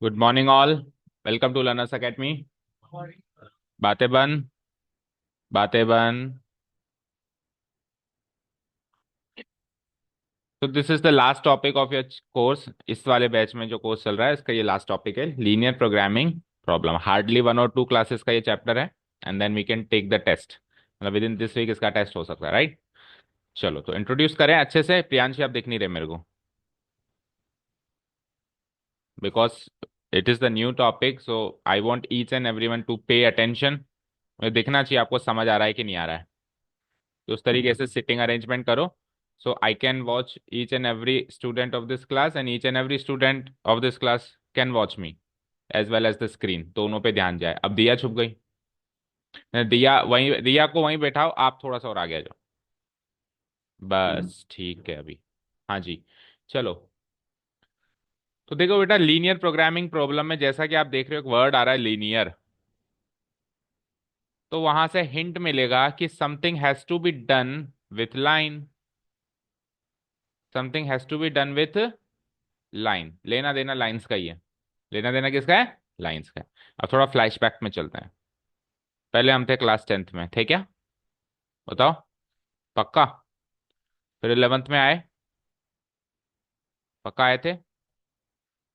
Good morning all. Welcome to Learners Academy. बातें बंद। बातें बंद। तो this is the last topic of your course. इस वाले बैच में जो कोर्स चल रहा है इसका ये लास्ट टॉपिक है, लीनियर प्रोग्रामिंग प्रॉब्लम। हार्डली 1 और 2 क्लासेस का ये चैप्टर है, and then we can take the test. मतलब विद इन दिस वीक इसका टेस्ट हो सकता है, राइट? चलो तो इंट्रोड्यूस करें अच्छे से। प्रियांशी आप दिख नहीं रहे मेरे को, because it is the new topic, so I want each and every one two pay attention. मुझे देखना चाहिए आपको समझ आ रहा है कि नहीं आ रहा है। तो उस तरीके से सिटिंग अरेंजमेंट करो, so I can watch each and every student of this class, and each and every student of this class can watch me as well as the screen. दोनों पे ध्यान जाए। अब दिया छुप गई। दिया वहीं, दिया को वहीं बैठाओ, आप थोड़ा सा और आगे आ जाओ। बस ठीक है अभी। हाँ जी। चलो। तो देखो बेटा, लीनियर प्रोग्रामिंग प्रॉब्लम में जैसा कि आप देख रहे हो एक वर्ड आ रहा है लीनियर, तो वहां से हिंट मिलेगा कि something has to be done with line. Something has to be done with line. लेना देना लाइंस का ही है। लेना देना किसका है? लाइंस का है। अब थोड़ा फ्लैशबैक में चलते हैं। पहले हम थे क्लास 10th में, थे क्या? बताओ। पक्का? फिर 11th में आए? पक्का आए थे?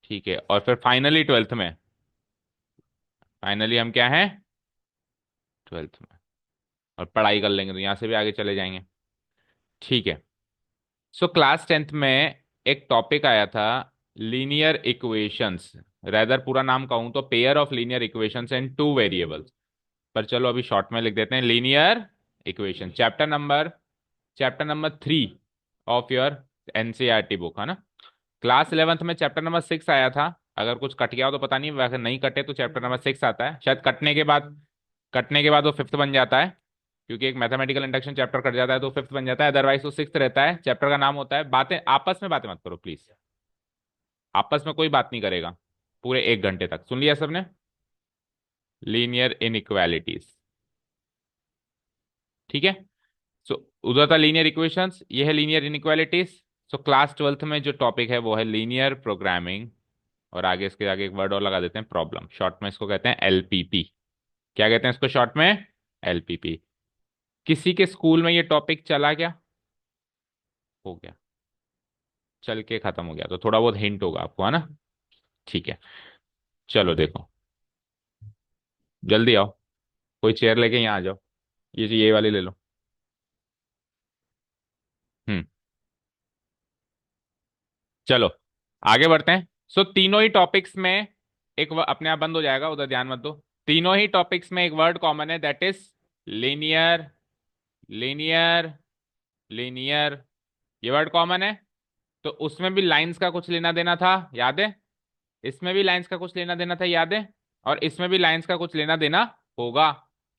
ठीक है। और फिर फाइनली 12th में? फाइनली हम क्या हैं? 12th में। और पढ़ाई कर लेंगे तो यहां से भी आगे चले जाएंगे। ठीक है। सो क्लास 10th में एक टॉपिक आया था, लीनियर इक्वेशंस। रेदर पूरा नाम कहूं तो pair of linear equations and two variables. पर चलो अभी शॉर्ट में लिख देते हैं linear equation. Chapter number 3 of your NCERT book, है ना? क्लास 11th में चैप्टर नंबर 6 आया था। अगर कुछ कट गया हो तो पता नहीं, वैसे नहीं कटे तो चैप्टर नंबर 6 आता है शायद। कटने के बाद वो फिफ्थ बन जाता है, क्योंकि एक मैथमेटिकल इंडक्शन चैप्टर कट जाता है तो फिफ्थ बन जाता है। अदरवाइज वो सिक्स रहता है। चैप्टर का नाम होता है, बातें आपस में बातें मत करो प्लीज। आपस में कोई बात नहीं करेगा पूरे 1 घंटे तक। सुन लिया सबने? Linear inequalities. ठीक है। सो उधर था लीनियर इक्वेशंस, ये है linear inequalities. So class 12th में जो टॉपिक है वो है लीनियर प्रोग्रामिंग। और आगे इसके आगे एक वर्ड और लगा देते हैं, प्रॉब्लम। शॉर्ट में इसको कहते हैं एलपीपी। क्या कहते हैं इसको शॉर्ट में? एलपीपी। किसी के स्कूल में ये टॉपिक चला क्या? हो गया। चल के खत्म हो गया तो थोड़ा बहुत हिंट होगा आपको, है ना? ठीक है। चलो देखो, जल्दी आओ। कोई चेयर लेके यहाँ आ जाओ। ये वाली ले लो। हम्म। चलो आगे बढ़ते हैं। सो तीनों ही टॉपिक्स में अपने आप बंद हो जाएगा, उधर ध्यान मत दो। तीनों ही टॉपिक्स में एक वर्ड कॉमन है, that is linear. Linear. Linear. ये वर्ड कॉमन है। तो उसमें भी लाइंस का कुछ लेना देना था, याद है? इसमें भी लाइंस का कुछ लेना देना था, याद है? और इसमें भी लाइंस का कुछ लेना देना होगा,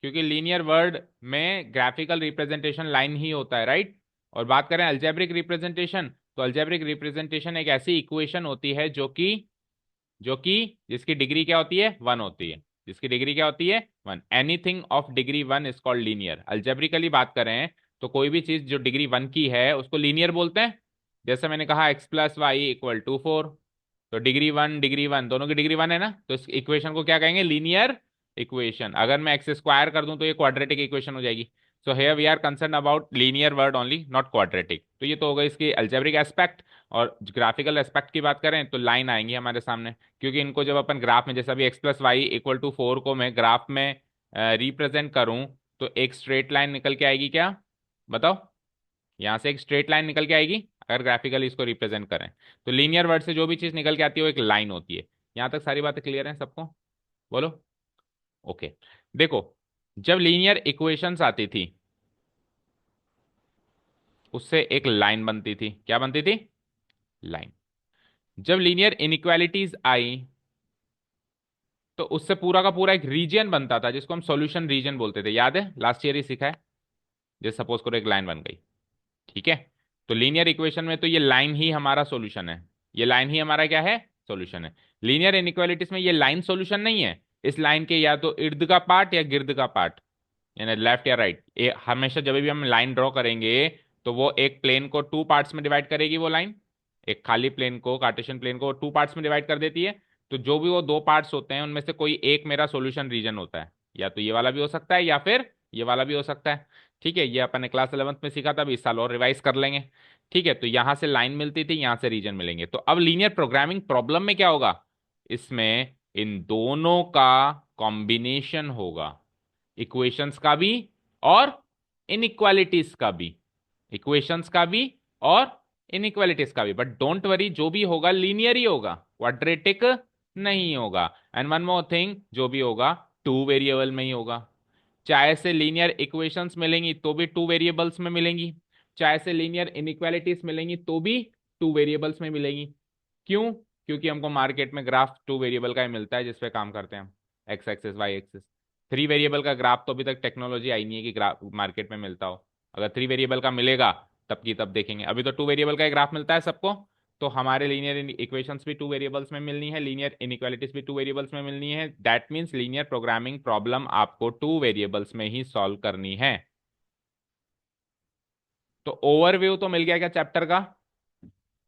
क्योंकि लीनियर वर्ड में ग्राफिकल रिप्रेजेंटेशन लाइन ही होता है, राइट? और बात करें अल्जेब्रिक रिप्रेजेंटेशन, तो अल्जेब्रिक रिप्रेजेंटेशन एक ऐसी इक्वेशन होती है जो कि जिसकी डिग्री क्या होती है? 1 होती है। जिसकी डिग्री क्या होती है? 1। Anything of degree 1 is called linear. Algebraically बात करें तो कोई भी चीज जो डिग्री 1 की है उसको लीनियर बोलते हैं। जैसे मैंने कहा x+y = 4, तो डिग्री 1 दोनों की डिग्री 1 है ना, तो इस इक्वेशन को क्या कहेंगे? Linear equation. अगर मैं एक्स स्क्वायर कर दूं तो ये क्वाड्रेटिक इक्वेशन हो जाएगी। So here we are concern about linear word only, not quadratic. तो ये तो होगा इसकी अल्जेब्रिक एस्पेक्ट। और ग्राफिकल एस्पेक्ट की बात करें तो लाइन आएंगी हमारे सामने, क्योंकि इनको जब अपन ग्राफ में, जैसा भी x+y = 4 को मैं ग्राफ में रिप्रेजेंट करूं, तो एक स्ट्रेट लाइन निकल के आएगी क्या? बताओ। यहां से एक स्ट्रेट लाइन निकल के आएगी अगर ग्राफिकली इसको रिप्रेजेंट करें। तो लीनियर वर्ड से जो भी चीज निकल के आती है वो एक लाइन होती है। यहां तक सारी बातें क्लियर हैं सबको? बोलो। ओके। देखो, जब लीनियर इक्वेशंस आती थी उससे एक लाइन बनती थी। क्या बनती थी? लाइन। जब लीनियर इनइक्वालिटीज आई तो उससे पूरा का पूरा एक रीजन बनता था, जिसको हम सॉल्यूशन रीजन बोलते थे। याद है? लास्ट ईयर ही सीखा है। जैसे सपोज करो एक लाइन बन गई, ठीक है? तो लीनियर इक्वेशन में तो ये लाइन ही हमारा सॉल्यूशन है। ये लाइन ही हमारा क्या है? सॉल्यूशन है। लीनियर इनइक्वालिटीज में ये लाइन सॉल्यूशन नहीं है। इस लाइन के या तो इर्द का पार्ट या गिर्द का पार्ट, यानी लेफ्ट या राइट। हमेशा जब भी हम लाइन ड्रॉ करेंगे तो वो एक प्लेन को 2 पार्ट्स में डिवाइड करेगी वो लाइन। एक खाली प्लेन को, कार्टेशियन प्लेन को टू पार्ट्स में डिवाइड कर देती है। तो जो भी वो दो पार्ट्स होते हैं उनमें से कोई एक मेरा सॉल्यूशन रीजन होता है, या तो ये वाला भी हो सकता है या फिर ये वाला भी हो सकता है। ठीक है, ये अपन ने क्लास 11th में सीखा था, अभी इस साल और रिवाइज कर लेंगे। ठीक है, तो यहां से लाइन मिलती थी, यहां से रीजन मिलेंगे। तो अब लीनियर प्रोग्रामिंग प्रॉब्लम में क्या होगा, इसमें इन दोनों का कॉम्बिनेशन होगा, इक्वेशंस का भी और इनइक्वालिटीज का भी, इक्वेशंस का भी और इनइक्वालिटीज का भी। बट डोंट वरी, जो भी होगा लीनियर ही होगा, क्वाड्रेटिक नहीं होगा। एंड वन मोर थिंग, जो भी होगा टू वेरिएबल में ही होगा। चाहे से लीनियर इक्वेशंस मिलेंगी तो भी टू वेरिएबल्स में मिलेंगी, चाहे से लीनियर इनइक्वालिटीज मिलेंगी तो भी टू वेरिएबल्स में मिलेंगी। क्यों? क्योंकि हमको मार्केट में ग्राफ टू वेरिएबल का ही मिलता है जिसपे काम करते हैं हम, x axis y axis. Three variable का ग्राफ तो अभी तक टेक्नोलॉजी आई नहीं है कि ग्राफ मार्केट में मिलता हो। अगर थ्री वेरिएबल का मिलेगा तब की तब देखेंगे, अभी तो टू वेरिएबल का ही ग्राफ मिलता है सबको। तो हमारे लीनियर इक्वेशंस भी टू वेरिएबल्स में मिलनी है, लीनियर इनइक्वालिटीज भी टू वेरिएबल्स में मिलनी है। That means linear programming problem आपको टू वेरिएबल्स में ही सॉल्व करनी है। तो ओवरव्यू तो मिल गया क्या चैप्टर का?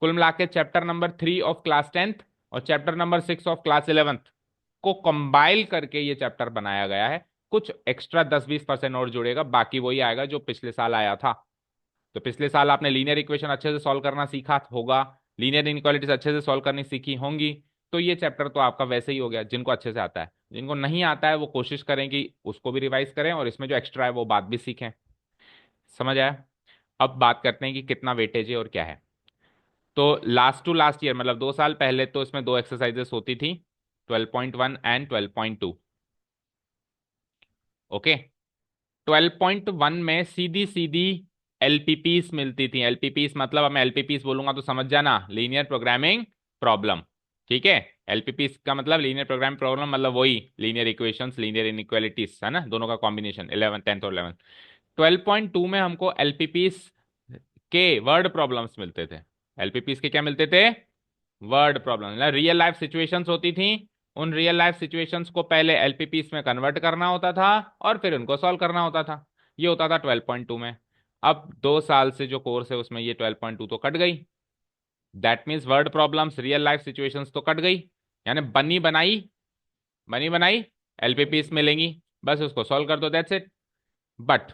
कुल मिला के chapter number 3 of class 10th और chapter number 6 of class 11th को कंबाइल करके ये चैप्टर बनाया गया है। कुछ एक्स्ट्रा 10-20% और जुड़ेगा, बाकी वही आएगा जो पिछले साल आया था। तो पिछले साल आपने लीनियर इक्वेशन अच्छे से सॉल्व करना सीखा होगा, लीनियर इनइक्वालिटीज अच्छे से सॉल्व करनी सीखी होंगी। तो ये चैप्टर तो आपका वैसे ही हो गया, जिनको अच्छे से आता है। जिनको नहीं आता है वो कोशिश करें कि उसको भी रिवाइज करें और इसमें जो एक्स्ट्रा है वो बात भी सीखें। समझ आया? अब बात करते हैं कि कितना वेटेज है और क्या है। तो लास्ट टू लास्ट ईयर, मतलब 2 साल पहले, तो इसमें दो एक्सरसाइजेस होती थी, 12.1 एंड 12.2। ओके, 12.1 में सीधी सीधी एलपीपीस मिलती थी। एलपीपीस मतलब, अब मैं एलपीपीस बोलूंगा तो समझ जाना, लीनियर प्रोग्रामिंग प्रॉब्लम। ठीक है, एलपीपीस का मतलब लीनियर प्रोग्रामिंग प्रॉब्लम, मतलब वही लीनियर इक्वेशंस, लीनियर इनइक्वालिटीज है ना, दोनों का कॉम्बिनेशन। 11 10th और 11th। 12.2 में हमको एलपीपीस के वर्ड प्रॉब्लम्स मिलते थे। एलपीपीस के क्या मिलते थे? वर्ड प्रॉब्लम, मतलब रियल लाइफ सिचुएशंस होती थी। उन रियल लाइफ सिचुएशंस को पहले एलपीपीस में कन्वर्ट करना होता था और फिर उनको सॉल्व करना होता था। ये होता था 12.2 में। अब 2 साल से जो कोर्स है उसमें ये 12.2 तो कट गई। That means word problems, real life situations तो कट गई। यानी बनी बनाई एलपीपीस मिलेंगी, बस उसको सॉल्व कर दो, दैट्स इट। बट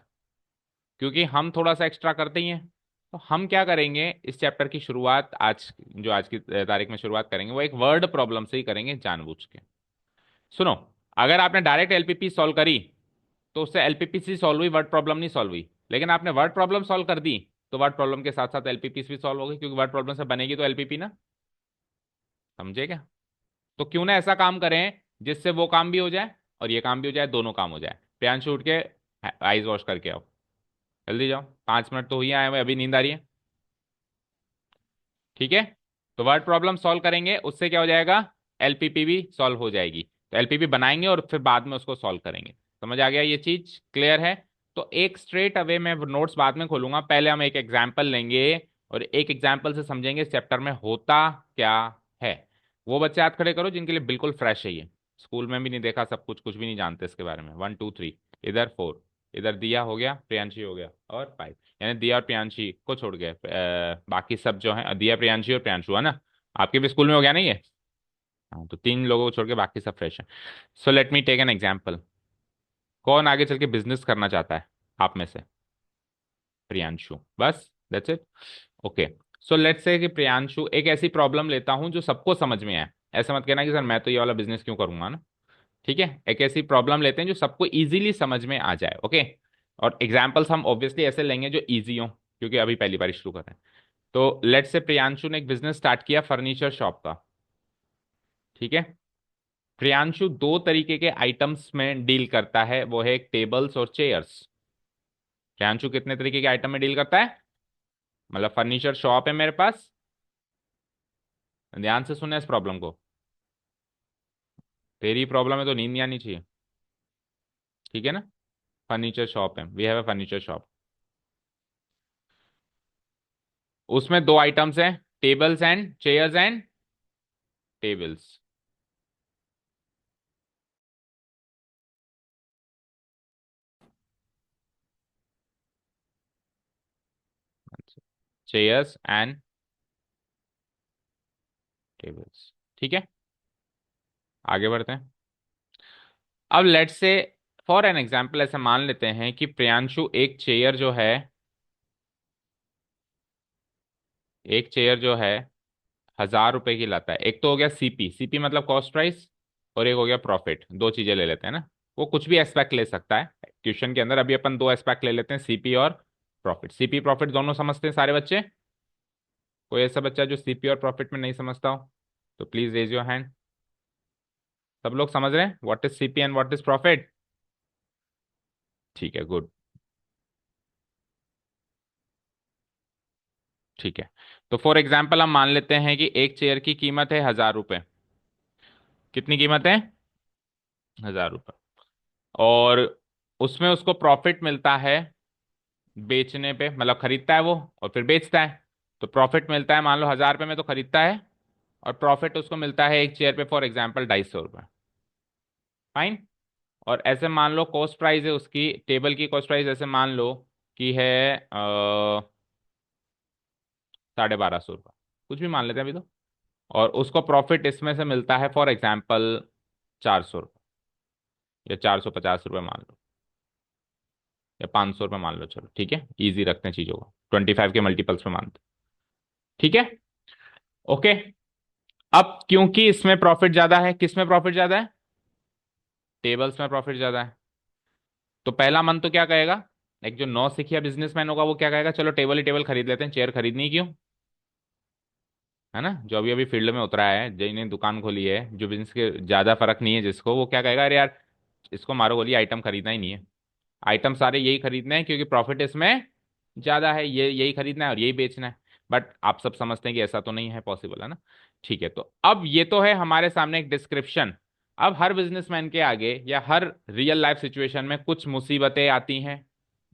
क्योंकि हम थोड़ा सा एक्स्ट्रा करते ही हैं, तो हम क्या करेंगे, इस चैप्टर की शुरुआत आज, जो आज की तारीख में शुरुआत करेंगे, वो एक वर्ड प्रॉब्लम से ही करेंगे जानबूझ के। सुनो, अगर आपने डायरेक्ट एलपीपी सॉल्व करी तो उससे एलपीपी से सॉल्व हुई, वर्ड प्रॉब्लम नहीं सॉल्व हुई। लेकिन आपने वर्ड प्रॉब्लम सॉल्व कर दी तो वर्ड प्रॉब्लम के साथ साथ एलपीपी भी सॉल्व हो गई, क्योंकि वर्ड प्रॉब्लम से बनेगी तो एलपीपी ना। समझे क्या? तो क्यों ना ऐसा काम करें जिससे वो काम भी हो जाए और ये काम भी हो जाए, दोनों काम हो जाए। प्रियांशु उठ के आईज वॉश करके आओ, जल्दी जाओ, 5 मिनट तो हुई आए हुए, अभी नींद आ रही है। ठीक है, तो वर्ड प्रॉब्लम सॉल्व करेंगे, उससे क्या हो जाएगा, एलपीपी भी सॉल्व हो जाएगी। तो एलपीपी बनाएंगे और फिर बाद में उसको सॉल्व करेंगे। समझ आ गया? ये चीज क्लियर है? तो एक स्ट्रेट अवे मैं नोट्स बाद में खोलूंगा, पहले हम एक एग्जाम्पल लेंगे और एक एग्जाम्पल से समझेंगे इस चैप्टर में होता क्या है। वो बच्चे हाथ खड़े करो जिनके लिए बिल्कुल फ्रेश है ये, स्कूल में भी नहीं देखा, सब कुछ कुछ भी नहीं जानते इसके बारे में। 1 2 3, इधर 4, इधर दिया हो गया, प्रियांशी हो गया, और 5। यानी दिया और प्रियांशी को छोड़ गए, बाकी सब जो है, दिया प्रियांशी और प्रियांशु है ना। आपके भी स्कूल में हो गया नहीं ये? हाँ, तो 3 लोगों को छोड़ के बाकी सब फ्रेश है। So let me take an example. कौन आगे चल के बिजनेस करना चाहता है आप में से? प्रियांशु, बस, that's it. Okay, so let's say कि प्रियांशु, एक ऐसी प्रॉब्लम लेता हूं जो सबको समझ में आए। ऐसा मत कहना कि सर मैं तो ये वाला बिजनेस क्यों करूंगा ना। ठीक है, एक ऐसी प्रॉब्लम लेते हैं जो सबको इजीली समझ में आ जाए। ओके, और एग्जाम्पल्स हम ऑब्वियसली ऐसे लेंगे जो इजी हो, क्योंकि अभी पहली बार शुरू कर रहे हैं। तो लेट्स से प्रियांशु ने एक बिजनेस स्टार्ट किया फर्नीचर शॉप का। ठीक है, प्रियांशु दो तरीके के आइटम्स में डील करता है, वो है एक टेबल्स और चेयर्स। प्रियांशु कितने तरीके के आइटम में डील करता है? मतलब फर्नीचर शॉप है मेरे पास, ध्यान से सुनना इस प्रॉब्लम को, तेरी प्रॉब्लम है तो नींद नहीं आनी चाहिए। ठीक है ना? फर्नीचर शॉप है, we have a furniture shop. उसमें दो आइटम्स हैं, tables and chairs and tables. Chairs and tables. ठीक है, आगे बढ़ते हैं। अब let's say for an example ऐसे मान लेते हैं कि प्रियांशु एक चेयर जो है 1,000 रुपए की लाता है। एक तो हो गया सीपी, सीपी मतलब कॉस्ट प्राइस, और एक हो गया प्रॉफिट। दो चीजें ले लेते हैं ना, वो कुछ भी एस्पेक्ट ले सकता है क्वेश्चन के अंदर। अभी अपन दो एस्पेक्ट ले लेते हैं, सीपी और प्रॉफिट। सीपी प्रॉफिट दोनों समझते हैं सारे बच्चे? कोई ऐसा बच्चा जो सीपी और प्रॉफिट में नहीं समझता हो तो प्लीज रेज योर हैंड। सब लोग समझ रहे हैं what is CP and what is profit? ठीक है, गुड। ठीक है, तो फॉर एग्जाम्पल हम मान लेते हैं कि एक चेयर की कीमत है 1,000 रुपए। कितनी कीमत है? 1,000 रुपए। और उसमें उसको प्रॉफिट मिलता है बेचने पे, मतलब खरीदता है वो और फिर बेचता है, तो प्रॉफिट मिलता है। मान लो 1,000 रुपये में तो खरीदता है, और प्रॉफिट उसको मिलता है एक चेयर पे फॉर एग्जाम्पल 250 रुपये। फाइन। और ऐसे मान लो कॉस्ट प्राइस है उसकी, टेबल की कॉस्ट प्राइस ऐसे मान लो कि है 1,250 रुपये, कुछ भी मान लेते हैं अभी तो। और उसको प्रॉफिट इसमें से मिलता है फॉर एग्जाम्पल 400 रुपये, या 450 रुपये मान लो, या 500 रुपये मान लो। चलो ठीक है, इजी रखते हैं चीजों को, 25 के मल्टीपल्स में मानते हैं। ठीक है, ओके। अब क्योंकि इसमें प्रॉफिट ज्यादा है, किस में प्रॉफिट ज्यादा है? टेबल्स में प्रॉफिट ज्यादा है। तो पहला मन तो क्या कहेगा, एक जो नौ सिखिया बिजनेसमैन होगा वो क्या कहेगा, चलो टेबल ही टेबल खरीद लेते हैं, चेयर खरीदनी क्यों, है ना? जो अभी अभी फील्ड में उतरा है, जिन्हें दुकान खोली है, जो बिजनेस के ज्यादा फर्क नहीं है जिसको, वो क्या कहेगा, अरे यार इसको मारो गोली, आइटम खरीदना ही नहीं है। आइटम सारे यही खरीदने हैं क्योंकि प्रॉफिट इसमें ज्यादा है, ये यही खरीदना है और यही बेचना है। बट आप सब समझते हैं कि ऐसा तो नहीं है पॉसिबल, है ना? ठीक है, तो अब ये तो है हमारे सामने एक डिस्क्रिप्शन। अब हर बिजनेसमैन के आगे या हर रियल लाइफ सिचुएशन में कुछ मुसीबतें आती हैं,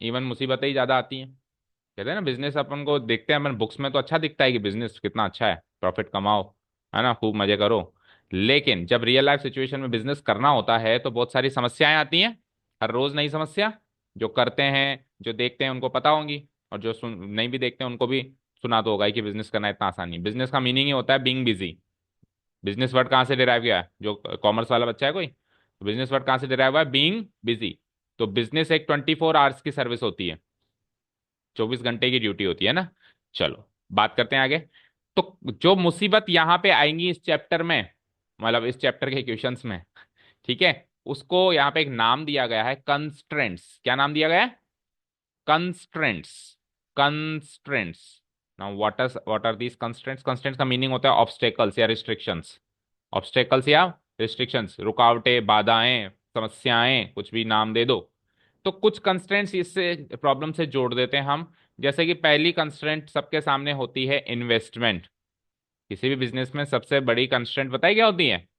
इवन मुसीबतें ही ज्यादा आती हैं। कहते हैं ना, बिजनेस अपन को देखते हैं अपन बुक्स में तो अच्छा दिखता है कि बिजनेस कितना अच्छा है, प्रॉफिट कमाओ, है ना, खूब मजे करो। लेकिन जब रियल लाइफ सिचुएशन में बिजनेस करना होता है तो बहुत सारी समस्याएं आती हैं, हर रोज नई समस्या। जो करते हैं, जो देखते हैं उनको पता होंगी, और जो नहीं भी देखते हैं उनको भी सुना तो होगा ही कि बिजनेस करना इतना आसान नहीं। बिजनेस का मीनिंग ही होता है बीइंग बिजी। बिजनेस वर्ड कहाँ से डिराइव किया है, जो कॉमर्स वाला बच्चा है कोई, बिजनेस वर्ड कहाँ से डिराइव हुआ है? Being busy. तो बिजनेस एक 24 आवर्स की सर्विस होती है, 24 घंटे की ड्यूटी होती है ना। चलो बात करते हैं आगे। तो जो मुसीबत यहाँ पे आएंगी इस चैप्टर में, मतलब इस चैप्टर के क्वेश्चंस में, ठीक है, उसको यहाँ पे एक नाम दिया गया है, कंस्ट्रेंट्स। क्या नाम दिया गया है? Constraints. Constraints. Now what are these constraints? Constraints का मीनिंग होता है ऑब्स्टेकल्स या रिस्ट्रिक्शंस। ऑब्स्टेकल्स या रिस्ट्रिक्शंस, रुकावटें, बाधाएं, समस्याएं, कुछ भी नाम दे दो। तो कुछ कंस्ट्रेंट्स इससे प्रॉब्लम से जोड़ देते हैं हम। जैसे कि पहली कंस्ट्रेंट सबके सामने होती है इन्वेस्टमेंट। किसी भी बिजनेस में सबसे बड़ी कंस्ट्रेंट बताई क्या होती है?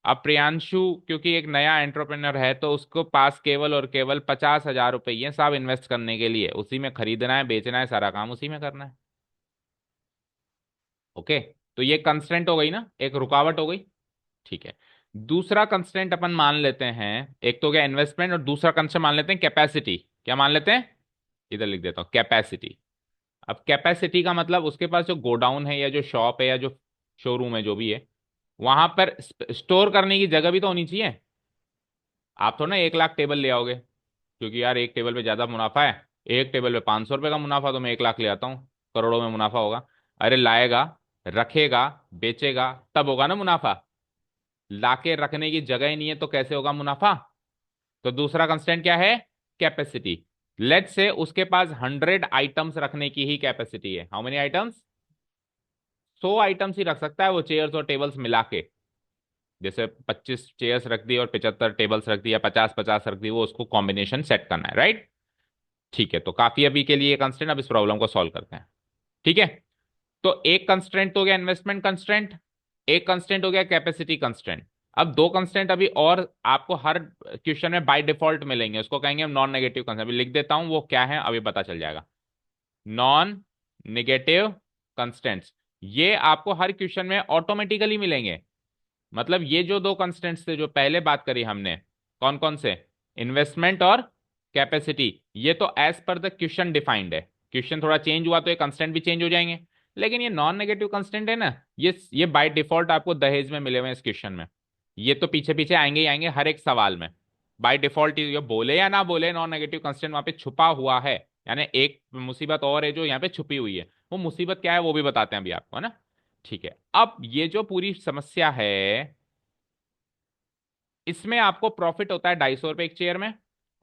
अब प्रियांशु क्योंकि एक नया एंटरप्रेन्योर है तो उसको पास केवल और केवल 50,000 रुपये ये सब इन्वेस्ट करने के लिए, उसी में खरीदना है, बेचना है, सारा काम उसी में करना है। ओके, तो ये कंस्ट्रेंट हो गई ना, एक रुकावट हो गई। ठीक है, दूसरा कंस्ट्रेंट अपन मान लेते हैं, एक तो हो गया इन्वेस्टमेंट, और दूसरा कंस्ट्रेंट मान लेते हैं कैपेसिटी। क्या मान लेते हैं? इधर लिख देता हूं, कैपेसिटी। अब कैपेसिटी का मतलब उसके पास जो गोडाउन है या जो शॉप है या जो शोरूम है जो भी है, वहां पर स्टोर करने की जगह भी तो होनी चाहिए। आप थोड़ा ना 1 लाख टेबल ले आओगे क्योंकि यार एक टेबल पे ज्यादा मुनाफा है, एक टेबल पे 500 रुपये का मुनाफा, तो मैं 1 लाख ले आता हूँ, करोड़ों में मुनाफा होगा। अरे लाएगा, रखेगा, बेचेगा, तब होगा ना मुनाफा। लाके रखने की जगह ही नहीं है तो कैसे होगा मुनाफा? तो दूसरा कंस्टेंट क्या है? कैपेसिटी। लेट्स से उसके पास 100 आइटम्स रखने की ही कैपेसिटी है। How many items? 100 आइटम्स ही रख सकता है वो, चेयर्स और टेबल्स मिला के। जैसे 25 चेयर्स रख दी और 75 टेबल्स रख दी, या 50-50 रख दी, वो उसको कॉम्बिनेशन सेट करना है, राइट? ठीक है, तो काफी अभी के लिए कंस्टेंट। अब इस प्रॉब्लम को सॉल्व करते हैं। ठीक है, तो एक कंस्ट्रेंट तो हो गया इन्वेस्टमेंट कंस्ट्रेंट, एक कंस्ट्रेंट हो गया कैपेसिटी कंस्ट्रेंट। अब दो कंस्ट्रेंट अभी और आपको हर क्वेश्चन में बाय डिफॉल्ट मिलेंगे, उसको कहेंगे हम नॉन नेगेटिव कंस्ट्रेंट। अभी लिख देता हूं वो क्या है, अभी पता चल जाएगा। नॉन नेगेटिव कंस्टेंट्स, ये आपको हर क्वेश्चन में ऑटोमेटिकली मिलेंगे। मतलब ये जो दो कंस्टेंट्स थे जो पहले बात करी हमने, कौन कौन से? इन्वेस्टमेंट और कैपेसिटी, ये तो एज पर द क्वेश्चन डिफाइंड है। क्वेश्चन थोड़ा चेंज हुआ तो ये कंस्टेंट भी चेंज हो जाएंगे। लेकिन ये नॉन नेगेटिव कांस्टेंट है ना, ये बाय डिफॉल्ट आपको दहेज में मिले हुए हैं इस क्वेश्चन में। ये तो पीछे पीछे आएंगे ही आएंगे हर एक सवाल में। बाय डिफॉल्ट ये बोले या ना बोले, नॉन नेगेटिव कांस्टेंट वहां पे छुपा हुआ है। यानी एक मुसीबत और है जो यहाँ पे छुपी हुई है। वो मुसीबत क्या है वो भी बताते हैं अभी आपको, है ना। ठीक है, अब ये जो पूरी समस्या है, इसमें आपको प्रॉफिट होता है 250 रुपए एक चेयर में,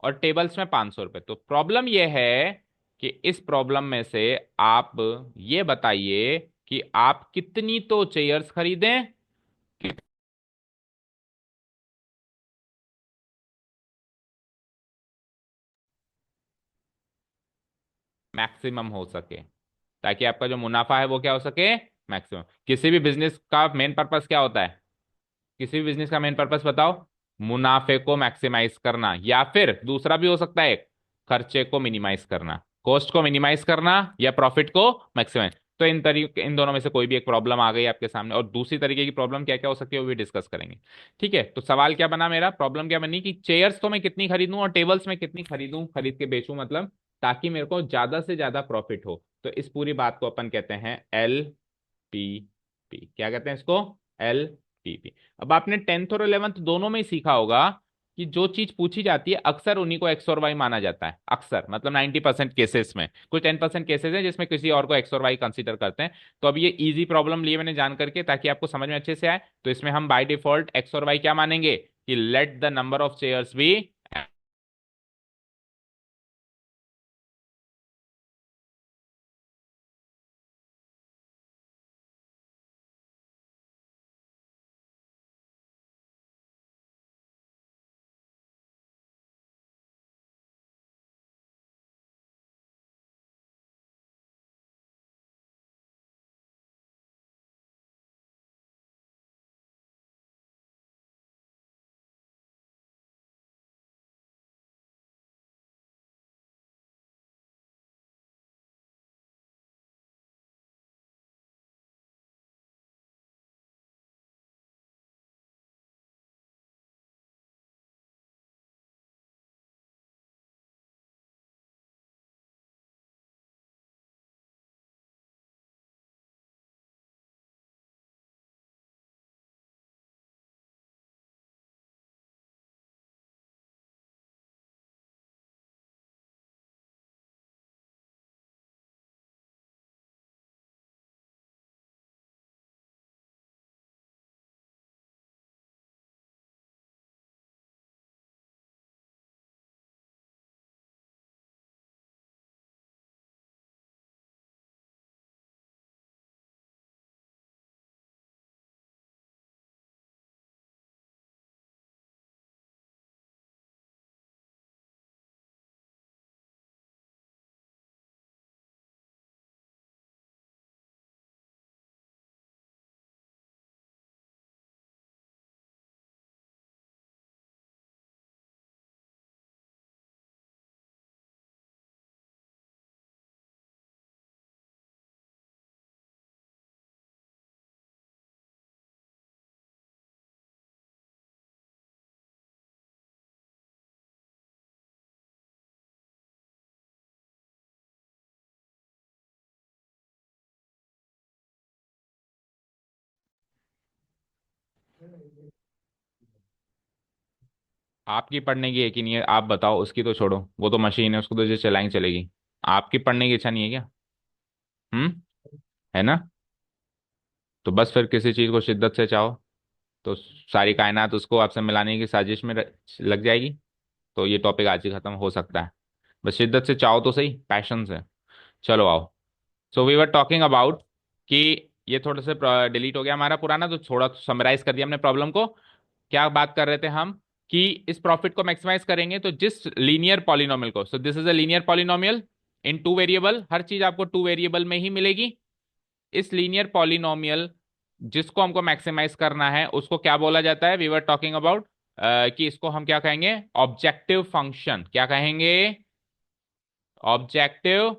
और टेबल्स में 500 रुपए। तो प्रॉब्लम यह है कि इस प्रॉब्लम में से आप ये बताइए कि आप कितनी तो चेयर्स खरीदें, मैक्सिमम हो सके, ताकि आपका जो मुनाफा है वो क्या हो सके, मैक्सिमम। किसी भी बिजनेस का मेन पर्पस क्या होता है, किसी भी बिजनेस का मेन पर्पस बताओ, मुनाफे को मैक्सिमाइज करना, या फिर दूसरा भी हो सकता है एक, खर्चे को मिनिमाइज करना, कॉस्ट को मिनिमाइज करना या प्रॉफिट को मैक्सिमाइज। तो इन दोनों में से कोई भी एक प्रॉब्लम आ गई आपके सामने, और दूसरी तरीके की प्रॉब्लम क्या क्या हो सकती है वो भी डिस्कस करेंगे। ठीक है, तो सवाल क्या बना मेरा, प्रॉब्लम क्या बनी कि चेयर्स तो मैं कितनी खरीदूं और टेबल्स में कितनी खरीदूं, खरीद के बेचूं मतलब, ताकि मेरे को ज्यादा से ज्यादा प्रॉफिट हो। तो इस पूरी बात को अपन कहते हैं LPP। क्या कहते हैं इसको, LPP। अब आपने 10th और 11th दोनों में ही सीखा होगा कि जो चीज पूछी जाती है अक्सर उन्हीं को एक्स और वाई माना जाता है, अक्सर मतलब 90% केसेस में। कुछ 10% केसेस हैं जिसमें किसी और को एक्स और वाई कंसीडर करते हैं। तो अब ये इजी प्रॉब्लम लिए मैंने जान करके, ताकि आपको समझ में अच्छे से आए। तो इसमें हम बाय डिफॉल्ट एक्स और वाई क्या मानेंगे कि let the number of chairs be. आपकी पढ़ने की है कि नहीं है आप बताओ, उसकी तो छोड़ो, वो तो मशीन है, उसको तो जो चलाएंगे चलेगी। आपकी पढ़ने की इच्छा नहीं है क्या? हम्म। है ना। तो बस फिर किसी चीज को शिद्दत से चाहो तो सारी कायनात उसको आपसे मिलाने की साजिश में लग जाएगी। तो ये टॉपिक आज ही खत्म हो सकता है। बस शिद्दत से चाहो तो सही, पैशन से। चलो आओ। So we were talking about कि ये थोड़ा सा डिलीट हो गया हमारा पुराना, तो थोड़ा समराइज कर दिया हमने प्रॉब्लम को। क्या बात कर रहे थे हम कि इस प्रॉफिट को मैक्सिमाइज करेंगे तो जिस लीनियर पॉलिनोमियल को, so this is a linear polynomial in two variable, हर चीज आपको टू वेरिएबल में ही मिलेगी। इस लीनियर पॉलिनोमियल जिसको हमको मैक्सिमाइज करना है उसको क्या बोला जाता है, वी वर टॉकिंग अबाउट कि इसको हम क्या कहेंगे, ऑब्जेक्टिव फंक्शन। क्या कहेंगे, ऑब्जेक्टिव।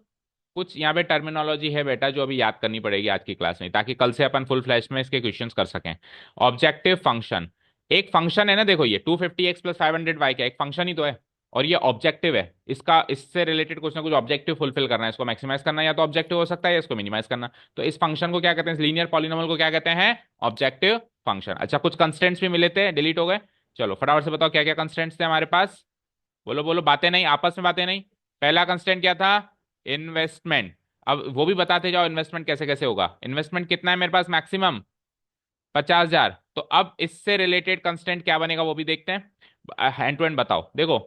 कुछ यहाँ पे टर्मिनोलॉजी है बेटा जो अभी याद करनी पड़ेगी आज की क्लास में, ताकि कल से अपन फुल फ्लैश में इसके क्वेश्चंस कर सकें। ऑब्जेक्टिव फंक्शन एक फंक्शन है ना, देखो ये 250x + 500y का एक फंक्शन ही तो है। और ये ऑब्जेक्टिव है, इसका इससे रिलेटेड कुछ ना कुछ ऑब्जेक्टिव फुलफिल करना है, इसको मैक्सिमाइज करना है, या तो ऑब्जेक्टिव हो सकता है या इसको मिनिमाइज करना। तो इस फंक्शन को क्या कहते हैं, लीनियर पॉलिनोमियल को क्या कहते हैं, ऑब्जेक्टिव फंक्शन। अच्छा, कुछ कंस्टेंट्स भी मिले थे, डिलीट हो गए। चलो फटाफट से बताओ क्या क्या कंस्टेंट्स थे हमारे पास। बोलो बोलो, बातें नहीं, आपस में बातें नहीं। पहला कंस्टेंट क्या था, इन्वेस्टमेंट। अब वो भी बताते जाओ इन्वेस्टमेंट कैसे कैसे होगा। इन्वेस्टमेंट कितना है मेरे पास मैक्सिमम, 50,000। तो अब इससे रिलेटेड कंस्टेंट क्या बनेगा वो भी देखते हैं, हैंड टू हैंड बताओ। देखो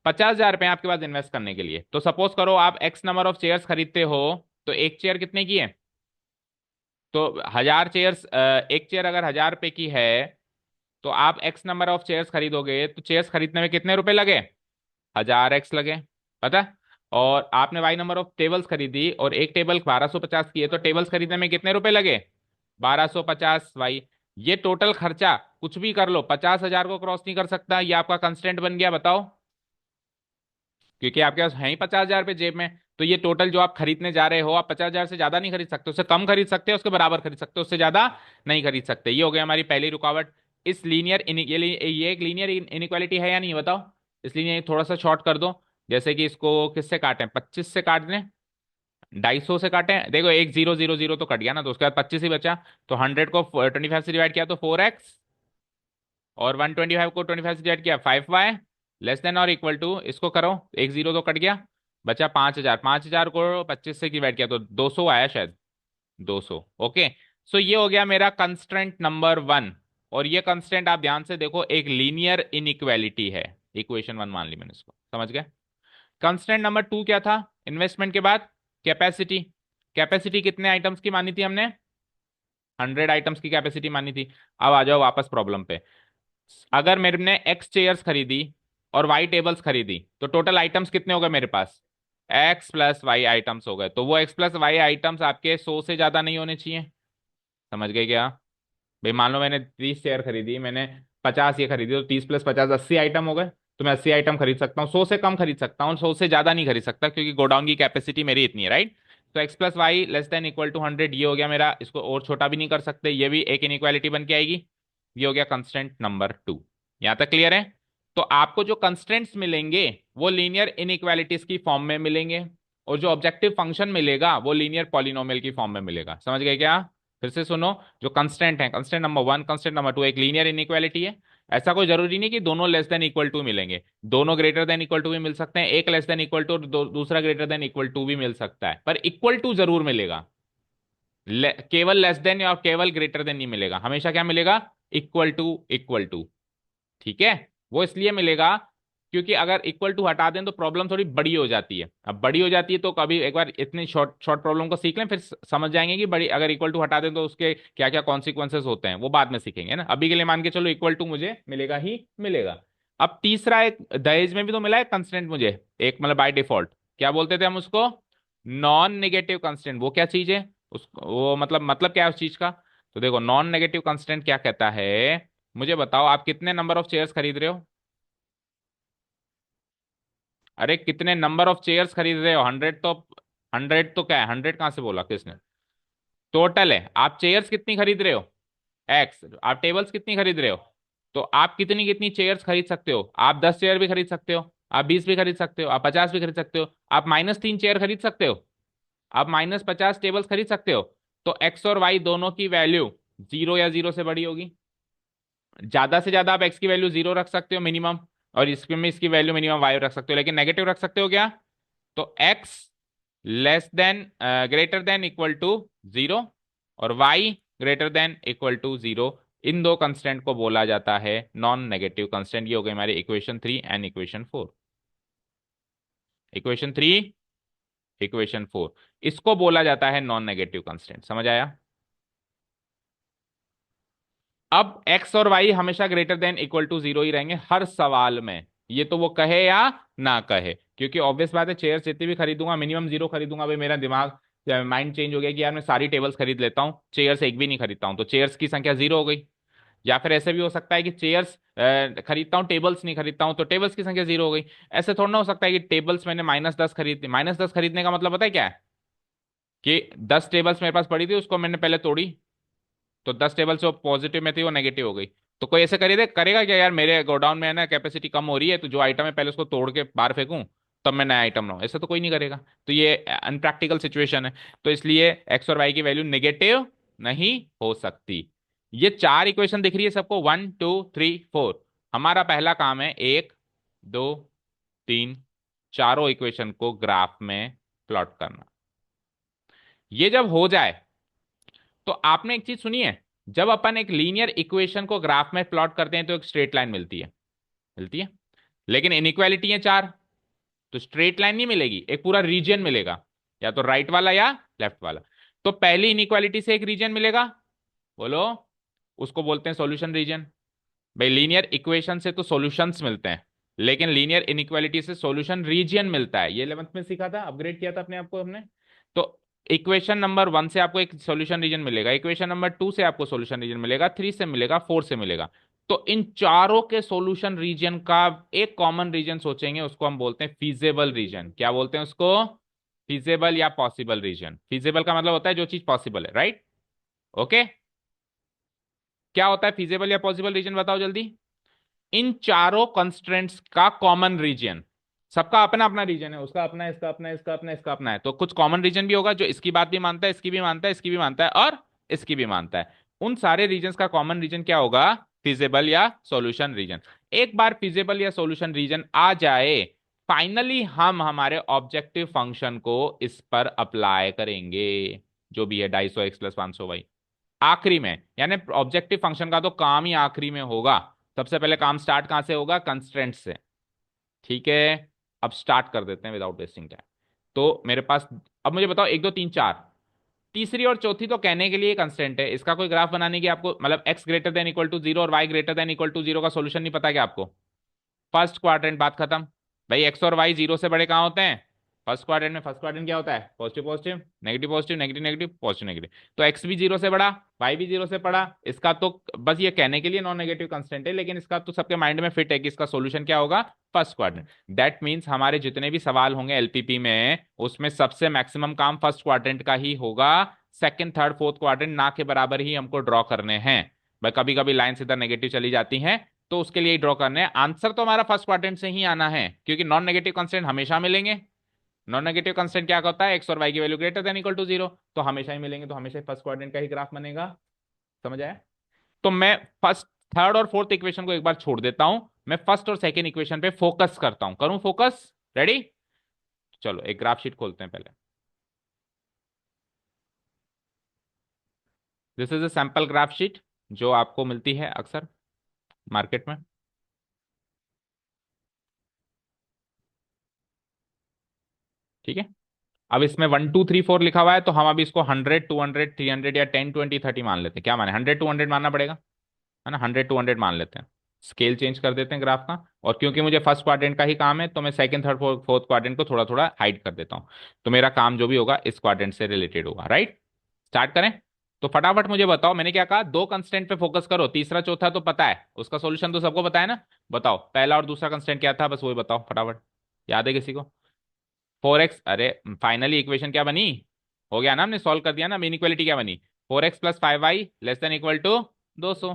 50,000 रुपए आपके पास इन्वेस्ट करने के लिए, तो सपोज करो आप एक्स नंबर ऑफ चेयर्स खरीदते हो, तो एक चेयर कितने की है, तो 1,000 चेयर्स, एक चेयर अगर 1,000 रुपए की है, तो आप एक्स नंबर ऑफ चेयर्स खरीदोगे, तो चेयर्स खरीदने में कितने रुपए लगे, 1,000 एक्स लगे, पता। और आपने वाई नंबर ऑफ टेबल्स खरीदी और एक टेबल 1,250 की है, तो टेबल्स खरीदने में कितने रुपए लगे, 1,250 वाई। ये टोटल खर्चा कुछ भी कर लो 50,000 को क्रॉस नहीं कर सकता, ये आपका कंस्टेंट बन गया, बताओ। क्योंकि आपके पास है ही 50,000 रुपये जेब में, तो ये टोटल जो आप खरीदने जा रहे हो, आप 50,000 से ज्यादा नहीं खरीद सकते, उससे कम खरीद सकते हो, उसके बराबर खरीद सकते हो, उससे ज्यादा नहीं खरीद सकते। ये हो गया हमारी पहली रुकावट। इस लीनियर ये एक लीनियर इनइक्वालिटी है या नहीं बताओ। इसलिए ये थोड़ा सा शॉर्ट कर दो, जैसे कि इसको किससे काटें, 25 से काट दें, 250 से काटें। देखो एक 0 0 0 तो कट गया ना, तो उसके बाद 25 ही बचा। तो 100 को 25 से डिवाइड किया तो 4x, और 125 को 25 से डिवाइड किया 5y, लेस देन और इक्वल टू, इसको करो, एक जीरो तो कट गया, बचा 5,000। 5,000 को 25 से डिवाइड किया तो 200 आया शायद, 200। ओके, सो ये हो गया मेरा कंस्ट्रेंट नंबर 1। और ये कंस्ट्रेंट आप ध्यान से देखो एक लीनियर इनइक्वालिटी है, इक्वेशन 1 मान ली मैंने इसको, समझ गए। कंस्ट्रेंट नंबर 2 क्या था, इन्वेस्टमेंट के बाद कैपेसिटी। कैपेसिटी कितने आइटम्स की मानी थी हमने, 100 आइटम्स की कैपेसिटी मानी थी। अब आ जाओ वापस प्रॉब्लम पे। अगर मेरे ने एक्स चेयर्स खरीदी और वाई टेबल्स खरीदी, तो टोटल आइटम्स कितने हो गए मेरे पास, एक्स प्लस वाई आइटम्स हो गए। तो वो एक्स प्लस वाई आइटम्स आपके 100 से ज्यादा नहीं होने चाहिए, समझ गए क्या। भाई मान लो मैंने 30 चेयर खरीदी, मैंने 50 ये खरीदी, तो 30 + 50 80 आइटम हो गए। तो मैं 80 आइटम खरीद सकता हूँ, 100 से कम खरीद सकता हूँ, 100 से ज्यादा नहीं खरीद सकता, क्योंकि गोडाउन की कैपेसिटी मेरी इतनी है, राइट। तो x plus y less than equal to 100, ये हो गया मेरा, इसको और छोटा भी नहीं कर सकते, ये भी एक इनइक्वालिटी बन के आएगी। ये हो गया कंस्टेंट नंबर 2। यहां तक क्लियर है। तो आपको जो कंस्टेंट्स मिलेंगे वो लीनियर इनइक्वालिटीज की फॉर्म में मिलेंगे, और जो ऑब्जेक्टिव फंक्शन मिलेगा वो लीनियर पॉलिनोमियल की फॉर्म में मिलेगा, समझ गए क्या। फिर से सुनो, जो कंस्टेंट है, कंस्टेंट नंबर 1 कंस्टेंट नंबर 2 एक लीनियर इनइक्वालिटी है। ऐसा कोई जरूरी नहीं कि दोनों लेस देन इक्वल टू मिलेंगे, दोनों ग्रेटर देन इक्वल टू भी मिल सकते हैं, एक लेस देन इक्वल टू दूसरा ग्रेटर देन इक्वल टू भी मिल सकता है, पर इक्वल टू जरूर मिलेगा। केवल लेस देन या केवल ग्रेटर देन नहीं मिलेगा, हमेशा क्या मिलेगा, इक्वल टू इक्वल टू। ठीक है, वो इसलिए मिलेगा क्योंकि अगर इक्वल टू हटा दें तो प्रॉब्लम थोड़ी बड़ी हो जाती है। अब बड़ी हो जाती है तो कभी एक बार इतनी शॉर्ट शॉर्ट प्रॉब्लम को सीख लें, फिर समझ जाएंगे कि बड़ी, अगर इक्वल टू हटा दें तो उसके क्या क्या कॉन्सिक्वेंसेस होते हैं, वो बाद में सीखेंगे ना। अभी के लिए मान के चलो इक्वल टू मुझे मिलेगा ही मिलेगा। अब तीसरा एक दहेज में भी तो मिला है कंस्टेंट मुझे, एक मतलब बाय डिफॉल्ट, क्या बोलते थे हम उसको, नॉन नेगेटिव कंस्टेंट। वो क्या चीज है, उसको वो मतलब क्या है उस चीज का। तो देखो नॉन नेगेटिव कंस्टेंट क्या कहता है, मुझे बताओ आप कितने नंबर ऑफ चेयर्स खरीद रहे हो। अरे कितने नंबर ऑफ चेयर्स खरीद रहे हो, 100 तो, 100 तो क्या है, 100 कहां से बोला किसने, टोटल है। आप चेयर्स कितनी खरीद रहे हो, एक्स। आप टेबल्स कितनी खरीद रहे हो, तो आप कितनी कितनी चेयर्स खरीद सकते हो, आप 10 चेयर भी खरीद सकते हो, आप 20 भी खरीद सकते हो, आप 50 भी खरीद सकते हो, आप -3 चेयर खरीद सकते हो, आप -50 टेबल्स खरीद सकते हो। तो एक्स और वाई दोनों की वैल्यू जीरो या जीरो से बड़ी होगी। ज्यादा से ज्यादा आप एक्स की वैल्यू जीरो रख सकते हो मिनिमम, और इसमें इसकी वैल्यू मिनिमम वाई रख सकते हो, लेकिन नेगेटिव रख सकते हो क्या। तो x less than greater than equal to zero, और y greater than equal to zero, इन दो कंस्टेंट को बोला जाता है नॉन नेगेटिव कंस्टेंट। ये हो गई हमारी equation 3 and equation 4। Equation 3, equation 4, इसको बोला जाता है नॉन नेगेटिव कंस्टेंट, समझ आया। अब एक्स और वाई हमेशा greater than equal to zero ही रहेंगे हर सवाल में, ये तो वो कहे या ना कहे, क्योंकि ऑब्वियस बात है चेयर जितनी भी खरीदूंगा मिनिमम जीरो खरीदूंगा। भाई मेरा दिमाग माइंड चेंज हो गया कि यार मैं सारी टेबल्स खरीद लेता हूँ, चेयर्स एक भी नहीं खरीदता हूँ, तो चेयर्स की संख्या जीरो हो गई। या फिर ऐसे भी हो सकता है कि चेयर्स खरीदता हूँ टेबल्स नहीं खरीदता हूँ, तो टेबल्स की संख्या जीरो हो गई। ऐसे थोड़ा ना हो सकता है कि टेबल्स मैंने -10 खरीदी, -10 खरीदने का मतलब पता है क्या है, कि 10 टेबल्स मेरे पास पड़ी थी, उसको मैंने पहले तोड़ी, तो 10 टेबल से वो पॉजिटिव में थी वो नेगेटिव हो गई। तो कोई ऐसे करेगा क्या यार, मेरे गोडाउन में है ना कैपेसिटी कम हो रही है, तो जो आइटम है पहले उसको तोड़ के बाहर फेंकूं तब मैं नया आइटम लाऊं, ऐसा तो कोई नहीं करेगा। तो ये अनप्रैक्टिकल सिचुएशन है। तो इसलिए एक्स और वाई की वैल्यू नेगेटिव नहीं हो सकती। ये चार इक्वेशन दिख रही है सबको, 1 2 3 4। हमारा पहला काम है 1 2 3 चारों इक्वेशन को ग्राफ में प्लॉट करना। ये जब हो जाए तो आपने एक चीज सुनी है, जब अपन एक लीनियर इक्वेशन को ग्राफ में प्लॉट करते हैं तो एक स्ट्रेट लाइन मिलती है, मिलती है। लेकिन इनइक्वालिटी है चार, तो स्ट्रेट लाइन नहीं मिलेगी, एक पूरा रीजन मिलेगा, या तो राइट वाला या लेफ्ट वाला। तो पहली इनइक्वालिटी से एक रीजन मिलेगा, बोलो, उसको बोलते हैं सॉल्यूशन रीजन। भाई लीनियर इक्वेशन से तो सॉल्यूशंस मिलते हैं, लेकिन लीनियर इनइक्वालिटी से सॉल्यूशन रीजियन मिलता है। ये 11th में सीखा था, अपग्रेड किया था अपने आप को हमने। तो इक्वेशन नंबर 1 से आपको एक सॉल्यूशन रीजन मिलेगा, इक्वेशन नंबर 2 से आपको सॉल्यूशन रीजन मिलेगा, 3 से मिलेगा, 4 से मिलेगा। तो इन चारों के सॉल्यूशन रीजन का एक कॉमन रीजन सोचेंगे, उसको हम बोलते हैं फीजेबल रीजन। क्या बोलते हैं उसको? फीजेबल या पॉसिबल रीजन। फीजेबल का मतलब होता है जो चीज पॉसिबल है, राइट? ओके। क्या होता है फीजेबल या पॉसिबल रीजन, बताओ जल्दी। इन चारों कंस्ट्रेंट्स का कॉमन रीजन, सबका अपना अपना रीजन है, उसका अपना है, इसका अपना है, इसका अपना है, इसका अपना है, तो कुछ कॉमन रीजन भी होगा जो इसकी बात भी मानता है, इसकी भी मानता है, इसकी भी मानता है, और इसकी भी मानता है। उन सारे रीजन्स का कॉमन रीजन क्या होगा? फिजिबल या सॉल्यूशन रीजन। एक बार फिजिबल या सॉल्यूशन रीजन आ जाए, फाइनली हम हमारे ऑब्जेक्टिव फंक्शन को इस पर अप्लाई करेंगे, जो भी है 250x + 500y आखिरी में। यानी ऑब्जेक्टिव फंक्शन का तो काम ही आखिरी में होगा। सबसे पहले काम स्टार्ट कहां से होगा? कंस्ट्रेंट से। ठीक है, अब स्टार्ट कर देते हैं विदाउट वेस्टिंग टाइम। तो मेरे पास, अब मुझे बताओ 1 2 3 4, तीसरी और चौथी तो कहने के लिए कंस्टेंट है, इसका कोई ग्राफ बनाने की आपको, मतलब x greater than equal to 0 और y greater than equal to 0 का सॉल्यूशन नहीं पता क्या आपको? फर्स्ट क्वाड्रेंट, बात खत्म। भाई एक्स और वाई जीरो से बड़े कहाँ होते हैं? फर्स्ट क्वाड्रेंट में। फर्स्ट क्वाड्रेंट क्या होता है? Positive positive, negative positive, negative negative, positive negative. तो एक्स भी जीरो से बड़ा, वाई भी जीरो से बड़ा। इसका तो बस ये कहने के लिए नॉन नेगेटिव कंस्टेंट है, लेकिन इसका तो सबके माइंड में फिट है कि इसका सोल्यूशन क्या होगा? First quadrant. दैट मीन्स हमारे जितने भी सवाल होंगे एलपीपी में, उसमें सबसे मैक्सिमम काम फर्स्ट क्वाड्रेंट का ही होगा। सेकंड थर्ड फोर्थ क्वाड्रेंट ना के बराबर ही हमको ड्रॉ करने हैं। भाई कभी कभी लाइन इधर नेगेटिव चली जाती हैं, तो उसके लिए ड्रॉ करने हैं। आंसर तो हमारा फर्स्ट क्वाड्रेंट से ही आना है, क्योंकि नॉन नेगेटिव कंस्टेंट हमेशा मिलेंगे। नॉन नेगेटिव कंस्टेंट क्या होता है? एक्स और वाई की value greater than equal to 0, तो हमेशा ही मिलेंगे, तो हमेशा फर्स्ट क्वाड्रेंट का ही ग्राफ बनेगा। समझ आया? तो मैं फर्स्ट थर्ड और फोर्थ इक्वेशन को एक बार छोड़ देता हूं, मैं फर्स्ट और सेकेंड इक्वेशन पे फोकस करता हूं। करूं फोकस? रेडी? चलो एक ग्राफ शीट खोलते हैं पहले। This is a sample graph sheet जो आपको मिलती है अक्सर मार्केट में। ठीक है, अब इसमें 1 2 3 4 लिखा हुआ है, तो हम अभी इसको 100 200 300 या 10 20 30 मान लेते हैं। क्या माने? 100 200 मानना पड़ेगा, है ना? 100 200 मान लेते हैं। स्केल चेंज कर देते हैं ग्राफ का, और क्योंकि मुझे फर्स्ट क्वाड्रेंट का ही काम है, तो मैं सेकंड थर्ड फोर्थ क्वाड्रेंट को थोड़ा थोड़ा हाइड कर देता हूँ। तो मेरा काम जो भी होगा इस क्वाड्रेंट से रिलेटेड होगा, राइट? स्टार्ट करें। तो फटाफट मुझे बताओ, मैंने क्या कहा? दो कंस्टेंट पे फोकस करो, तीसरा चौथा तो पता है, उसका सोल्यूशन तो सबको पता है ना। बताओ पहला और दूसरा कंस्टेंट क्या था, बस वही बताओ फटाफट। याद है किसी को? 4x, अरे फाइनली इक्वेशन क्या बनी? हो गया ना, हमने सॉल्व कर दिया ना। इनइक्वालिटी क्या बनी? 4x + 5y less than equal to 200।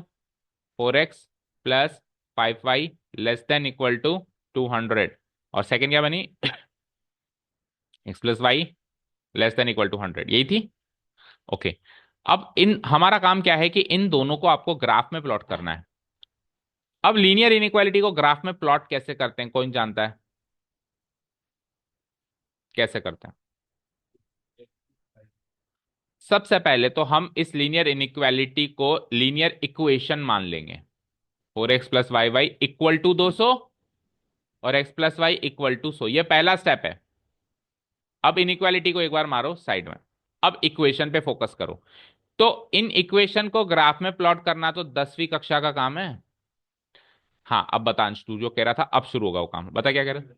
4x + 5y less than equal to 200। और सेकंड क्या बनी? x + y less than equal to 100, यही थी। ओके। अब इन हमारा काम क्या है कि इन दोनों को आपको ग्राफ में प्लॉट करना है। अब लीनियर इनइक्वालिटी को ग्राफ में प्लॉट कैसे करते हैं, कौन जानता है कैसे करते हैं? सबसे पहले तो हम इस लीनियर इनइक्वालिटी को लीनियर इक्वेशन मान लेंगे। 4x + 5y इक्वल टू 200 और x + y इक्वल टू 100, ये पहला स्टेप है। अब इनइक्वालिटी को एक बार मारो साइड में, अब इक्वेशन पे फोकस करो। तो इन इक्वेशन को ग्राफ में प्लॉट करना तो 10वीं कक्षा का काम है। हाँ अब बता अंश, तू जो कह रहा था अब शुरू होगा वो काम, बता क्या कह रहा?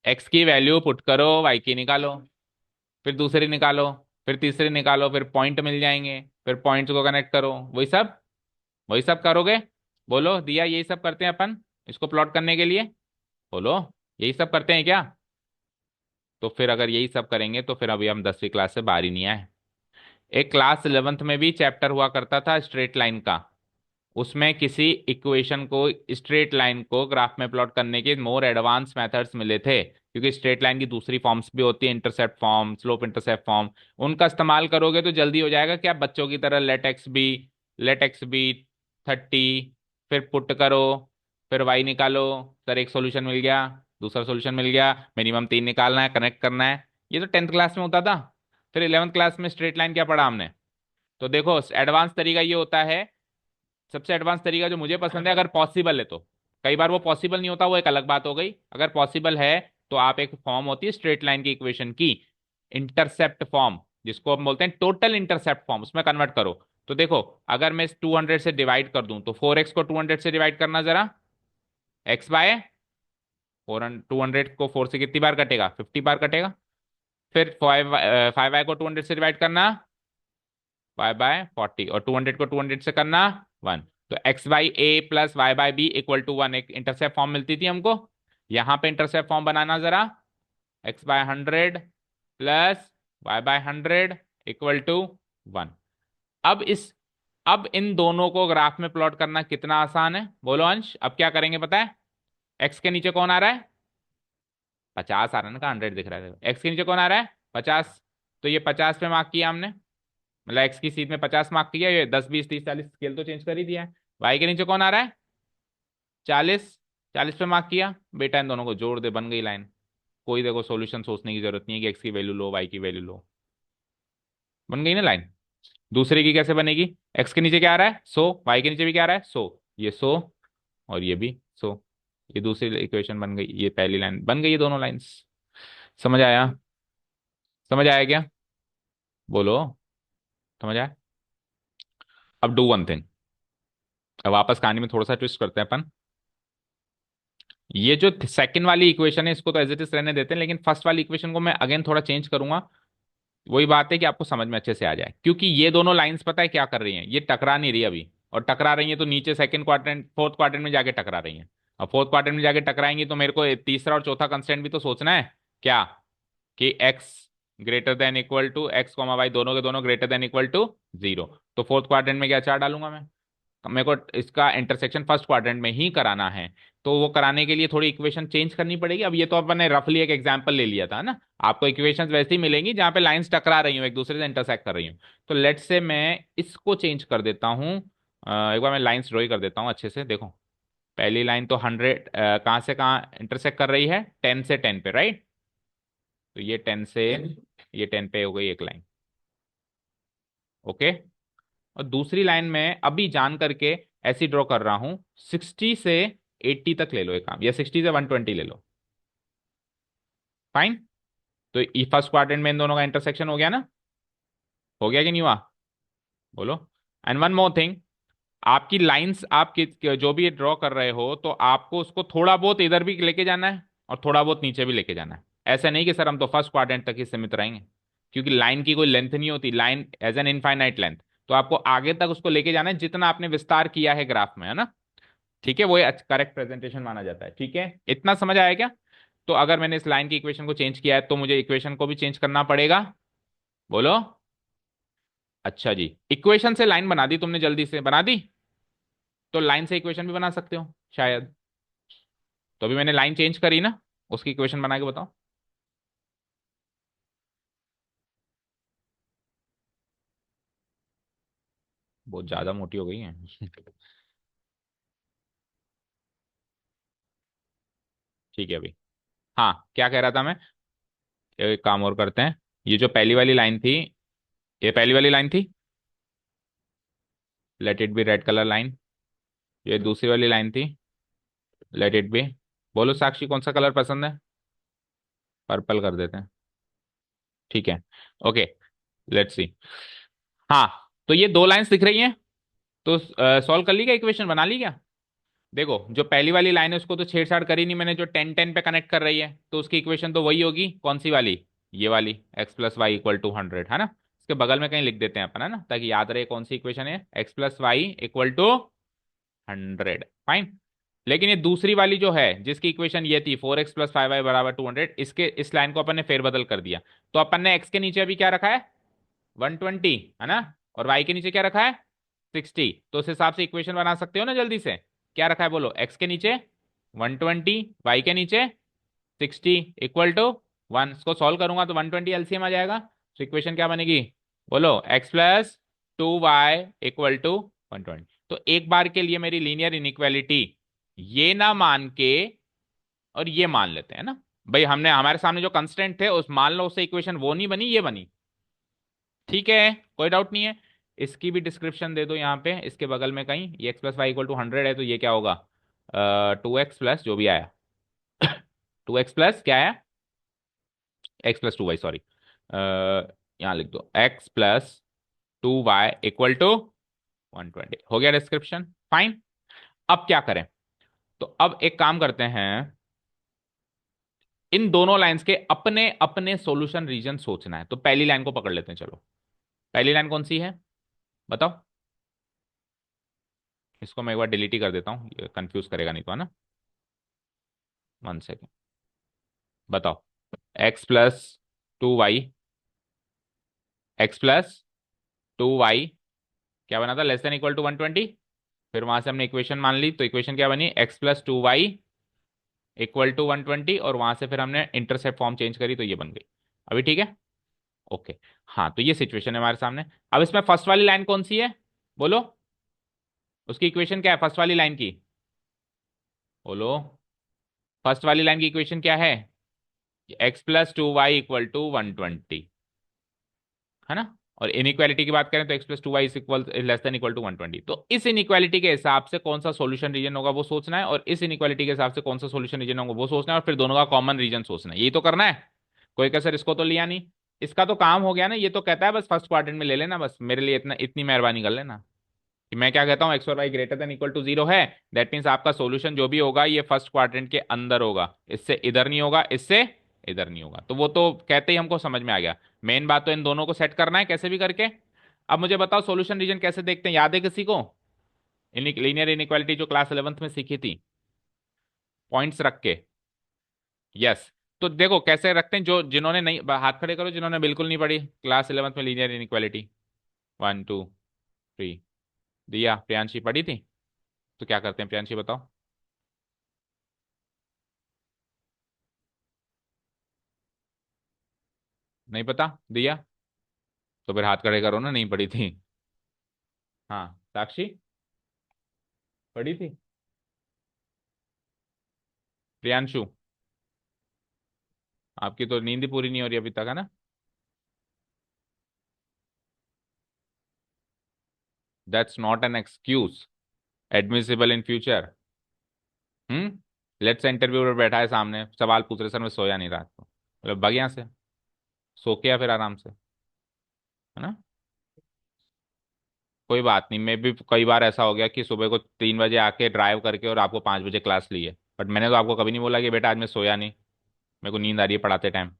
एक्स की वैल्यू पुट करो, वाई की निकालो, फिर दूसरी निकालो, फिर तीसरी निकालो, फिर पॉइंट मिल जाएंगे, फिर पॉइंट्स को कनेक्ट करो, वही सब करोगे। बोलो दिया, यही सब करते हैं अपन इसको प्लॉट करने के लिए। बोलो, यही सब करते हैं क्या? तो फिर अगर यही सब करेंगे तो फिर अभी हम 10वीं क्लास से बाहर ही नहीं आए। एक क्लास 11th में भी चैप्टर हुआ करता था स्ट्रेट लाइन का, उसमें किसी इक्वेशन को, स्ट्रेट लाइन को ग्राफ में प्लॉट करने के मोर एडवांस मेथड्स मिले थे, क्योंकि स्ट्रेट लाइन की दूसरी फॉर्म्स भी होती है, intercept form, slope intercept form. उनका इस्तेमाल करोगे तो जल्दी हो जाएगा। क्या बच्चों की तरह लेट एक्स बी 30, फिर पुट करो, फिर वाई निकालो, सर एक सोल्यूशन मिल गया, दूसरा सोल्यूशन मिल गया, मिनिमम 3 निकालना है, कनेक्ट करना है। ये तो 10th क्लास में होता था। फिर 11th क्लास में स्ट्रेट लाइन क्या पढ़ा हमने? तो देखो एडवांस तरीका ये होता है, सबसे एडवांस तरीका जो मुझे पसंद है, अगर पॉसिबल है तो। कई बार वो पॉसिबल नहीं होता, वो एक अलग बात हो गई। अगर पॉसिबल है तो आप, एक फॉर्म होती है स्ट्रेट लाइन की इक्वेशन की, इंटरसेप्ट फॉर्म, जिसको हम बोलते हैं टोटल इंटरसेप्ट फॉर्म, उसमें कन्वर्ट करो। तो देखो, अगर मैं इस 200 से डिवाइड कर दूं, तो 4x को 200 से डिवाइड करना जरा, x बाय 200 को 4 से कितनी बार कटेगा? 50 बार कटेगा। फिर 5y को 200 से डिवाइड करना, 5/40, और 200 को 200 से करना 1। तो x by a plus y by b equal to 1, एक इंटरसेप्ट फॉर्म मिलती थी हमको। यहां पे इंटरसेप्ट फॉर्म बनाना जरा, x/100 plus y/100 equal to 1। अब इस अब इन दोनों को ग्राफ में प्लॉट करना कितना आसान है, बोलो अंश। अब क्या करेंगे पता है? एक्स के नीचे कौन आ रहा है? 50 आ रहा है ना, 100 दिख रहा है। एक्स के नीचे कौन आ रहा है? 50। तो ये 50 पे मार्क किया हमने, मतलब एक्स की सीट में 50 मार्क किया। ये 10 20 30 40 स्केल तो चेंज कर ही दिया है। वाई के नीचे कौन आ रहा है? 40। 40 पे मार्क किया बेटा, इन दोनों को जोड़ दे, बन गई लाइन। कोई देखो सॉल्यूशन सोचने की जरूरत नहीं है कि एक्स की वैल्यू लो, वाई की वैल्यू लो, बन गई ना लाइन। दूसरे की कैसे बनेगी? एक्स के नीचे क्या आ रहा है? 100, वाई के नीचे भी क्या आ रहा है? 100। ये 100 और ये भी 100। ये दूसरी इक्वेशन बन गई, ये पहली लाइन बन गई, ये दोनों लाइंस। समझ आया? समझ आया क्या? बोलो, समझ आया? अब डू वन थिंग, अब वापस कहानी में थोड़ा सा ट्विस्ट करते हैं अपन। ये जो सेकंड वाली इक्वेशन है, इसको तो एज इट इज रहने देते हैं, लेकिन फर्स्ट वाली इक्वेशन को मैं अगेन थोड़ा चेंज करूंगा। वही बात है कि आपको समझ में अच्छे से आ जाए, क्योंकि ये दोनों लाइंस पता है क्या कर रही हैं? ये टकरा नहीं रही अभी, और टकरा रही हैं तो नीचे सेकंड क्वाड्रेंट, फोर्थ क्वाड्रेंट में जाके टकरा रही हैं। और फोर्थ क्वाड्रेंट में जाके टकराएंगी तो मेरे को तीसरा और चौथा कंस्टेंट भी तो सोचना है। क्या? कि x greater than equal to, x comma y दोनों के दोनों ग्रेटर देन इक्वल टू 0। तो फोर्थ क्वाड्रेंट में क्या चार डालूंगा मैं? मेरे को इसका इंटरसेक्शन फर्स्ट क्वाड्रेंट में ही कराना है। तो वो कराने के लिए थोड़ी इक्वेशन चेंज करनी पड़ेगी। अब ये तो अपन ने रफली एक एग्जांपल ले लिया था ना, आपको इक्वेशंस वैसे ही मिलेंगी जहां पे लाइंस टकरा रही हूँ, एक दूसरे से इंटरसेक्ट कर रही हूँ। तो लेट से मैं इसको चेंज कर देता हूँ। एक बार मैं लाइंस ड्रॉ कर देता हूँ अच्छे से, देखो। पहली लाइन तो 100 कहाँ से कहाँ इंटरसेक्ट कर रही है? 10 से 10 पे, राइट? तो ये 10 से ये 10 पे हो गई एक लाइन, ओके। और दूसरी लाइन में अभी जान करके ऐसी ड्रॉ कर रहा हूं, 60 से 80 तक ले लो एक काम, या 60 से 120 ले लो, फाइन। तो ई फर्स्ट क्वाड्रेंट में इन दोनों का इंटरसेक्शन हो गया ना? हो गया कि नहीं हुआ? बोलो। एंड वन मोर थिंग, आपकी लाइंस आप जो भी ड्रॉ कर रहे हो, तो आपको उसको थोड़ा बहुत इधर भी लेके जाना है और थोड़ा बहुत नीचे भी लेके जाना है। ऐसा नहीं कि सर हम तो फर्स्ट क्वाड्रेंट तक ही सीमित रहेंगे, क्योंकि लाइन की कोई लेंथ नहीं होती, line as an infinite length. तो आपको आगे तक उसको लेके जाना है जितना आपने विस्तार किया है ग्राफ में, है ना? ठीक है, वो करेक्ट प्रेजेंटेशन माना जाता है। ठीक है, इतना समझ आया क्या? तो अगर मैंने इस लाइन की इक्वेशन को चेंज किया है, तो मुझे इक्वेशन को भी चेंज करना पड़ेगा। बोलो। अच्छा जी, इक्वेशन से लाइन बना दी तुमने, जल्दी से बना दी। तो लाइन से इक्वेशन भी बना सकते हो शायद। तो अभी मैंने लाइन चेंज करी ना, उसकी इक्वेशन बना के बताओ। बहुत ज्यादा मोटी हो गई है। ठीक है अभी। हाँ, क्या कह रहा था मैं? एक काम और करते हैं। ये जो पहली वाली लाइन थी, ये पहली वाली लाइन थी, let it be red colour line. ये दूसरी वाली लाइन थी, लेट इट बी, बोलो साक्षी कौन सा कलर पसंद है? पर्पल कर देते हैं, ठीक है। Okay, let's see. हाँ, तो ये दो लाइंस दिख रही हैं। तो सॉल्व कर ली क्या, इक्वेशन बना ली क्या? देखो, जो पहली वाली लाइन है उसको तो छेड़छाड़ करी नहीं मैंने, जो 10 10 पे कनेक्ट कर रही है, तो उसकी इक्वेशन तो वही होगी, कौन सी वाली? ये वाली, x plus y equal to 100, है ना? इसके बगल में कहीं लिख देते हैं अपन, है ना, ताकि याद रहे कौन सी इक्वेशन है, x plus y equal to 100, fine. लेकिन ये दूसरी वाली जो है, जिसकी इक्वेशन ये थी 4x प्लस 5y बराबर 200, इसके इस लाइन को अपन ने फेरबदल कर दिया। तो अपन ने x के नीचे अभी क्या रखा है? 120, है ना? और y के नीचे क्या रखा है? 60, तो उस हिसाब से इक्वेशन बना सकते हो ना जल्दी से। क्या रखा है बोलो, x के नीचे 120, y के नीचे 60 इक्वल टू 1। इसको सॉल्व करूंगा तो 120 एलसीएम आ जाएगा। तो इक्वेशन क्या बनेगी बोलो, x प्लस 2y इक्वल टू 120। तो एक बार के लिए मेरी लीनियर इनइक्वालिटी ये ना मान के और ये मान लेते हैं ना भाई, हमने हमारे सामने जो कंस्टेंट थे उस मान लो उससे इक्वेशन वो नहीं बनी, ये बनी। ठीक है, कोई डाउट नहीं है। इसकी भी डिस्क्रिप्शन दे दो यहाँ पे इसके बगल में कहीं, ये x plus y equal to 100 है तो ये क्या होगा, 2x प्लस जो भी आया 2x प्लस क्या आया, x प्लस 2y, सॉरी, यहाँ लिख दो x प्लस 2y इक्वल टू 120। हो गया डिस्क्रिप्शन, फाइन। अब क्या करें, तो अब एक काम करते हैं, इन दोनों लाइंस के अपने अपने सॉल्यूशन रीजन सोचना है। तो पहली लाइन को पकड़ लेते हैं, चलो। पहली लाइन कौन सी है बताओ। इसको मैं एक बार डिलीट ही कर देता हूँ, ये कंफ्यूज करेगा नहीं तो, है ना। 1 सेकेंड, बताओ। x प्लस 2y, x प्लस 2y क्या बना था, लेस देन इक्वल टू 120। फिर वहां से हमने इक्वेशन मान ली, तो इक्वेशन क्या बनी, x प्लस 2y इक्वल टू 120, और वहां से फिर हमने इंटरसेप्ट फॉर्म चेंज करी तो ये बन गई। अभी ठीक है, ओके। हाँ, तो ये सिचुएशन है हमारे सामने। अब इसमें फर्स्ट वाली लाइन कौन सी है बोलो, उसकी इक्वेशन क्या है फर्स्ट वाली लाइन की, बोलो। फर्स्ट वाली लाइन की इक्वेशन क्या है, x प्लस 2y इक्वल टू 120, है ना। और इनइक्वालिटी की बात करें तो x प्लस 2y is equal less than equal to 120। तो इस इनइक्वालिटी के हिसाब से कौन सा सॉल्यूशन रीजन होगा वो सोचना है, और इस इनइक्वालिटी के हिसाब से कौन सा सॉल्यूशन रीजन होगा वो सोचना है, और फिर दोनों का कॉमन रीजन सोचना है। यही तो करना है। कोई कसर इसको तो लिया नहीं, इसका तो काम हो गया ना। ये तो कहता है बस फर्स्ट क्वाड्रेंट में ले लेना, बस मेरे लिए इतना, इतनी मेहरबानी कर लेना कि मैं क्या कहता हूँ, एक्स और y greater than equal to 0 है। दैट मीन्स आपका सोल्यूशन जो भी होगा ये फर्स्ट क्वाड्रेंट के अंदर होगा, इससे इधर नहीं होगा, इससे इधर नहीं होगा। तो वो तो कहते ही हमको समझ में आ गया। मेन बात तो इन दोनों को सेट करना है कैसे भी करके। अब मुझे बताओ सोल्यूशन रीजन कैसे देखते हैं, याद है किसी को, लीनियर इनइक्वालिटी जो क्लास 11th में सीखी थी, पॉइंट्स रख के। यस, तो देखो कैसे रखते हैं, जो जिन्होंने नहीं, हाथ खड़े करो जिन्होंने बिल्कुल नहीं पढ़ी क्लास 11th में लीनियर इनइक्वालिटी। 1 2 3। दिया, प्रियांशी पढ़ी थी। तो क्या करते हैं प्रियांशी बताओ। नहीं पता दिया, तो फिर हाथ खड़े करो ना, नहीं पढ़ी थी। हाँ, साक्षी पढ़ी थी। प्रियांशु, आपकी तो नींद ही पूरी नहीं हो रही अभी तक, है ना। That's not an excuse admissible in future. Let's interview पर बैठा है सामने, सवाल पूछ रहे, सर मैं सोया नहीं रात को, मतलब भाग यहाँ से, सो के या फिर आराम से, है ना। कोई बात नहीं, मैं भी कई बार ऐसा हो गया कि सुबह को 3 बजे आके ड्राइव करके और आपको 5 बजे क्लास ली है, बट मैंने तो आपको कभी नहीं बोला कि बेटा आज मैं सोया नहीं, मेरे को नींद आ रही है पढ़ाते टाइम।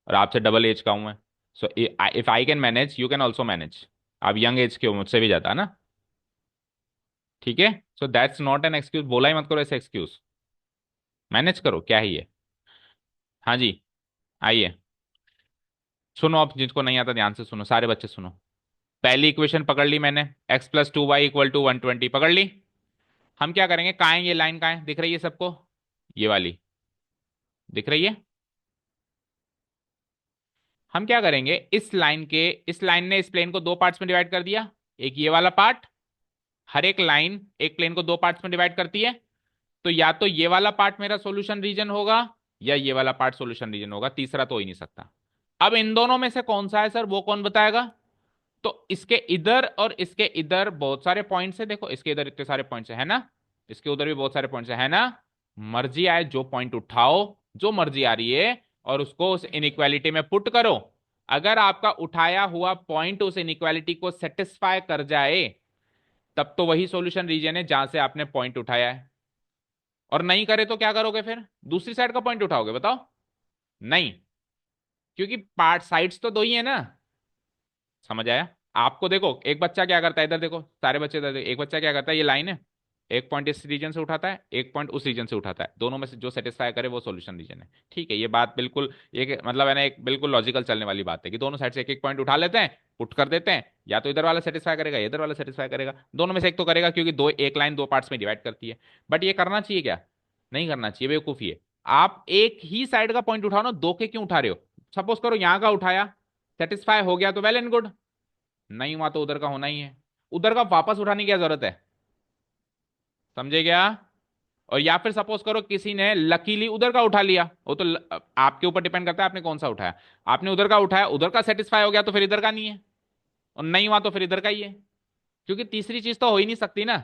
और आपसे डबल एज का हूं मैं। So if I can manage you can also manage. आप यंग एज के हो, मुझसे भी ज्यादा, है ना। ठीक है, so that's not an excuse, बोला ही मत करो ऐसे एक्सक्यूज। मैनेज करो, क्या ही है। हाँ जी, आइए। सुनो, अब जिसको नहीं आता ध्यान से सुनो, सारे बच्चे सुनो। पहली इक्वेशन पकड़ ली मैंने, x प्लस 2y इक्वल टू 120 पकड़ ली। हम क्या करेंगे, कहाँ है ये लाइन, कहाँ है, दिख रही है सबको, ये वाली दिख रही है। हम क्या करेंगे, इस लाइन के, इस लाइन ने इस प्लेन को दो पार्ट्स में डिवाइड कर दिया। एक ये वाला पार्ट, हर एक लाइन एक प्लेन को दो पार्ट्स में डिवाइड करती है। तो या तो ये वाला पार्ट मेरा सॉल्यूशन रीजन होगा, या ये वाला पार्ट सॉल्यूशन रीजन होगा, तीसरा तो हो ही नहीं सकता। अब इन दोनों में से कौन सा है सर, वो कौन बताएगा। तो इसके इधर और इसके इधर बहुत सारे पॉइंट्स है, देखो इसके इधर इतने सारे पॉइंट्स है ना, इसके उधर भी बहुत सारे पॉइंट्स है ना। मर्जी आए जो पॉइंट उठाओ, जो मर्जी आ रही है, और उसको उस इनइक्वालिटी में पुट करो। अगर आपका उठाया हुआ पॉइंट उस इनइक्वालिटी को सेटिस्फाई कर जाए, तब तो वही सॉल्यूशन रीजन है जहां से आपने पॉइंट उठाया है। और नहीं करे तो क्या करोगे, फिर दूसरी साइड का पॉइंट उठाओगे बताओ। नहीं, क्योंकि पार्ट साइड्स तो दो ही है ना। समझ आया आपको। देखो एक बच्चा क्या करता है, इधर देखो सारे बच्चे इधर देखो, एक बच्चा क्या करता है, ये लाइन है, एक पॉइंट इस रीजन से उठाता है, एक पॉइंट उस रीजन से उठाता है, दोनों में से जो सेटिस्फाई करे वो सॉल्यूशन रीजन है। ठीक है, ये बात बिल्कुल, ये मतलब है ना, एक बिल्कुल लॉजिकल चलने वाली बात है कि दोनों साइड से एक एक पॉइंट उठा लेते हैं, पुट कर देते हैं, या तो इधर वाला सेटिस्फाई करेगा या इधर वाला सेटिस्फाई करेगा, दोनों में से एक तो करेगा, क्योंकि दो, एक लाइन दो पार्ट्स में डिवाइड करती है। बट ये करना चाहिए क्या? नहीं करना चाहिए, बेवकूफी है। आप एक ही साइड का पॉइंट उठाओ ना, दो के क्यों उठा रहे हो? सपोज करो यहां का उठाया, सेटिस्फाई हो गया तो वेल एंड गुड, नहीं हुआ तो उधर का होना ही है। उधर का वापस उठाने की क्या जरूरत है? समझे क्या? और या फिर सपोज करो किसी ने लकीली उधर का उठा लिया, वो तो आपके ऊपर डिपेंड करता है आपने कौन सा उठाया। आपने उधर का उठाया, उधर का सेटिस्फाई हो गया तो फिर इधर का नहीं है, और नहीं हुआ तो फिर इधर का ही है, क्योंकि तीसरी चीज तो हो ही नहीं सकती ना।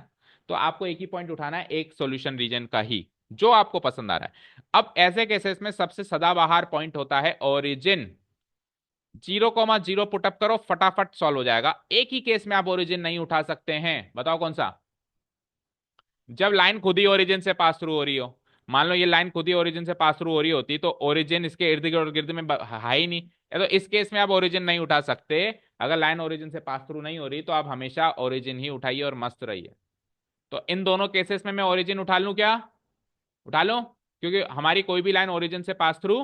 तो आपको एक ही पॉइंट उठाना है, एक सॉल्यूशन रीजन का ही, जो आपको पसंद आ रहा है। अब ऐसे केसेस में सबसे सदाबहार पॉइंट होता है ओरिजिन। 0,0 पुटअप करो, फटाफट सॉल्व हो जाएगा। एक ही केस में आप ओरिजिन नहीं उठा सकते हैं, बताओ कौन सा? जब लाइन खुद ही ओरिजिन से पास थ्रू हो रही हो। मान लो ये लाइन खुद ही ओरिजिन से पास थ्रू हो रही होती तो ओरिजिन इसके इर्द गिर्द में है ही नहीं, या तो इस केस में आप ओरिजिन नहीं उठा सकते। अगर लाइन ओरिजिन से पास थ्रू नहीं हो रही तो आप हमेशा ओरिजिन ही उठाइए और मस्त रहिए। तो इन दोनों केसेस में मैं ओरिजिन उठा लूं क्या? उठा लूं, क्योंकि हमारी कोई भी लाइन ओरिजिन से पास थ्रू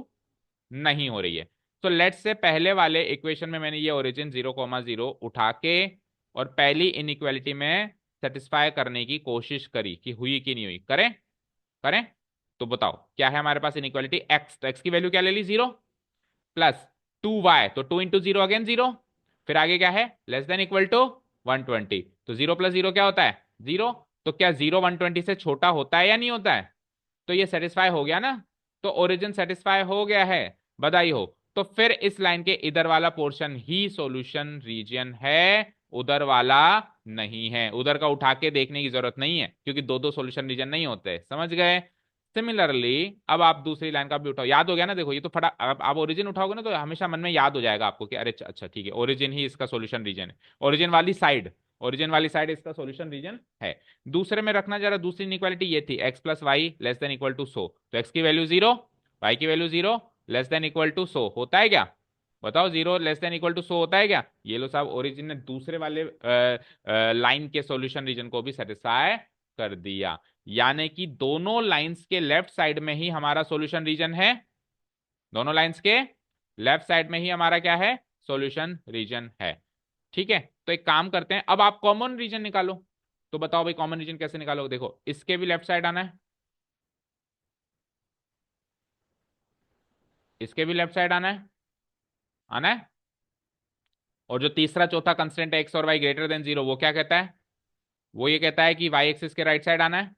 नहीं हो रही है। तो लेट्स से पहले वाले इक्वेशन में मैंने ये ओरिजिन 0,0 उठा के और पहली इनइक्वालिटी में सेटिस्फाई करने की कोशिश करी कि हुई कि नहीं हुई। करें? करें? तो बताओ क्या है हमारे पास इनइक्वालिटी? एक्स, तो एक्स की वैल्यू क्या ले ली? 0, प्लस 2y, तो 2 × 0 अगेन 0, फिर आगे क्या है? लेस देन इक्वल टू 120, तो 0 + 0 क्या होता है? 0। तो क्या 0 120 से छोटा होता है या नहीं होता है? तो ये सेटिस्फाई हो गया ना, तो ओरिजिन सेटिस्फाई हो गया है, बधाई हो। तो फिर इस लाइन के इधर वाला पोर्शन ही सॉल्यूशन रीजन है, उधर वाला नहीं है। उधर का उठा के देखने की जरूरत नहीं है, क्योंकि दो दो सॉल्यूशन रीजन नहीं होते, समझ गए? सिमिलरली अब आप दूसरी लाइन का भी उठाओ, याद हो गया ना? देखो ये तो फटा, आप ओरिजिन उठाओगे ना तो हमेशा मन में याद हो जाएगा आपको कि अरे अच्छा ठीक है, ओरिजिन ही इसका सॉल्यूशन रीजन है, ओरिजिन वाली साइड, ओरिजिन वाली साइड इसका सॉल्यूशन रीजन है। दूसरे में रखना जरा, दूसरी इनइक्वालिटी ये थी, x plus y less than equal to 100, तो एक्स की वैल्यू 0, वाई की value 0, less than equal to 100 होता है क्या? बताओ, 0 लेस देन इक्वल टू 100 होता है क्या? ये लो साहब, ओरिजिन ने दूसरे वाले लाइन के सॉल्यूशन रीजन को भी सेटिस्फाई कर दिया। यानी कि दोनों लाइंस के लेफ्ट साइड में ही हमारा सॉल्यूशन रीजन है, दोनों लाइंस के लेफ्ट साइड में ही हमारा क्या है? सॉल्यूशन रीजन है। ठीक है, तो एक काम करते हैं, अब आप कॉमन रीजन निकालो। तो बताओ भाई कॉमन रीजन कैसे निकालोगे? देखो इसके भी लेफ्ट साइड आना है, इसके भी लेफ्ट साइड आना है, आना है। और जो तीसरा चौथा कंस्टेंट है एक्स और वाई ग्रेटर देन 0, वो क्या कहता है? वो ये कहता है कि वाई एक्सिस के राइट साइड आना है।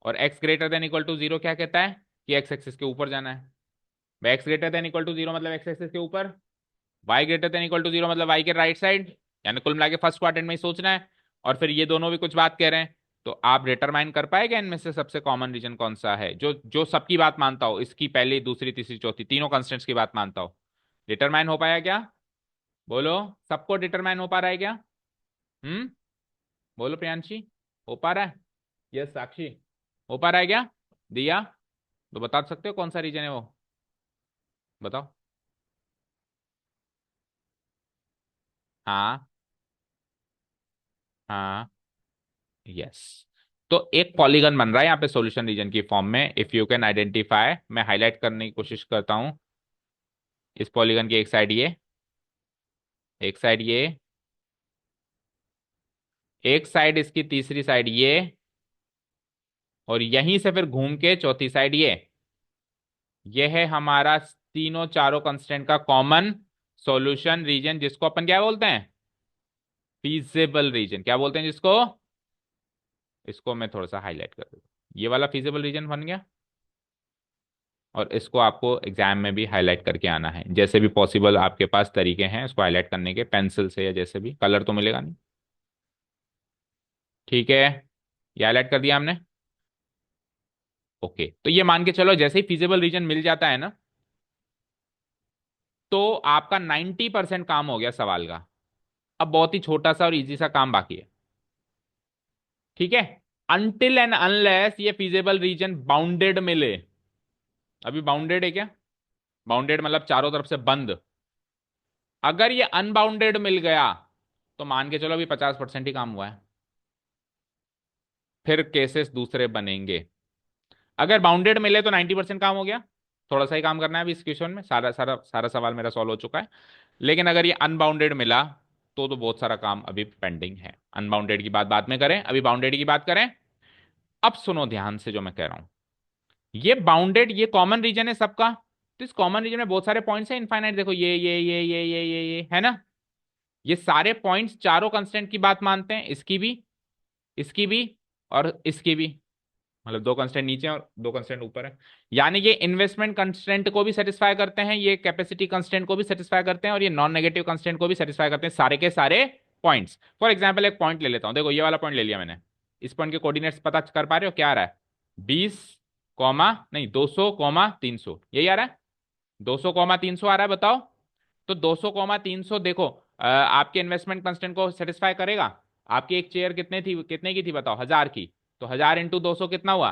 और x greater than equal to 0 क्या कहता है? कि एक्स एक्सिस के ऊपर जाना है। X greater than equal to 0 मतलब एक्स एक्सिस के ऊपर, y greater than equal to 0 मतलब वाई के राइट साइड, यानी कुल मिला के फर्स्ट क्वाड्रेंट में ही सोचना है। और फिर ये दोनों भी कुछ बात कह रहे हैं, तो आप डिटरमाइन कर पाएंगे इनमें से सबसे कॉमन रीजन कौन सा है, जो जो सबकी बात मानता हो, इसकी पहली दूसरी तीसरी चौथी तीनों कंस्टेंट्स की बात मानता हो। डिटरमाइन हो पाया क्या? बोलो, सबको डिटरमाइन हो पा रहा है क्या? हम्म, बोलो प्रियांशी, हो पा रहा है? यस साक्षी, हो पा रहा है क्या? दिया, तो बता सकते हो कौन सा रीजन है वो? बताओ। हाँ, हाँ, यस। तो एक पॉलीगन बन रहा है यहाँ पे सॉल्यूशन रीजन की फॉर्म में, इफ यू कैन आइडेंटिफाई, मैं हाईलाइट करने की कोशिश करता हूँ। इस पॉलीगन की एक साइड ये, एक साइड ये, एक साइड इसकी तीसरी साइड ये, और यहीं से फिर घूम के चौथी साइड ये है हमारा तीनों चारों कंस्टेंट का कॉमन सॉल्यूशन रीजन, जिसको अपन क्या बोलते हैं? Feasible reason. क्या बोलते हैं जिसको? इसको मैं थोड़ा सा हाईलाइट कर देता हूँ, ये वाला फीजिबल रीजन बन गया। और इसको आपको एग्जाम में भी हाईलाइट करके आना है, जैसे भी पॉसिबल आपके पास तरीके हैं इसको हाईलाइट करने के, पेंसिल से या जैसे भी, कलर तो मिलेगा नहीं। ठीक है, ये हाईलाइट कर दिया हमने। ओके, तो ये मान के चलो जैसे ही फिजिबल रीजन मिल जाता है ना, तो आपका 90% काम हो गया सवाल का। अब बहुत ही छोटा सा और इजी सा काम बाकी है। ठीक है, अनटिल एंड अनलेस ये फिजिबल रीजन बाउंडेड मिले। अभी बाउंडेड है क्या? बाउंडेड मतलब चारों तरफ से बंद। अगर ये अनबाउंडेड मिल गया तो मान के चलो अभी 50% ही काम हुआ है। फिर केसेस दूसरे बनेंगे। अगर बाउंडेड मिले तो 90% काम हो गया। थोड़ा सा ही काम करना है अभी इस क्वेश्चन में, सारा सारा सारा सवाल मेरा सॉल्व हो चुका है। लेकिन अगर ये अनबाउंडेड मिला तो बहुत सारा काम अभी पेंडिंग है। अनबाउंडेड की बात बाद में करें, अभी बाउंडेड की बात करें। अब सुनो ध्यान से जो मैं कह रहा हूं। ये बाउंडेड, ये कॉमन रीजन है सबका। तो इस कॉमन रीजन में बहुत सारे पॉइंट्स हैं इनफाइनाइट, देखो ये है ना। ये सारे पॉइंट्स चारों कंस्टेंट की बात मानते हैं, इसकी भी, इसकी भी, और इसकी भी। मतलब दो कंस्टेंट नीचे और दो कंस्टेंट ऊपर है। यानी ये इन्वेस्टमेंट कंस्टेंट को भी सेटिस्फाई करते हैं, ये कैपेसिटी कंस्टेंट को भी सेटिस्फाई करते हैं, और ये नॉन नेगेटिव कंस्टेंट को भी सेटिस्फाई करते हैं, सारे के सारे पॉइंट्स। फॉर एग्जाम्पल एक पॉइंट ले लेता हूं, देखो ये वाला पॉइंट ले लिया मैंने। इस पॉइंट के कोऑर्डिनेट्स पता कर पा रहे हो क्या आ रहा है? 20 कॉमा नहीं 200 कॉमा 300, यही आ रहा है। 200 कॉमा 300 आ रहा है, बताओ। तो 200 कॉमा 300 देखो, आपके इन्वेस्टमेंट कंस्टेंट को सेटिस्फाई करेगा। आपकी एक चेयर कितने की थी बताओ? 1000 की। तो 1000 × 200 कितना हुआ?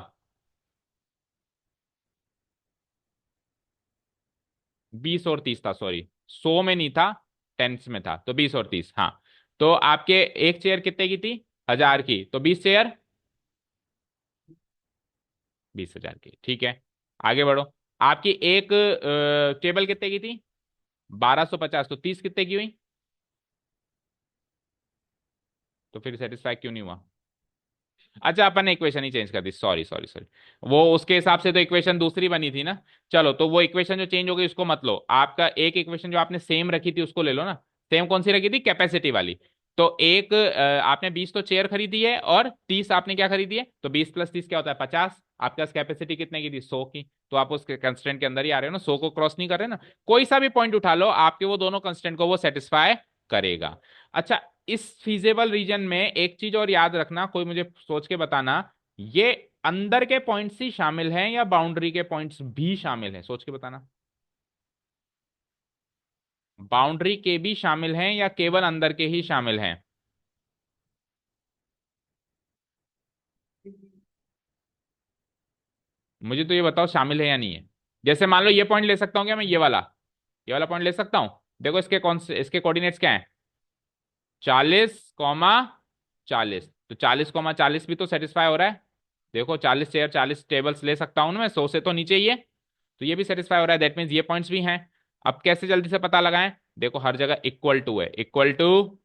20 और 30 था, सॉरी 100 में नहीं था, टेंस में था, तो 20 और 30, हाँ। तो आपके एक चेयर कितने की थी? 1000 की, तो 20 चेयर 20,000 की, ठीक है। आगे बढ़ो। आपकी एक टेबल कितने की थी? 1250, तो 30 कितने की हुई? तो फिर सेटिस्फाई क्यों नहीं हुआ? अच्छा, अपन ने इक्वेशन ही चेंज कर दी, सॉरी सॉरी सॉरी। वो उसके हिसाब से तो इक्वेशन दूसरी बनी थी ना। चलो, तो वो इक्वेशन जो चेंज हो गई उसको मत लो, आपका एक इक्वेशन जो आपने सेम रखी थी उसको ले लो ना। सेम कौन सी रखी थी? कैपेसिटी वाली। तो एक आपने 20 तो चेयर खरीदी है, और 30 आपने क्या खरीदी है? तो 20 + 30 क्या होता है? 50। आपके पास कैपेसिटी कितने की थी? 100 की। तो आप उस कंस्टेंट के अंदर ही आ रहे हो ना, 100 को क्रॉस नहीं कर रहे ना। कोई सा भी पॉइंट उठा लो, आपके वो दोनों कंस्टेंट को वो सेटिस्फाई करेगा। अच्छा, इस फीजेबल रीजन में एक चीज और याद रखना, कोई मुझे सोच के बताना। ये अंदर के पॉइंट्स ही शामिल हैं या बाउंड्री के पॉइंट्स भी शामिल हैं? सोच के बताना। बाउंड्री के भी शामिल हैं या केवल अंदर के ही शामिल हैं? मुझे तो ये बताओ शामिल है या नहीं है। जैसे मान लो ये पॉइंट ले सकता हूं क्या मैं? ये वाला पॉइंट ले सकता हूं। देखो इसके कौन से, इसके कोऑर्डिनेट्स क्या हैं? 40 कॉमा 40। तो 40 कॉमा 40 भी तो सेटिस्फाई हो रहा है। देखो 40 चेयर 40 टेबल्स ले सकता हूं ना मैं, 100 से तो नीचे ही है। तो ये भी सेटिस्फाई हो रहा है, दैट मीन्स ये पॉइंट्स भी हैं। अब कैसे जल्दी से पता लगाएं? देखो हर जगह इक्वल टू है, इक्वल टू,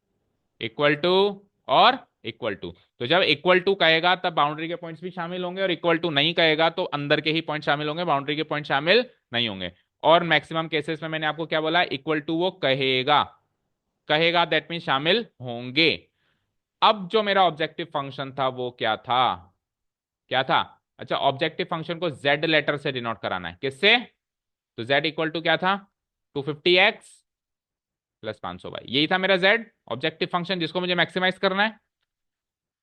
इक्वल टू, और इक्वल टू। तो जब इक्वल टू कहेगा तब बाउंड्री के पॉइंट्स भी शामिल होंगे, और इक्वल टू नहीं कहेगा तो अंदर के ही पॉइंट शामिल होंगे, बाउंड्री के पॉइंट शामिल नहीं होंगे। और मैक्सिमम केसेस में मैंने आपको क्या बोला? इक्वल टू वो कहेगा, कहेगा दैट मीन शामिल होंगे। अब जो मेरा ऑब्जेक्टिव फंक्शन था वो क्या था? क्या था? अच्छा, ऑब्जेक्टिव फंक्शन को जेड लेटर से डिनोट कराना है, किससे? तो जेड इक्वल टू क्या था? 250x + 500y, यही था मेरा जेड ऑब्जेक्टिव फंक्शन जिसको मुझे मैक्सिमाइज करना है।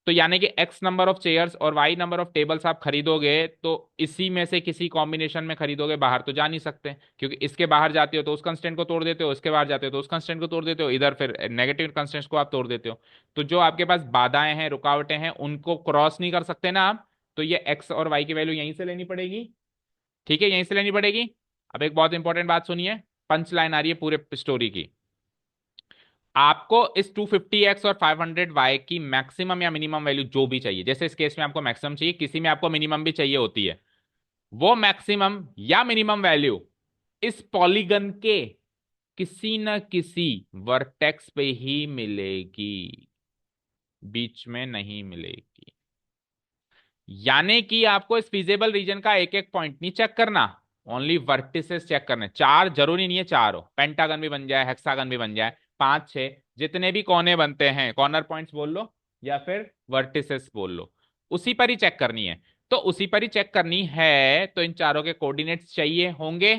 तो यानी कि x नंबर ऑफ चेयर्स और y नंबर ऑफ टेबल्स आप खरीदोगे, तो इसी में से किसी कॉम्बिनेशन में खरीदोगे, बाहर तो जा नहीं सकते, क्योंकि इसके बाहर जाते हो तो उस कंस्टेंट को तोड़ देते हो, इसके बाहर जाते हो तो उस कंस्टेंट को तोड़ देते हो, इधर फिर नेगेटिव कंस्टेंट्स को आप तोड़ देते हो। तो जो आपके पास बाधाएं हैं, रुकावटें हैं, उनको क्रॉस नहीं कर सकते ना आप। तो ये x और y की वैल्यू यहीं से लेनी पड़ेगी। ठीक है, यहीं से लेनी पड़ेगी। अब एक बहुत इंपॉर्टेंट बात सुनिए, पंच लाइन आ रही है पूरे स्टोरी की। आपको इस 250x और 500y की मैक्सिमम या मिनिमम वैल्यू जो भी चाहिए, जैसे इस केस में आपको मैक्सिमम चाहिए, किसी में आपको मिनिमम भी चाहिए होती है, वो मैक्सिमम या मिनिमम वैल्यू इस पॉलीगन के किसी न किसी वर्टेक्स पे ही मिलेगी, बीच में नहीं मिलेगी। यानी कि आपको इस फिजिबल रीजन का एक एक पॉइंट नहीं चेक करना, ओनली वर्टिसेस चेक करने। चार जरूरी नहीं है चार हो, पेंटागन भी बन जाए, हेक्सागन भी बन जाए, पांच छह जितने भी कोने बनते हैं, कॉर्नर पॉइंट्स बोल लो या फिर वर्टिसेस बोल लो, उसी पर ही चेक करनी है। तो उसी पर ही चेक करनी है, तो इन चारों के कोऑर्डिनेट्स चाहिए होंगे।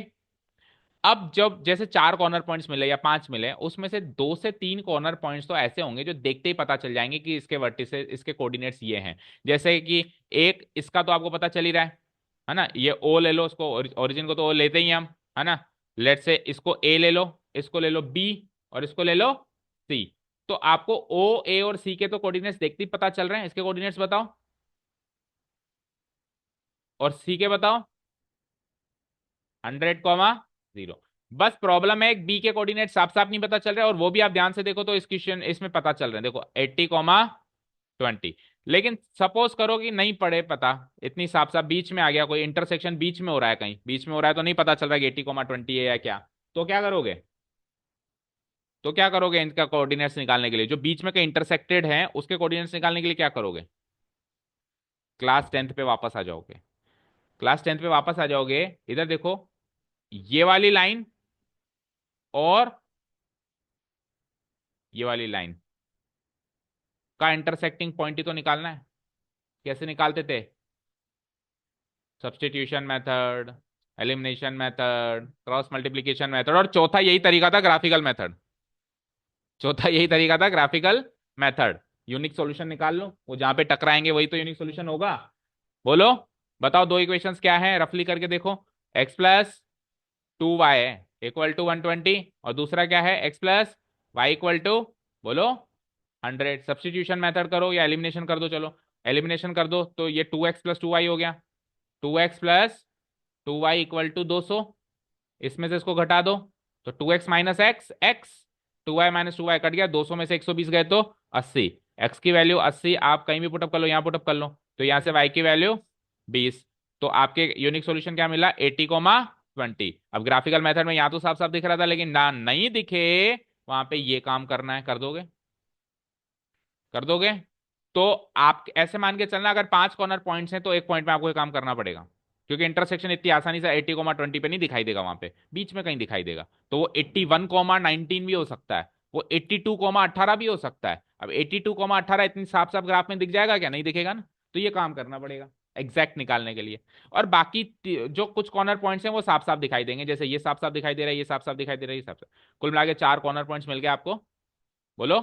अब जब जैसे चार कॉर्नर पॉइंट्स मिले या पांच मिले, उसमें से 2 से 3 कॉर्नर पॉइंट्स तो ऐसे होंगे जो देखते ही पता चल जाएंगे कि इसके वर्टिसेस, इसके कोऑर्डिनेट्स ये हैं। जैसे कि एक इसका तो आपको पता चल ही रहा है ना, ये ओ ले लो, उसको ओरिजिन को तो ओ लेते ही हैं हम, है ना। लेट से इसको ए ले लो, इसको ले लो बी, और इसको ले लो सी। तो आपको ओ ए और सी के तो कोऑर्डिनेट्स देखते ही पता चल रहे हैं, इसके कोऑर्डिनेट्स बताओ, और सी के बताओ। 100, बस प्रॉब्लम है एक बी के कोऑर्डिनेट साफ साफ नहीं पता चल रहे, और वो भी आप ध्यान से देखो तो इस क्वेश्चन इसमें पता चल रहे हैं, देखो 80, 20। लेकिन सपोज करो कि नहीं पड़े पता, इतनी साफ साफ बीच में आ गया, कोई इंटरसेक्शन बीच में हो रहा है, कहीं बीच में हो रहा है तो नहीं पता चल रहा है कि 80,20 है या क्या, तो क्या करोगे? तो क्या करोगे इनका कोऑर्डिनेट्स निकालने के लिए, जो बीच में कहीं इंटरसेक्टेड है उसके कोऑर्डिनेट्स निकालने के लिए क्या करोगे? क्लास 10th पे वापस आ जाओगे। क्लास 10th पे वापस आ जाओगे, इधर देखो, ये वाली लाइन और ये वाली लाइन का इंटरसेक्टिंग पॉइंट ही तो निकालना है। कैसे निकालते थे? Substitution method, elimination method, cross multiplication method, और चौथा यही तरीका था ग्राफिकल मेथड। चौथा यही तरीका था ग्राफिकल मेथड। यूनिक सॉल्यूशन निकाल लो, वो जहां पे टकराएंगे वही तो यूनिक सॉल्यूशन होगा। बोलो, बताओ दो इक्वेशंस क्या है, रफली करके देखो। एक्स प्लस 2y है इक्वल टू 120, और दूसरा क्या है, x plus y equal to, बोलो, 100। सब्स्टिट्यूशन मेथड करो या एलिमिनेशन कर दो, चलो एलिमिनेशन कर दो, तो ये 2x + 2y हो गया। 2x + 2y इक्वल टू 200, इसमें से इसको घटा दो, तो 2x - x, 2y - 2y cut गया, 200 में से 120 गए तो 80। x की वैल्यू 80 आप कहीं भी पुटअप कर लो, यहाँ पुटअप कर लो, तो यहाँ से y की वैल्यू 20। तो आपके यूनिक सॉल्यूशन क्या मिला, 80,20। अब ग्राफिकल मेथड में यहाँ तो साफ साफ दिख रहा था, लेकिन ना नहीं दिखे, वहां पे ये काम करना है, कर दोगे? कर दोगे? तो आप ऐसे मान के चलना, अगर 5 कॉर्नर पॉइंट्स हैं तो एक पॉइंट में आपको ये काम करना पड़ेगा, क्योंकि इंटरसेक्शन इतनी आसानी से 80,20 पे नहीं दिखाई देगा, वहां पे बीच में कहीं दिखाई देगा। तो वो 81,19 भी हो सकता है, वो 82,18 भी हो सकता है। अब 82,18 इतनी साफ साफ ग्राफ में दिख जाएगा क्या? नहीं दिखेगा ना, तो ये काम करना पड़ेगा एग्जैक्ट निकालने के लिए। और बाकी जो कुछ कॉर्नर पॉइंट्स हैं वो साफ साफ दिखाई देंगे, जैसे ये साफ साफ दिखाई दे रहा है, ये साफ साफ दिखाई दे रहा है, ये साफ साफ। कुल मिला के 4 कॉर्नर पॉइंट्स मिल गए आपको। बोलो,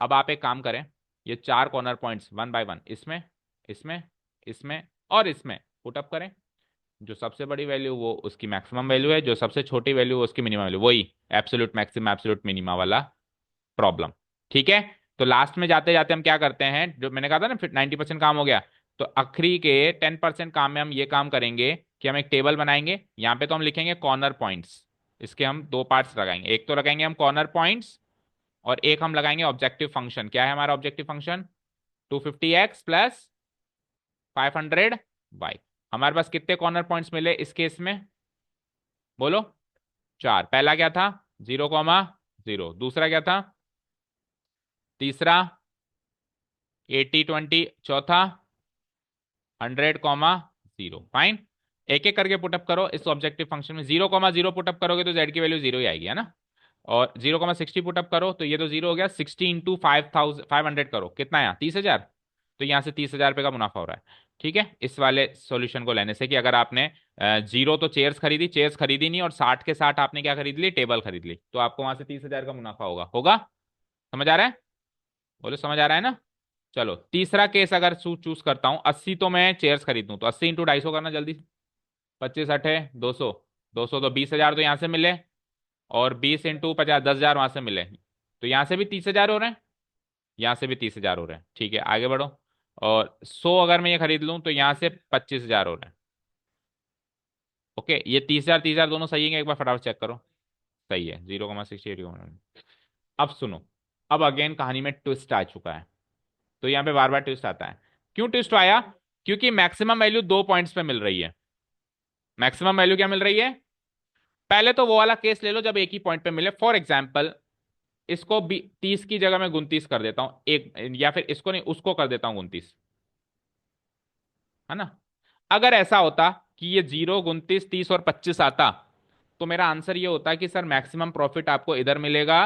अब आप एक काम करें, ये 4 कॉर्नर पॉइंट्स 1 बाय 1, इसमें, इसमें, इसमें और इसमें पुटअप करें। जो सबसे बड़ी वैल्यू वो उसकी मैक्सिमम वैल्यू है, जो सबसे छोटी वैल्यू वो उसकी मिनिमम वैल्यू, वही एब्सोल्यूट मैक्सिमम एब्सोल्यूट मिनिमा वाला प्रॉब्लम। ठीक है, तो लास्ट में जाते जाते हम क्या करते हैं, जो मैंने कहा था ना फिर 90% काम हो गया, तो आखिरी के 10% काम में हम ये काम करेंगे कि हम एक टेबल बनाएंगे, यहाँ पे तो हम लिखेंगे कॉर्नर पॉइंट्स। इसके हम दो पार्ट्स लगाएंगे, एक तो लगाएंगे हम कॉर्नर पॉइंट्स, और एक हम लगाएंगे ऑब्जेक्टिव फंक्शन। क्या है हमारा ऑब्जेक्टिव फंक्शन? 250x + 500y। हमारे पास कितने कॉर्नर पॉइंट्स मिले इस केस में? बोलो, 4। पहला क्या था? 0,0। दूसरा क्या था? तीसरा 80, 20। चौथा 100,0। फाइन। एक एक करके पुटअप करो इस ऑब्जेक्टिव फंक्शन में। 0,0 पुटअप करोगे तो जेड की वैल्यू 0 ही आएगी, है ना। और 0,60 पुटअप करो तो ये तो 0 हो गया। 60 × 500 करो, कितना आया? 30,000। तो यहाँ से 30,000 रुपये का मुनाफा हो रहा है। ठीक है, इस वाले सॉल्यूशन को लेने से, कि अगर आपने 0 तो चेयर्स खरीदी, चेयर्स खरीदी नहीं, और 60 के 60 आपने क्या खरीद ली, टेबल खरीद ली, तो आपको वहां से 30,000 का मुनाफा होगा। होगा? समझ आ रहा है? बोलो, समझ आ रहा है ना। चलो तीसरा केस अगर चूज करता हूं, 80 तो मैं चेयर्स खरीदूं, तो 80 × 250 करना जल्दी से। 25 अठे 200, 200 तो 20,000 तो यहाँ से मिले, और 20 × 50 10,000 वहां से मिले, तो यहाँ से भी 30,000 हो रहे हैं, यहाँ से भी 30,000 हो रहे हैं। ठीक है, आगे बढ़ो। और 100 अगर मैं ये खरीद लूं तो यहाँ से 25,000 हो रहे हैं। ओके, ये 30,000 30,000 दोनों सही है, एक बार फटाफट चेक करो। सही है, 0,68। अब सुनो, अब अगेन कहानी में ट्विस्ट आ चुका है। तो यहाँ पे बार बार ट्विस्ट आता है। क्यों ट्विस्ट आया? क्योंकि मैक्सिमम वैल्यू 2 पॉइंट्स पे मिल रही है। मैक्सिमम वैल्यू क्या मिल रही है? पहले तो वो वाला केस ले लो जब एक ही पॉइंट पे मिले। फॉर एग्जाम्पल, इसको 30 की जगह मैं 29 कर देता हूं एक, या फिर इसको नहीं, उसको कर देता हूं 29, है ना। अगर ऐसा होता कि ये 0, 29, 30 और 25 आता, तो मेरा आंसर ये होता कि सर मैक्सिमम प्रॉफिट आपको इधर मिलेगा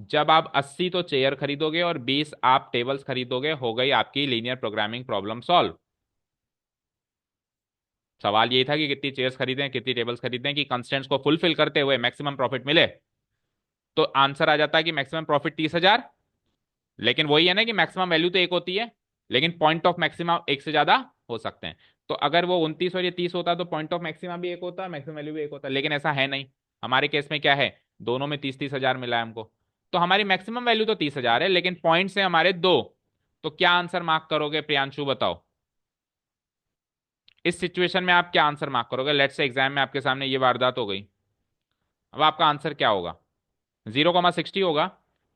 जब आप 80 तो चेयर खरीदोगे और 20 आप टेबल्स खरीदोगे। हो गई आपकी लीनियर प्रोग्रामिंग प्रॉब्लम सॉल्व। सवाल ये था कि कितनी चेयर्स खरीदें, कितनी टेबल्स खरीदें कि कंस्टेंट्स को फुलफिल करते हुए मैक्सिमम प्रॉफिट मिले। तो आंसर आ जाता है कि मैक्सिमम प्रॉफिट 30,000। लेकिन वही है ना कि मैक्सिमम वैल्यू तो एक होती है, लेकिन पॉइंट ऑफ मैक्सिमम एक से ज्यादा हो सकते हैं। तो अगर वो 29 और ये 30 होता तो पॉइंट ऑफ मैक्सिमम भी एक होता, मैक्सिमम वैल्यू भी एक होता, लेकिन ऐसा है नहीं। हमारे केस में क्या है, दोनों में 30-30 हजार मिला है हमको। तो हमारी मैक्सिमम वैल्यू तो 30,000 है, लेकिन पॉइंट्स है हमारे दो। तो क्या आंसर मार्क करोगे प्रियांशु, बताओ। इस सिचुएशन में आप क्या आंसर मार्क करोगे? लेट्स से एग्जाम में आपके सामने ये वारदात हो गई, अब आपका आंसर क्या होगा? 0,60 होगा।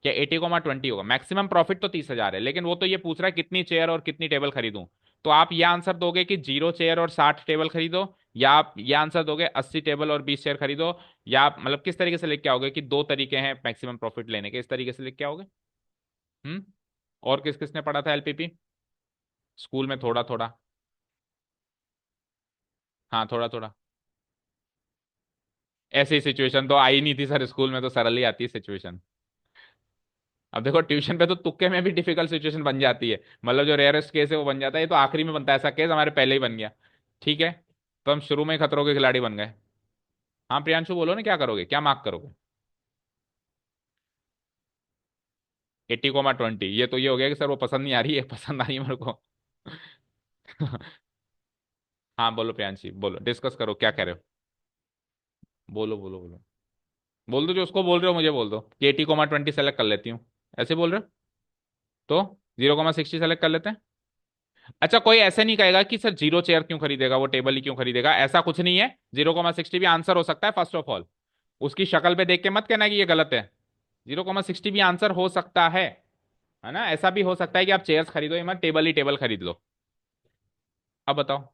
क्या 80,20 होगा? मैक्सिमम प्रॉफिट तो 30,000 है, लेकिन वो तो ये पूछ रहा है कितनी चेयर और कितनी टेबल खरीदूं। तो आप ये आंसर दोगे कि 0 चेयर और 60 टेबल खरीदो, या आप ये आंसर दोगे 80 टेबल और 20 चेयर खरीदो, या आप मतलब किस तरीके से लिख के आओगे कि दो तरीके हैं मैक्सिमम प्रॉफिट लेने के, इस तरीके से लिख के आओगे? हम्म। और किस किसने पढ़ा था एलपीपी स्कूल में? थोड़ा थोड़ा। हाँ थोड़ा थोड़ा। ऐसी सिचुएशन तो आई नहीं थी सर, स्कूल में तो सरल ही आती है सिचुएशन। अब देखो ट्यूशन पे तो तुक्के में भी डिफिकल्ट सिचुएशन बन जाती है, मतलब जो रेयरेस्ट केस है वो बन जाता है, ये तो आखिरी में बनता है, ऐसा केस हमारे पहले ही बन गया। ठीक है, तो हम शुरू में ही खतरों के खिलाड़ी बन गए। हाँ प्रियांशु बोलो ना, क्या करोगे, क्या मार्क करोगे? 80,20 ये तो ये हो गया कि सर वो पसंद नहीं आ रही है, पसंद आ रही है मेरे को। हाँ बोलो प्रियांशी, बोलो, डिस्कस करो, क्या कह रहे हो? बोलो बोलो बोलो। बोल दो, जो उसको बोल रहे हो मुझे बोल दो कि 80,20 सेलेक्ट कर लेती हूँ, ऐसे बोल रहे हो? तो 0,60 सेलेक्ट कर लेते हैं। अच्छा, कोई ऐसे नहीं कहेगा कि सर 0 चेयर क्यों खरीदेगा, वो टेबल ही क्यों खरीदेगा, ऐसा कुछ नहीं है। 0,60 भी आंसर हो सकता है, फर्स्ट ऑफ ऑल। उसकी शक्ल पे देख के मत कहना कि ये गलत है। 0,60 भी आंसर हो सकता है ना? ऐसा भी हो सकता है कि आप चेयर्स खरीदो, या मत टेबल ही टेबल खरीद लो। अब बताओ।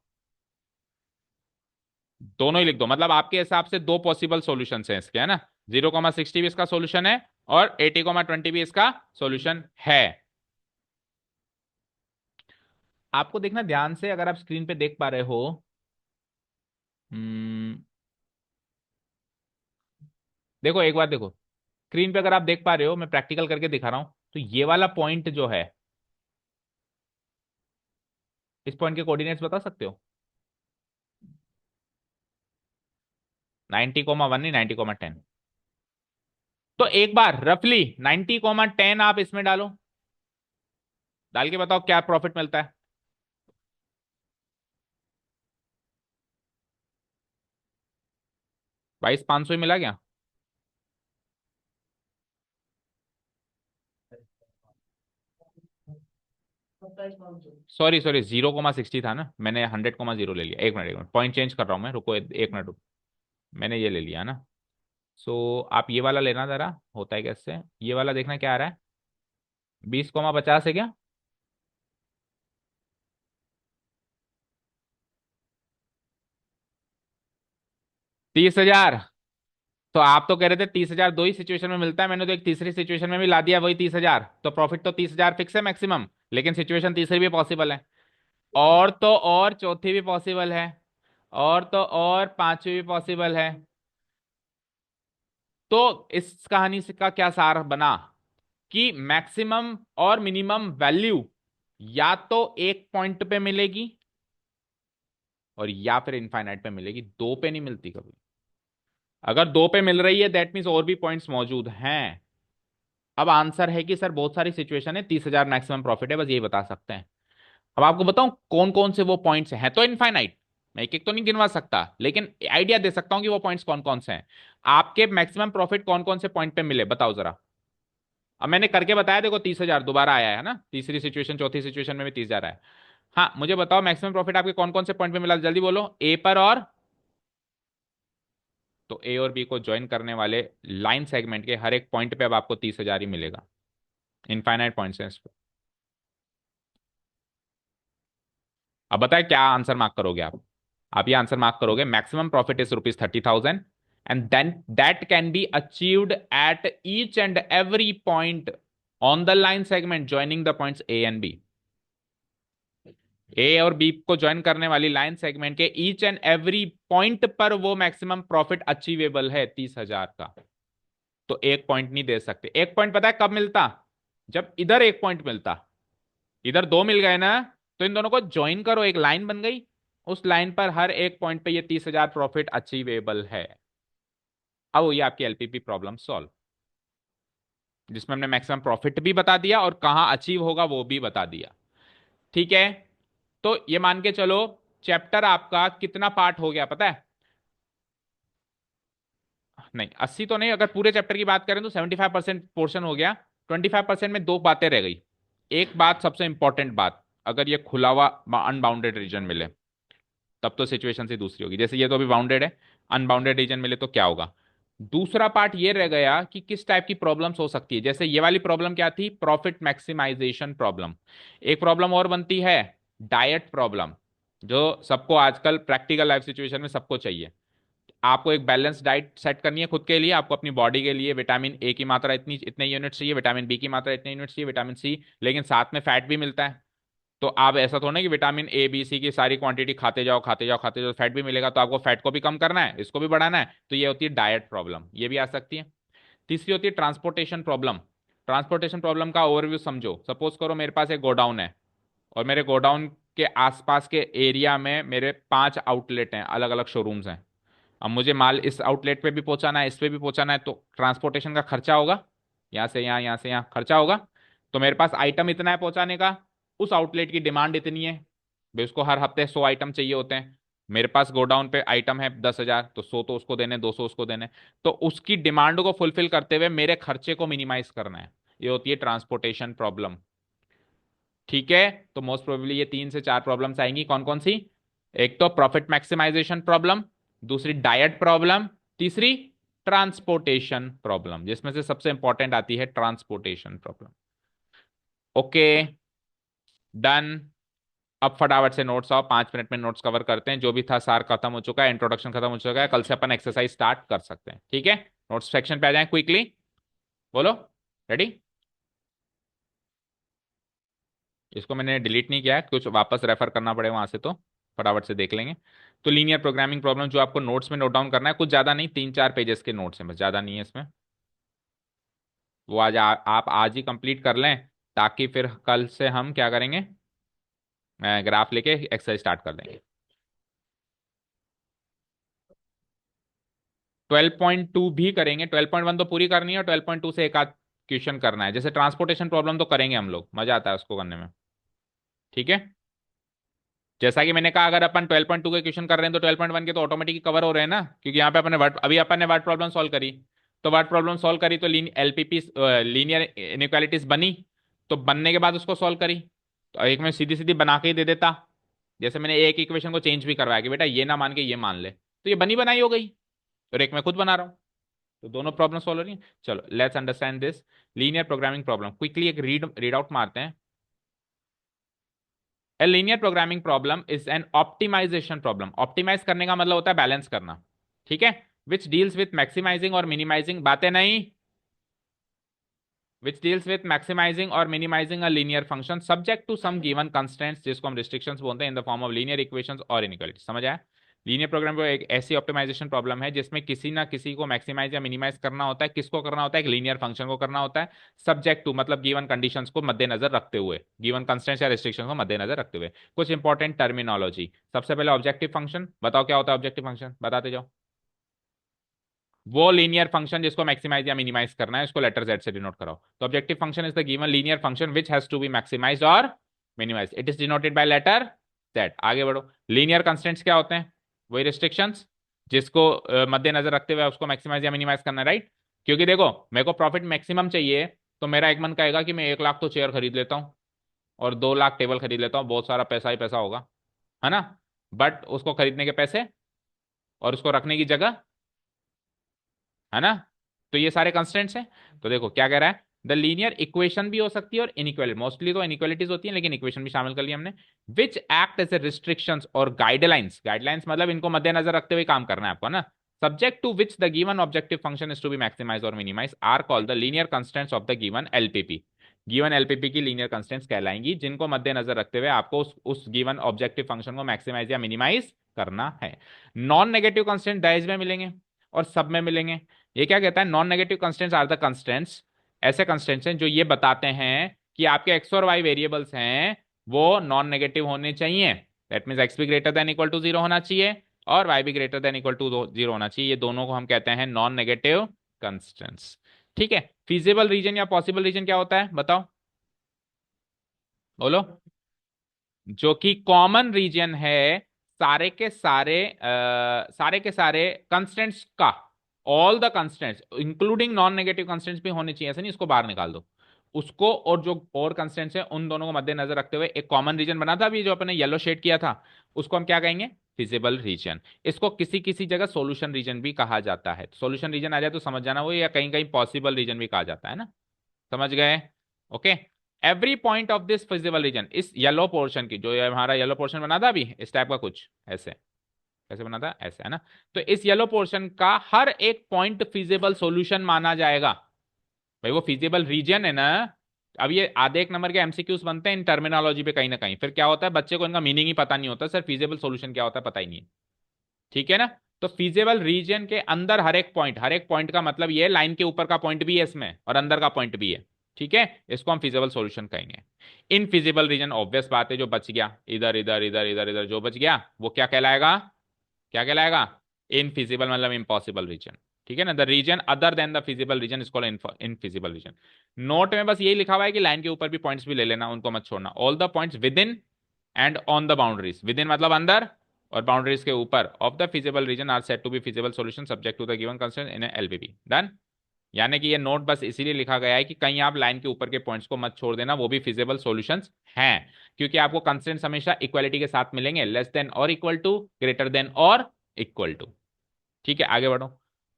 दोनों ही लिख दो, मतलब आपके हिसाब से दो पॉसिबल सॉल्यूशन है इसके, है ना? 0,60 भी इसका सॉल्यूशन है, और 80,20 भी इसका सॉल्यूशन है। आपको देखना ध्यान से, अगर आप स्क्रीन पे देख पा रहे हो। हम्म, देखो एक बार देखो, स्क्रीन पे अगर आप देख पा रहे हो, मैं प्रैक्टिकल करके दिखा रहा हूं, तो ये वाला पॉइंट जो है, इस पॉइंट के कोऑर्डिनेट्स बता सकते हो? 90,1 नहीं, 90,10। तो एक बार रफली 90,10 आप इसमें डालो, डाल के बताओ क्या प्रॉफिट मिलता है। 22,500 ही मिला क्या? सॉरी सॉरी, 0,60 था ना, मैंने 100,0 ले लिया। एक मिनट पॉइंट चेंज कर रहा हूँ मैं, रुको एक मिनट रुको। मैंने ये ले लिया ना। सो आप ये वाला लेना जरा, होता है कैसे, ये वाला देखना क्या आ रहा है। 20,50 है क्या? 30,000। तो आप तो कह रहे थे 30,000 दो ही सिचुएशन में मिलता है, मैंने तो एक तीसरी सिचुएशन में भी ला दिया वही 30,000, तो प्रॉफिट तो 30,000 फिक्स है मैक्सिमम, लेकिन सिचुएशन तीसरी भी पॉसिबल है, और तो और चौथी भी पॉसिबल है, और तो और पांचवी भी पॉसिबल है। तो इस कहानी से का क्या सार बना, कि मैक्सिमम और मिनिमम वैल्यू या तो एक पॉइंट पे मिलेगी, और या फिर इनफाइनाइट पे मिलेगी, दो पे नहीं मिलती कभी। अगर दो पे मिल रही है दैट मीन्स और भी पॉइंट्स मौजूद हैं। अब आंसर है कि सर बहुत सारी सिचुएशन है, 30,000 मैक्सिमम प्रॉफिट है, बस यही बता सकते हैं। अब आपको बताऊं कौन कौन से वो पॉइंट्स हैं, तो इनफाइनाइट, मैं एक एक तो नहीं गिनवा सकता, लेकिन आइडिया दे सकता हूं कि वो पॉइंट्स कौन कौन से हैं। आपके मैक्सिमम प्रॉफिट कौन कौन से पॉइंट पे मिले, बताओ जरा। अब मैंने करके बताया, देखो 30,000 दोबारा आया है ना, तीसरी सिचुएशन चौथी सिचुएशन में भी 30,000 आया। हाँ मुझे बताओ मैक्सिमम प्रॉफिट आपके कौन कौन से पॉइंट पे मिला, जल्दी बोलो, ए पर और। तो ए और बी को ज्वाइन करने वाले लाइन सेगमेंट के हर एक पॉइंट पे अब आपको 30,000 ही मिलेगा। इनफाइनाइट पॉइंट्स हैं इस पे। अब बताए क्या आंसर मार्क करोगे आप ये आंसर मार्क करोगे, maximum profit is ₹30,000, and then that can be achieved at each and every point on the line segment joining the points A and B. A और बी को ज्वाइन करने वाली line segment के each and every point पर वो maximum profit achievable है 30,000 का। तो एक पॉइंट नहीं दे सकते। एक पॉइंट पता है कब मिलता? जब इधर एक पॉइंट मिलता, इधर दो मिल गए ना, तो इन दोनों को ज्वाइन करो, एक लाइन बन गई, उस लाइन पर हर एक पॉइंट पे ये 30,000 प्रॉफिट अचीवेबल है। अब ये आपकी एलपीपी प्रॉब्लम सॉल्व, जिसमें हमने मैक्सिमम प्रॉफिट भी बता दिया और कहां अचीव होगा वो भी बता दिया। ठीक है, तो ये मान के चलो चैप्टर आपका कितना पार्ट हो गया पता है? नहीं 80 तो नहीं, अगर पूरे चैप्टर की बात करें तो 75% पोर्शन हो गया। 25% में दो बातें रह गई। एक बात सबसे इंपॉर्टेंट बात, अगर ये खुला हुआ अनबाउंडेड रीजन मिले तब तो सिचुएशन से दूसरी होगी, जैसे ये तो अभी बाउंडेड है, अनबाउंडेड रीजन मिले तो क्या होगा? दूसरा पार्ट ये रह गया कि किस टाइप की प्रॉब्लम्स हो सकती है। जैसे ये वाली प्रॉब्लम क्या थी, प्रॉफिट मैक्सिमाइजेशन प्रॉब्लम। एक प्रॉब्लम और बनती है डाइट प्रॉब्लम, जो सबको आजकल प्रैक्टिकल लाइफ सिचुएशन में सबको चाहिए। आपको एक बैलेंस डाइट सेट करनी है खुद के लिए, आपको अपनी बॉडी के लिए विटामिन ए की मात्रा इतनी इतने यूनिट चाहिए, विटामिन बी की मात्रा इतने यूनिट चाहिए, विटामिन सी, लेकिन साथ में फैट भी मिलता है। तो आप ऐसा थोड़ा कि विटामिन ए बी सी की सारी क्वांटिटी खाते जाओ खाते जाओ खाते जाओ, फैट भी मिलेगा, तो आपको फैट को भी कम करना है, इसको भी बढ़ाना है, तो ये होती है डाइट प्रॉब्लम, ये भी आ सकती है। तीसरी होती है ट्रांसपोर्टेशन प्रॉब्लम। ट्रांसपोर्टेशन प्रॉब्लम का ओवरव्यू समझो। सपोज करो मेरे पास एक गोडाउन है, और मेरे गोडाउन के आसपास के एरिया में मेरे 5 आउटलेट हैं, अलग अलग शोरूम्स हैं। अब मुझे माल इस आउटलेट पे भी पहुंचाना है, इस पे भी पहुंचाना है, तो ट्रांसपोर्टेशन का खर्चा होगा, यहाँ से यहाँ, यहाँ से यहाँ खर्चा होगा। तो मेरे पास आइटम इतना है पहुंचाने का, उस आउटलेट की डिमांड इतनी है भाई, उसको हर हफ्ते 100 आइटम चाहिए होते हैं। मेरे पास गोडाउन पे आइटम है 10,000, तो 100 तो उसको देने, 200 उसको देने। तो उसकी डिमांड को फुलफिल करते हुए मेरे खर्चे को मिनिमाइज करना है, ये होती है ट्रांसपोर्टेशन प्रॉब्लम। ठीक है, तो मोस्ट प्रोबेबली ये 3 से 4 प्रॉब्लम्स आएंगी। कौन कौन सी? एक तो प्रॉफिट मैक्सिमाइजेशन प्रॉब्लम, दूसरी डाइट प्रॉब्लम, तीसरी ट्रांसपोर्टेशन प्रॉब्लम, जिसमें से सबसे इंपॉर्टेंट आती है ट्रांसपोर्टेशन प्रॉब्लम। Okay, done. अब फटाफट से नोट्स आओ, 5 मिनट में नोट्स कवर करते हैं। जो भी था सार खत्म हो चुका है, इंट्रोडक्शन खत्म हो चुका है, कल से अपन एक्सरसाइज स्टार्ट कर सकते हैं। ठीक है, नोट्स सेक्शन पे आ जाएं क्विकली। बोलो, रेडी? इसको मैंने डिलीट नहीं किया है, कुछ वापस रेफर करना पड़े वहां से, तो फटाफट से देख लेंगे। तो लीनियर प्रोग्रामिंग प्रॉब्लम जो आपको नोट्स में नोट डाउन करना है, कुछ ज्यादा नहीं, 3-4 पेजेस के नोट्स हैं बस, ज्यादा नहीं है इसमें। वो आप आज ही कंप्लीट कर लें, ताकि फिर कल से हम क्या करेंगे, ग्राफ लेके एक्सरसाइज स्टार्ट कर देंगे। 12.2 भी करेंगे, 12.1 तो पूरी करनी है, और 12.2 से एक आध क्वेश्चन करना है। जैसे ट्रांसपोर्टेशन प्रॉब्लम तो करेंगे हम लोग, मजा आता है उसको करने में। ठीक है, जैसा कि मैंने कहा, अगर अपन 12.2 के क्वेश्चन कर रहे हैं तो 12.1 के तो ऑटोमेटिक कवर हो रहे हैं ना, क्योंकि यहाँ पे अपने वर्ड, अभी अपन ने वर्ड प्रॉब्लम सॉल्व करी। तो वर्ड प्रॉब्लम सॉल्व करी तो एलपीपी लीनियर इनइक्वालिटीज बनी, तो बनने के बाद उसको सॉल्व करी, तो एक में सीधी सीधी बना के ही दे देता। जैसे मैंने एक इक्वेशन को चेंज भी करवाया कि बेटा ये ना मान के ये मान ले, तो ये बनी बनाई हो गई, और एक मैं खुद बना रहा हूँ, तो दोनों प्रॉब्लम सॉल्व हो रही है। चलो let's understand this linear programming problem quickly. एक रीड आउट मारते हैं। A linear programming problem is an optimization problem। Optimise करने का मतलब होता है बैलेंस करना, ठीक है। विच डील्स विथ मैक्सिमाइजिंग और मिनिमाइजिंग, बातें नहीं, विच डील्स विथ मैक्सिमाइजिंग और minimising a linear function subject to some given constraints, जिसको हम रिस्ट्रिक्शंस बोलते हैं, in the form of linear equations और इनइक्वालिटी। समझ आया? लीनियर प्रोग्राम एक ऐसी ऑप्टिमाइजेशन प्रॉब्लम है जिसमें किसी ना किसी को मैक्सिमाइज या मिनिमाइज करना होता है। किसको करना होता है? एक लीनियर फंक्शन को करना होता है, सब्जेक्ट टू मतलब गिवन कंडीशंस को मद्देनजर रखते हुए, गिवन कंस्ट्रेंट्स या रिस्ट्रिक्शन को मद्देनजर रखते हुए। कुछ इंपॉर्टेंट टर्मिनोलॉजी, सबसे पहले ऑब्जेक्टिव फंक्शन। बताओ क्या होता है ऑब्जेक्टिव फंक्शन, बताते जाओ। वो लीनियर फंक्शन जिसको मैक्सिमाइज या मिनिमाइज करना है, उसको लेटर जेड से डिनोट कराओ। तो objective function is the given linear function which has to be maximise और minimise, it is denoted by letter Z. आगे बढ़ो। लीनियर कंस्टेंट्स क्या होते हैं? वही रिस्ट्रिक्शंस जिसको मद्देनजर रखते हुए उसको मैक्सिमाइज या मिनिमाइज करना है, राइट? क्योंकि देखो, मेरे को प्रॉफिट मैक्सिमम चाहिए, तो मेरा एक मन कहेगा कि मैं 1 लाख तो चेयर खरीद लेता हूँ, और 2 लाख टेबल खरीद लेता हूँ, बहुत सारा पैसा ही पैसा होगा, है ना। बट उसको खरीदने के पैसे और उसको रखने की जगह, है ना। तो ये सारे कंस्टेंट्स हैं। तो देखो क्या कह रहा है, द लीनियर इक्वेशन भी हो सकती है और इनइक्वालिटी, मोस्टली तो इनइक्वालिटीज होती है, लेकिन इक्वेशन भी शामिल कर लिया हमने। Which act as a restrictions और गाइडलाइंस, गाइडलाइंस मतलब इनको मद्देनजर रखते हुए काम करना है आपको ना। Subject to which the given objective function is to be maximise और minimise are called the linear constants of the given LPP. Given LPP की लीनियर कंस्टेंट्स कहलाएंगी, जिनको मद्देनजर रखते हुए आपको उस गिवन ऑब्जेक्टिव फंक्शन को मैक्सिमाइज या मिनिमाइज करना है। नॉन नेगेटिव कंस्टेंट डाइज में मिलेंगे और सब में मिलेंगे। ये क्या कहता है? Non negative constants are the constants, ऐसे कंस्टेंट्स हैं जो ये बताते हैं कि आपके एक्स और वाई वेरिएबल्स हैं वो नॉन नेगेटिव होने चाहिए। दैट मीन्स एक्स भी ग्रेटर देन इक्वल टू 0 होना चाहिए और वाई भी ग्रेटर देन इक्वल टू 0 होना चाहिए। ये दोनों को हम कहते हैं नॉन नेगेटिव कंस्टेंट्स। ठीक है, फीजिबल रीजन या पॉसिबल रीजन क्या होता है बताओ, बोलो। जो कि कॉमन रीजन है सारे के सारे कंस्टेंट्स का, all the constants including non negative constants भी होने चाहिए, ऐसा नहीं इसको बाहर निकाल दो उसको, और जो और कंस्टेंट्स हैं उन दोनों को मद्देनजर रखते हुए एक कॉमन रीजन बना था अभी जो अपने येलो शेड किया था, उसको हम क्या कहेंगे? Feasible region. इसको किसी किसी जगह सॉल्यूशन रीजन भी कहा जाता है। सॉल्यूशन रीजन आ जाए तो समझ जाना वो, या कहीं कहीं पॉसिबल रीजन भी कहा जाता है ना, समझ गए? Okay. Every point of this feasible region, इस येलो पोर्शन की, जो ये हमारा येलो पोर्शन बना था अभी इस टाइप का कुछ ऐसे, कैसे बना था ऐसे, है ना? तो इस येलो पोर्शन का हर एक पॉइंट फिजिबल सॉल्यूशन माना जाएगा। भाई वो फिजिबल रीजन है ना। अब ये आधे एक नंबर के एमसीक्यूज बनते हैं इन टर्मिनोलॉजी पे कहीं ना कहीं, फिर क्या होता है बच्चे को इनका मीनिंग ही पता नहीं होता, सर फिजिबल सॉल्यूशन क्या होता है पता ही नहीं है। ठीक है ना? तो फिजिबल रीजन के अंदर हर एक पॉइंट का मतलब ये लाइन के ऊपर का पॉइंट भी है इसमें और अंदर का पॉइंट भी है। ठीक है, इसको हम फिजिबल सॉल्यूशन कहेंगे। इनफिजिबल रीजन ऑब्वियस बात है, जो बच गया इधर इधर इधर इधर इधर जो बच गया वो क्या कहलाएगा? क्या कहलाएगा? इनफिजिबल, मतलब इम्पॉसिबल रीजन। ठीक है ना? The region other than the feasible region is called infeasible region. Note में बस यही लिखा हुआ है कि लाइन के ऊपर भी पॉइंट्स भी ले लेना, उनको मत छोड़ना। All the points within and on the boundaries, within मतलब अंदर और बाउंड्रीज के ऊपर of the feasible region are said to be feasible solution subject to the given constraint in LPP. Done. यानी कि ये नोट बस इसीलिए लिखा गया है कि कहीं आप लाइन के ऊपर के पॉइंट्स को मत छोड़ देना, वो भी फिजिबल सॉल्यूशंस हैं, क्योंकि आपको कंस्ट्रेंट्स हमेशा इक्वालिटी के साथ मिलेंगे, लेस देन और इक्वल टू, ग्रेटर देन और इक्वल टू। ठीक है, आगे बढ़ो।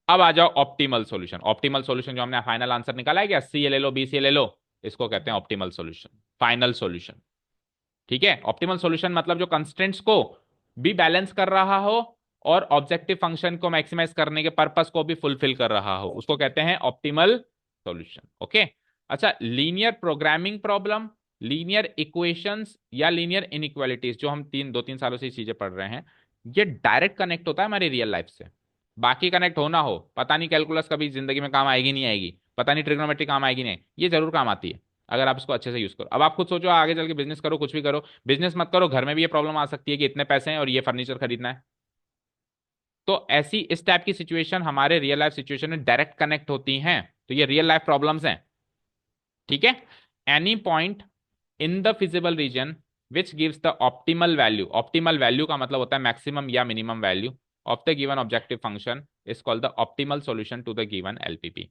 अब आ जाओ ऑप्टिमल सॉल्यूशन। ऑप्टिमल सॉल्यूशन जो हमने फाइनल आंसर निकाला है क्या, सी ले लो बी सी ले लो, इसको कहते हैं ऑप्टिमल सॉल्यूशन, फाइनल सॉल्यूशन। ठीक है, ऑप्टिमल सॉल्यूशन मतलब जो कंस्ट्रेंट्स को भी बैलेंस कर रहा हो और ऑब्जेक्टिव फंक्शन को मैक्सिमाइज करने के पर्पस को भी फुलफिल कर रहा हो, उसको कहते हैं ऑप्टिमल सॉल्यूशन। ओके। अच्छा, linear programming problem, linear equations या लीनियर इनइक्वालिटीज, जो हम 2-3 सालों से चीजें पढ़ रहे हैं, ये डायरेक्ट कनेक्ट होता है हमारी रियल लाइफ से। बाकी कनेक्ट होना हो, पता नहीं कैलकुलस कभी जिंदगी में काम आएगी नहीं आएगी, पता नहीं ट्रिग्नोमेट्री काम आएगी नहीं, ये जरूर काम आती है अगर आप इसको अच्छे से यूज करो। अब आप खुद सोचो, आगे चल के बिजनेस करो, कुछ भी करो, बिजनेस मत करो, घर में भी ये प्रॉब्लम आ सकती है कि इतने पैसे हैं और ये फर्नीचर खरीदना है। तो ऐसी इस टाइप की सिचुएशन हमारे रियल लाइफ सिचुएशन में डायरेक्ट कनेक्ट होती हैं, तो ये रियल लाइफ प्रॉब्लम्स हैं। ठीक है। Any point in the feasible region which gives the optimal value, optimal value का मतलब होता है मैक्सिमम या minimum value of the given objective function is called the optimal solution to the given LPP.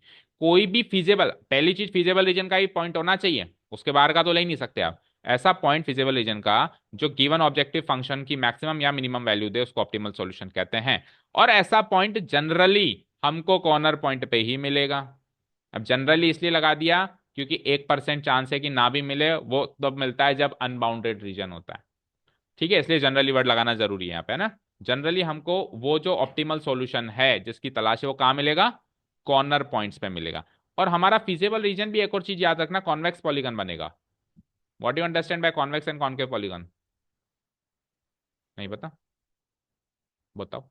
कोई भी फिजिबल, पहली चीज feasible region का ही पॉइंट होना चाहिए, उसके बाहर का तो ले ही नहीं सकते आप। ऐसा पॉइंट फिजिबल रीजन का जो गिवन ऑब्जेक्टिव फंक्शन की मैक्सिमम या मिनिमम वैल्यू दे, उसको ऑप्टिमल सॉल्यूशन कहते हैं। और ऐसा पॉइंट जनरली हमको कॉर्नर पॉइंट पे ही मिलेगा। अब जनरली इसलिए लगा दिया क्योंकि 1% चांस है कि ना भी मिले, वो तब मिलता है जब अनबाउंडेड रीजन होता है। ठीक है, इसलिए जनरली वर्ड लगाना जरूरी है यहाँ पे, है ना? जनरली हमको वो जो ऑप्टिमल सॉल्यूशन है जिसकी तलाश है वो कहाँ मिलेगा? कॉर्नर पॉइंट्स पे मिलेगा। और हमारा फिजिबल रीजन भी एक और चीज याद रखना, कॉन्वेक्स पॉलीगन बनेगा। What you understand by convex and concave polygon? नहीं पता? बताओ,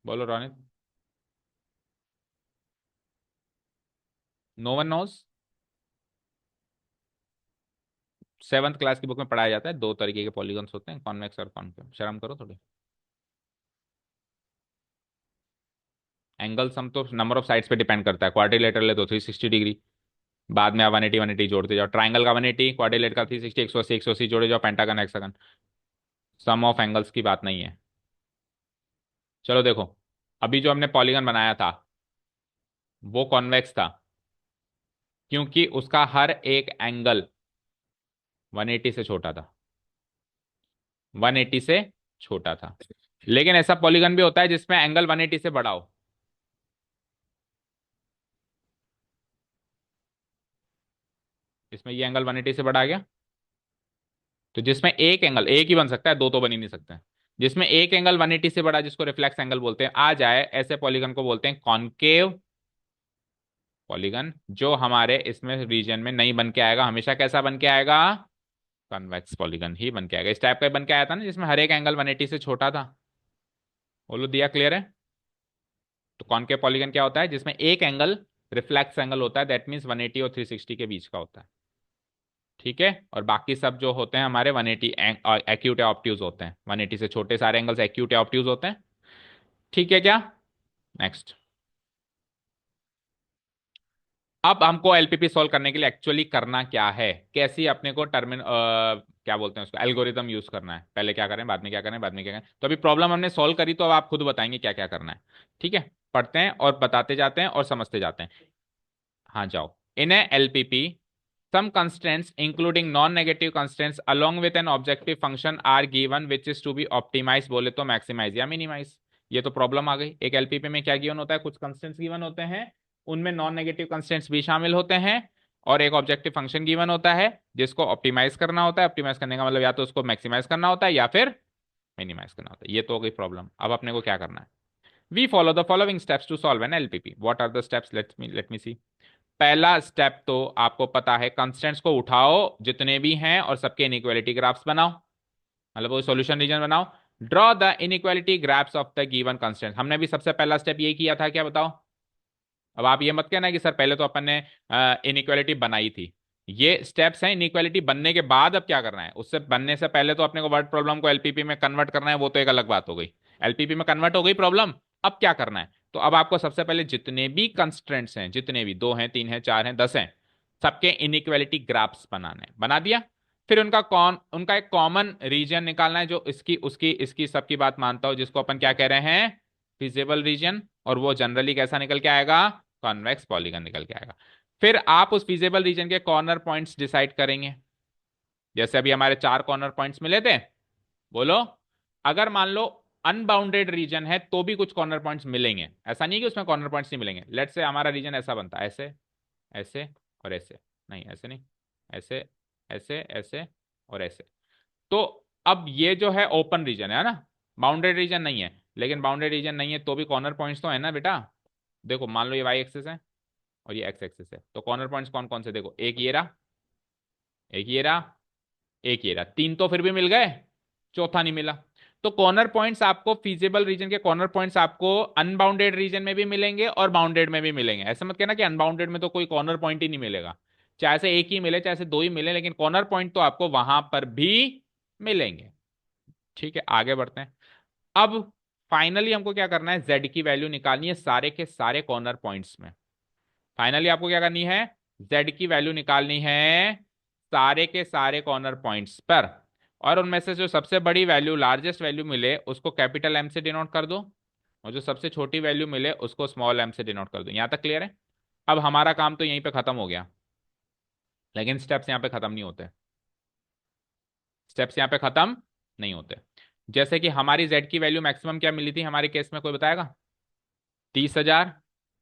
बोलो Ronit. No one knows. 7th class की बुक में पढ़ाया जाता है, दो तरीके के पॉलीगन्स होते हैं, कॉन्वेक्स और कॉनकेव। शर्म करो थोड़ी। एंगल्स हम तो नंबर ऑफ साइड्स पे डिपेंड करता है, क्वाड्रिलेटरल है तो 360 डिग्री, बाद में आप 180 जोड़ते जाओ, ट्राइंगल का 180, क्वाड्रिलेट का 360, 180 180 जोड़े जाओ, pentagon hexagon, sum of angles की बात नहीं है। चलो देखो, अभी जो हमने पॉलीगन बनाया था वो कॉन्वेक्स था, क्योंकि उसका हर एक एंगल 180 से छोटा था, 180 से छोटा था। लेकिन ऐसा पॉलीगन भी होता है जिसमें एंगल 180 से बड़ा हो। इसमें ये एंगल 180 से बड़ा आ गया, तो जिसमें एक एंगल, एक ही बन सकता है, दो तो बन ही नहीं सकते हैं। जिसमें एक एंगल 180 से बड़ा, जिसको रिफ्लेक्स एंगल बोलते हैं, आ जाए, ऐसे पॉलीगन को बोलते हैं कॉनकेव पॉलीगन। जो हमारे इसमें रीजन में नहीं बन के आएगा, हमेशा कैसा बन के आएगा? कन्वेक्स पॉलीगन ही बन के आएगा। इस टाइप का बन के आया था ना जिसमें हर एक एंगल 180 से छोटा था। बोलो, दिया क्लियर है? तो कॉनकेव पॉलीगन क्या होता है? जिसमें एक एंगल रिफ्लेक्स एंगल होता है, दैट मीन्स 180 और 360 के बीच का होता है। ठीक है, और बाकी सब जो होते हैं हमारे 180 एक्यूट या ऑब्ट्यूज होते हैं, 180 से छोटे सारे एंगल्स एक्यूट या ऑब्ट्यूज होते हैं। ठीक है क्या? नेक्स्ट। अब हमको एलपीपी सॉल्व करने के लिए एक्चुअली करना क्या है, कैसी अपने को क्या बोलते हैं उसको, एल्गोरिदम यूज करना है। पहले क्या करें, बाद में क्या करें, बाद में क्या करें। तो अभी प्रॉब्लम हमने सॉल्व करी, तो अब आप खुद बताएंगे क्या क्या करना है। ठीक है, पढ़ते हैं और बताते जाते हैं और समझते जाते हैं। हाँ जाओ। इन ए LPP some constraints including non-negative constraints along with an objective function are given which is to be optimized, बोले तो maximize या minimize। ये तो प्रॉब्लम आ गई। एक एलपीपी में क्या गिवन होता है, कुछ कंस्टेंट्स गिवन होते हैं, उनमें नॉन नेगेटिव कंस्टेंट्स भी शामिल होते हैं, और एक ऑब्जेक्टिव फंक्शन गिवन होता है जिसको ऑप्टिमाइज करना होता है। ऑप्टिमाइज करने का मतलब या तो उसको मैक्सिमाइज करना होता है या फिर मिनिमाइज करना होता है। ये तो हो गई प्रॉब्लम। अब अपने को क्या करना है, we follow the following steps to solve an LPP. What are the steps, let me see. पहला स्टेप तो आपको पता है, कंस्टेंट्स को उठाओ जितने भी हैं और सबके इनइक्वालिटी ग्राफ्स बनाओ, मतलब वो सॉल्यूशन रीजन बनाओ। Draw the inequality graphs of the given constant. हमने भी सबसे पहला स्टेप यही किया था, क्या बताओ। अब आप ये मत कहना कि सर पहले तो अपन ने इनइक्वालिटी बनाई थी। ये स्टेप्स हैं इनइक्वालिटी बनने के बाद। अब क्या करना है, उससे बनने से पहले तो अपने को वर्ड प्रॉब्लम को एलपीपी में कन्वर्ट करना है, वो तो एक अलग बात हो गई। एलपीपी में कन्वर्ट हो गई प्रॉब्लम। अब क्या करना है, तो अब आपको सबसे पहले जितने भी कंस्ट्रेंट्स हैं, जितने भी 2 हैं, 3 हैं, 4 हैं, 10 हैं, सबके इनइक्वालिटी ग्राफ्स बनाने हैं। बना दिया। फिर उनका एक कॉमन रीजन निकालना है जो इसकी उसकी इसकी सबकी बात मानता हो, जिसको अपन क्या कह रहे हैं, फिजिबल रीजन। और वो जनरली कैसा निकल के आएगा, कॉन्वेक्स पॉलीगन निकल के आएगा। फिर आप उस फिजिबल रीजन के कॉर्नर पॉइंट्स डिसाइड करेंगे। जैसे अभी हमारे 4 कॉर्नर पॉइंट्स मिले थे, बोलो। अगर मान लो अनबाउंडेड रीजन है तो भी कुछ कॉर्नर पॉइंट्स मिलेंगे, ऐसा नहीं कि उसमें कॉर्नर पॉइंट्स नहीं मिलेंगे। लेट्स से हमारा रीजन ऐसा बनता है, ऐसे, ऐसे और ऐसे, नहीं ऐसे नहीं, ऐसे, ऐसे, ऐसे और ऐसे। तो अब ये जो है ओपन रीजन है ना, बाउंडेड रीजन नहीं है। लेकिन बाउंडेड रीजन नहीं है तो भी कॉर्नर पॉइंट्स तो है ना बेटा। देखो मान लो ये वाई एक्सिस है और ये एक्स एक्सिस है, तो कॉर्नर पॉइंट्स कौन कौन से, देखो, एक ये रहा, एक ये रहा, एक ये रहा, 3 तो फिर भी मिल गए, चौथा नहीं मिला। तो कॉर्नर पॉइंट्स आपको, फिजिबल रीजन के कॉर्नर पॉइंट्स आपको अनबाउंडेड रीजन में भी मिलेंगे और बाउंडेड में भी मिलेंगे। ऐसा मत कहना कि अनबाउंडेड में तो कोई कॉर्नर पॉइंट ही नहीं मिलेगा। चाहे से एक ही मिले, चाहे से 2 ही मिले, लेकिन कॉर्नर पॉइंट तो आपको वहां पर भी मिलेंगे। ठीक है, आगे बढ़ते हैं। अब फाइनली हमको क्या करना है, जेड की वैल्यू निकालनी है सारे के सारे कॉर्नर पॉइंट्स में। फाइनली आपको क्या करनी है, जेड की वैल्यू निकालनी है सारे के सारे कॉर्नर पॉइंट्स पर। और उनमें से जो सबसे बड़ी वैल्यू, लार्जेस्ट वैल्यू मिले उसको कैपिटल एम से डिनोट कर दो, और जो सबसे छोटी वैल्यू मिले उसको स्मॉल एम से डिनोट कर दो। यहां तक क्लियर है। अब हमारा काम तो यहीं पे खत्म हो गया, लेकिन स्टेप्स यहां पे खत्म नहीं होते। स्टेप्स यहां पे खत्म नहीं होते। जैसे कि हमारी जेड की वैल्यू मैक्सिमम क्या मिली थी हमारे केस में, कोई बताएगा। 30,000।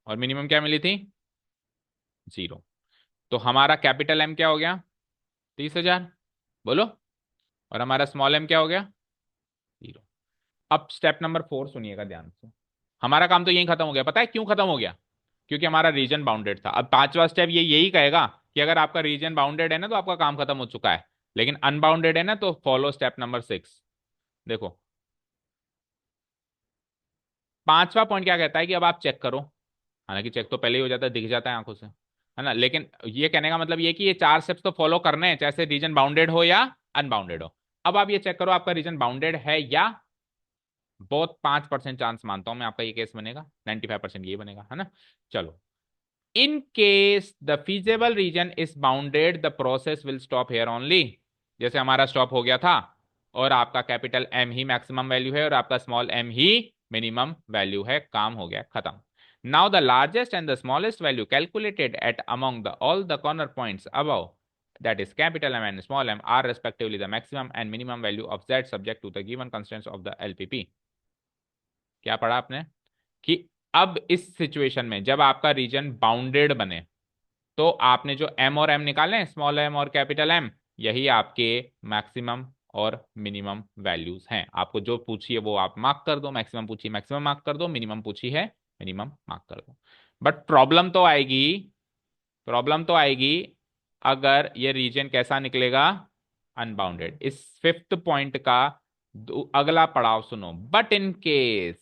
और मिनिमम क्या मिली थी, 0। तो हमारा कैपिटल एम क्या हो गया, 30,000, बोलो। और हमारा स्मॉल एम क्या हो गया, 0। अब स्टेप नंबर 4 सुनिएगा ध्यान से। हमारा काम तो यही खत्म हो गया। पता है क्यों खत्म हो गया, क्योंकि हमारा रीजन बाउंडेड था। अब पांचवा स्टेप ये यही कहेगा कि अगर आपका रीजन बाउंडेड है ना तो आपका काम खत्म हो चुका है, लेकिन अनबाउंडेड है ना तो फॉलो स्टेप नंबर 6। देखो, पांचवा पॉइंट क्या कहता है कि अब आप चेक करो। हालांकि चेक तो पहले ही हो जाता है, दिख जाता है आंखों से, है ना। लेकिन ये कहने का मतलब ये कि ये 4 स्टेप्स तो फॉलो करने हैं, चाहे रीजन बाउंडेड हो या अनबाउंडेड हो। अब आप ये चेक करो आपका रीजन बाउंडेड है या, बहुत 5% चांस मानता हूं मैं आपका ये केस बनेगा, 95% ये बनेगा, है ना। चलो, in case the feasible region is bounded the process will stop here only. जैसे हमारा स्टॉप हो गया था, और आपका कैपिटल एम ही मैक्सिमम वैल्यू है और आपका स्मॉल एम ही मिनिमम वैल्यू है, काम हो गया खत्म। Now the largest and the smallest value calculated at among the all the corner points above, that is capital M and small m, are respectively the maximum and minimum value of z subject to the given constraints of the LPP। क्या पढ़ा आपने, कि अब इस situation में जब आपका reason bounded बने तो आपने जो एम और एम निकाले, स्मॉल एम और कैपिटल एम, यही आपके मैक्सिमम और मिनिमम वैल्यूज हैं। आपको जो पूछिए वो आप मार्क कर दो, मैक्सिमम पूछिए मैक्सिमम मार्क कर दो, मिनिमम पूछी है मिनिमम मार्क कर दो। बट प्रॉब्लम तो आएगी, प्रॉब्लम तो आएगी अगर ये रीजन कैसा निकलेगा, अनबाउंडेड। इस 5th पॉइंट का अगला पड़ाव सुनो। बट इन केस,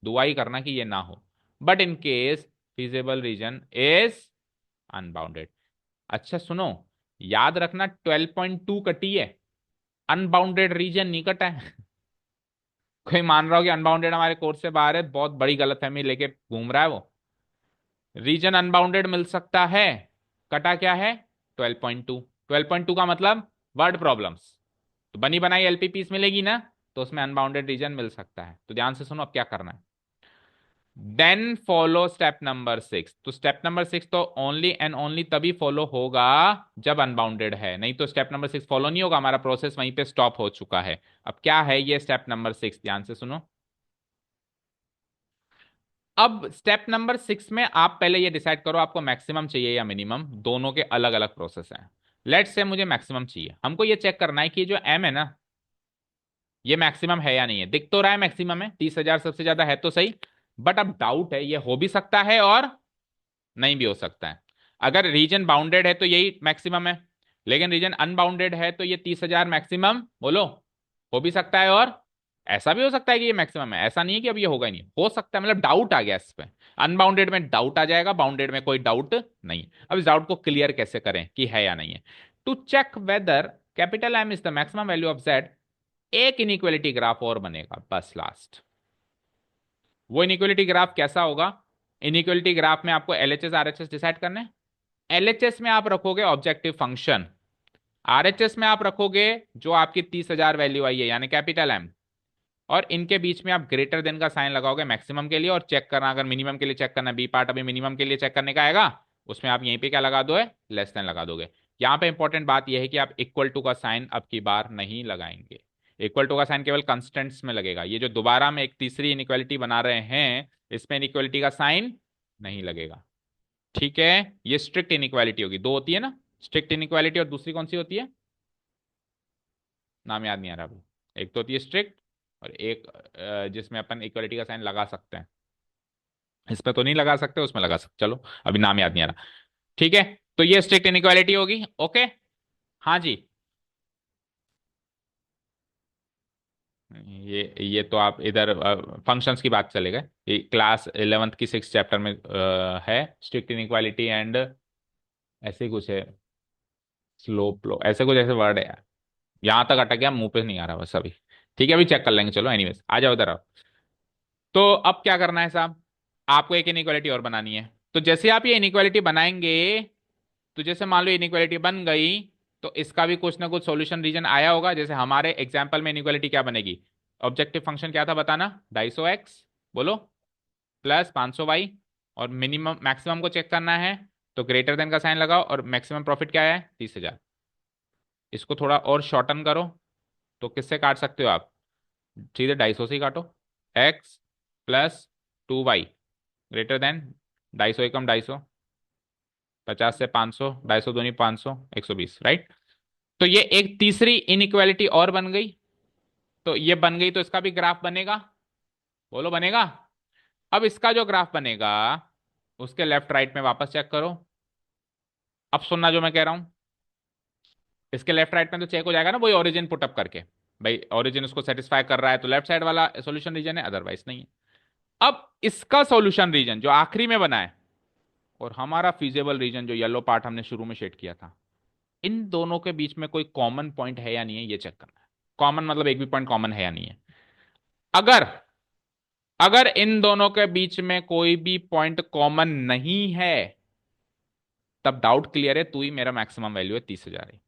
दुआ ही करना कि ये ना हो, but in case feasible region is unbounded. अच्छा सुनो, याद रखना 12.2 कटी है, अनबाउंडेड रीजन नहीं कटा है। कोई मान रहा हो कि अनबाउंडेड हमारे कोर्स से बाहर है, बहुत बड़ी गलतफहमी लेके घूम रहा है वो। रीजन अनबाउंडेड मिल सकता है, कटा क्या है, 12.2। 12.2 का मतलब वर्ड प्रॉब्लम्स, तो बनी बनाई एलपीपीस मिलेगी ना, तो उसमें अनबाउंडेड रीजन मिल सकता है। तो ध्यान से सुनो अब क्या करना है। Then follow step number 6। तो स्टेप नंबर 6 तो ओनली एंड ओनली तभी फॉलो होगा जब अनबाउंडेड है, नहीं तो स्टेप नंबर 6 फॉलो नहीं होगा, हमारा प्रोसेस वहीं पे स्टॉप हो चुका है। अब क्या है ये स्टेप नंबर 6, ध्यान से सुनो। अब स्टेप नंबर 6 में आप पहले ये डिसाइड करो आपको मैक्सिमम चाहिए या मिनिमम, दोनों के अलग अलग प्रोसेस हैं। लेट्स से मुझे मैक्सिमम चाहिए, हमको ये चेक करना है कि जो एम है ना, ये मैक्सिमम है या नहीं है। दिख तो रहा है मैक्सिमम है, 30,000 सबसे ज्यादा है तो सही, बट अब डाउट है, ये हो भी सकता है और नहीं भी हो सकता है। अगर रीजन बाउंडेड है तो यही मैक्सिमम है, लेकिन रीजन अनबाउंडेड है तो ये 30,000 मैक्सिमम बोलो हो भी सकता है, और ऐसा भी हो सकता है कि ये मैक्सिमम है। ऐसा नहीं है कि अब ये होगा ही नहीं, हो सकता है, मतलब डाउट आ गया इस पे। अनबाउंडेड में डाउट आ जाएगा, बाउंडेड में कोई डाउट नहीं। अब इस डाउट को क्लियर कैसे करें कि है या नहीं है। To check whether capital M is the maximum value of Z, एक इनइक्वालिटी ग्राफ और बनेगा बस लास्ट। वो इनइक्वालिटी ग्राफ कैसा होगा? इनइक्वालिटी ग्राफ में आपको एलएचएस आरएचएस डिसाइड करना है। एलएचएस में आप रखोगे ऑब्जेक्टिव फंक्शन, आरएचएस में आप रखोगे जो आपकी 30,000 वैल्यू आई है यानी कैपिटल एम, और इनके बीच में आप ग्रेटर देन का साइन लगाओगे मैक्सिमम के लिए, और चेक करना अगर मिनिमम के लिए चेक करना, बी पार्ट अभी मिनिमम के लिए चेक करने का आएगा, उसमें आप यहीं पे क्या लगा दो है, लेस देन लगा दोगे। यहाँ पे इंपॉर्टेंट बात यह है कि आप इक्वल टू का साइन अब की बार नहीं लगाएंगे। इक्वल टू का साइन केवल कंस्टेंट्स में लगेगा। ये जो दोबारा में एक तीसरी इनइक्वालिटी बना रहे हैं, इसमें इनइक्वालिटी का साइन नहीं लगेगा। ठीक है, ये स्ट्रिक्ट इनइक्वालिटी होगी। दो होती है ना, स्ट्रिक्ट इनइक्वालिटी, और दूसरी कौन सी होती है, नाम याद नहीं आ रहा अभी। एक तो होती है स्ट्रिक्ट, और एक जिसमें अपन इक्वलिटी का साइन लगा सकते हैं। इसमें तो नहीं लगा सकते, उसमें लगा सकते, चलो अभी नाम याद नहीं आ रहा। ठीक है, तो ये स्ट्रिक्ट इनइक्वालिटी होगी। ओके, हाँ जी। ये तो आप इधर फंक्शंस की बात चले गए, ये क्लास 11th की 6 चैप्टर में है स्ट्रिक्ट इनइक्वालिटी एंड ऐसे ही कुछ है, स्लोप लो, ऐसे कुछ ऐसे वर्ड है यार। यहां तक अटक गया, मुंह पे नहीं आ रहा बस अभी। ठीक है, अभी चेक कर लेंगे, चलो एनीवेज आ जाओ इधर आओ। तो अब क्या करना है साहब, आपको एक इनइक्वालिटी और बनानी है। तो जैसे आप ये इनइक्वालिटी बनाएंगे, तो जैसे मान लो इनइक्वालिटी बन गई, तो इसका भी कुछ ना कुछ सॉल्यूशन रीजन आया होगा। जैसे हमारे एग्जांपल में इनइक्वालिटी क्या बनेगी, ऑब्जेक्टिव फंक्शन क्या था बताना, 250x बोलो प्लस 500y, और मिनिमम मैक्सिमम को चेक करना है, तो ग्रेटर देन का साइन लगाओ, और मैक्सिमम प्रॉफिट क्या है 30,000। इसको थोड़ा और शॉर्टन करो, तो किससे काट सकते हो आप, सीधे 250 से ही काटो। x प्लस 2y ग्रेटर देन 250 एकम 250, 50 से 500, 250 दूनी 500, 120, राइट। तो ये एक तीसरी इनइक्वालिटी और बन गई। तो ये बन गई तो इसका भी ग्राफ बनेगा, बोलो बनेगा। अब इसका जो ग्राफ बनेगा, उसके लेफ्ट राइट में वापस चेक करो। अब सुनना जो मैं कह रहा हूं, इसके लेफ्ट राइट में तो चेक हो जाएगा ना, वही ओरिजिन पुटअप करके, भाई ओरिजिन उसको सेटिस्फाई कर रहा है तो लेफ्ट साइड वाला सॉल्यूशन रीजन है, अदरवाइज नहीं है। अब इसका सॉल्यूशन रीजन जो आखिरी में बना है, और हमारा फीजेबल रीजन जो येलो पार्ट हमने शुरू में शेड किया था, इन दोनों के बीच में कोई कॉमन पॉइंट है या नहीं है, ये चेक करना है। कॉमन मतलब एक भी पॉइंट कॉमन है या नहीं है। अगर अगर इन दोनों के बीच में कोई भी पॉइंट कॉमन नहीं है, तब डाउट क्लियर है, तू ही मेरा मैक्सिमम वैल्यू है 30,000 है।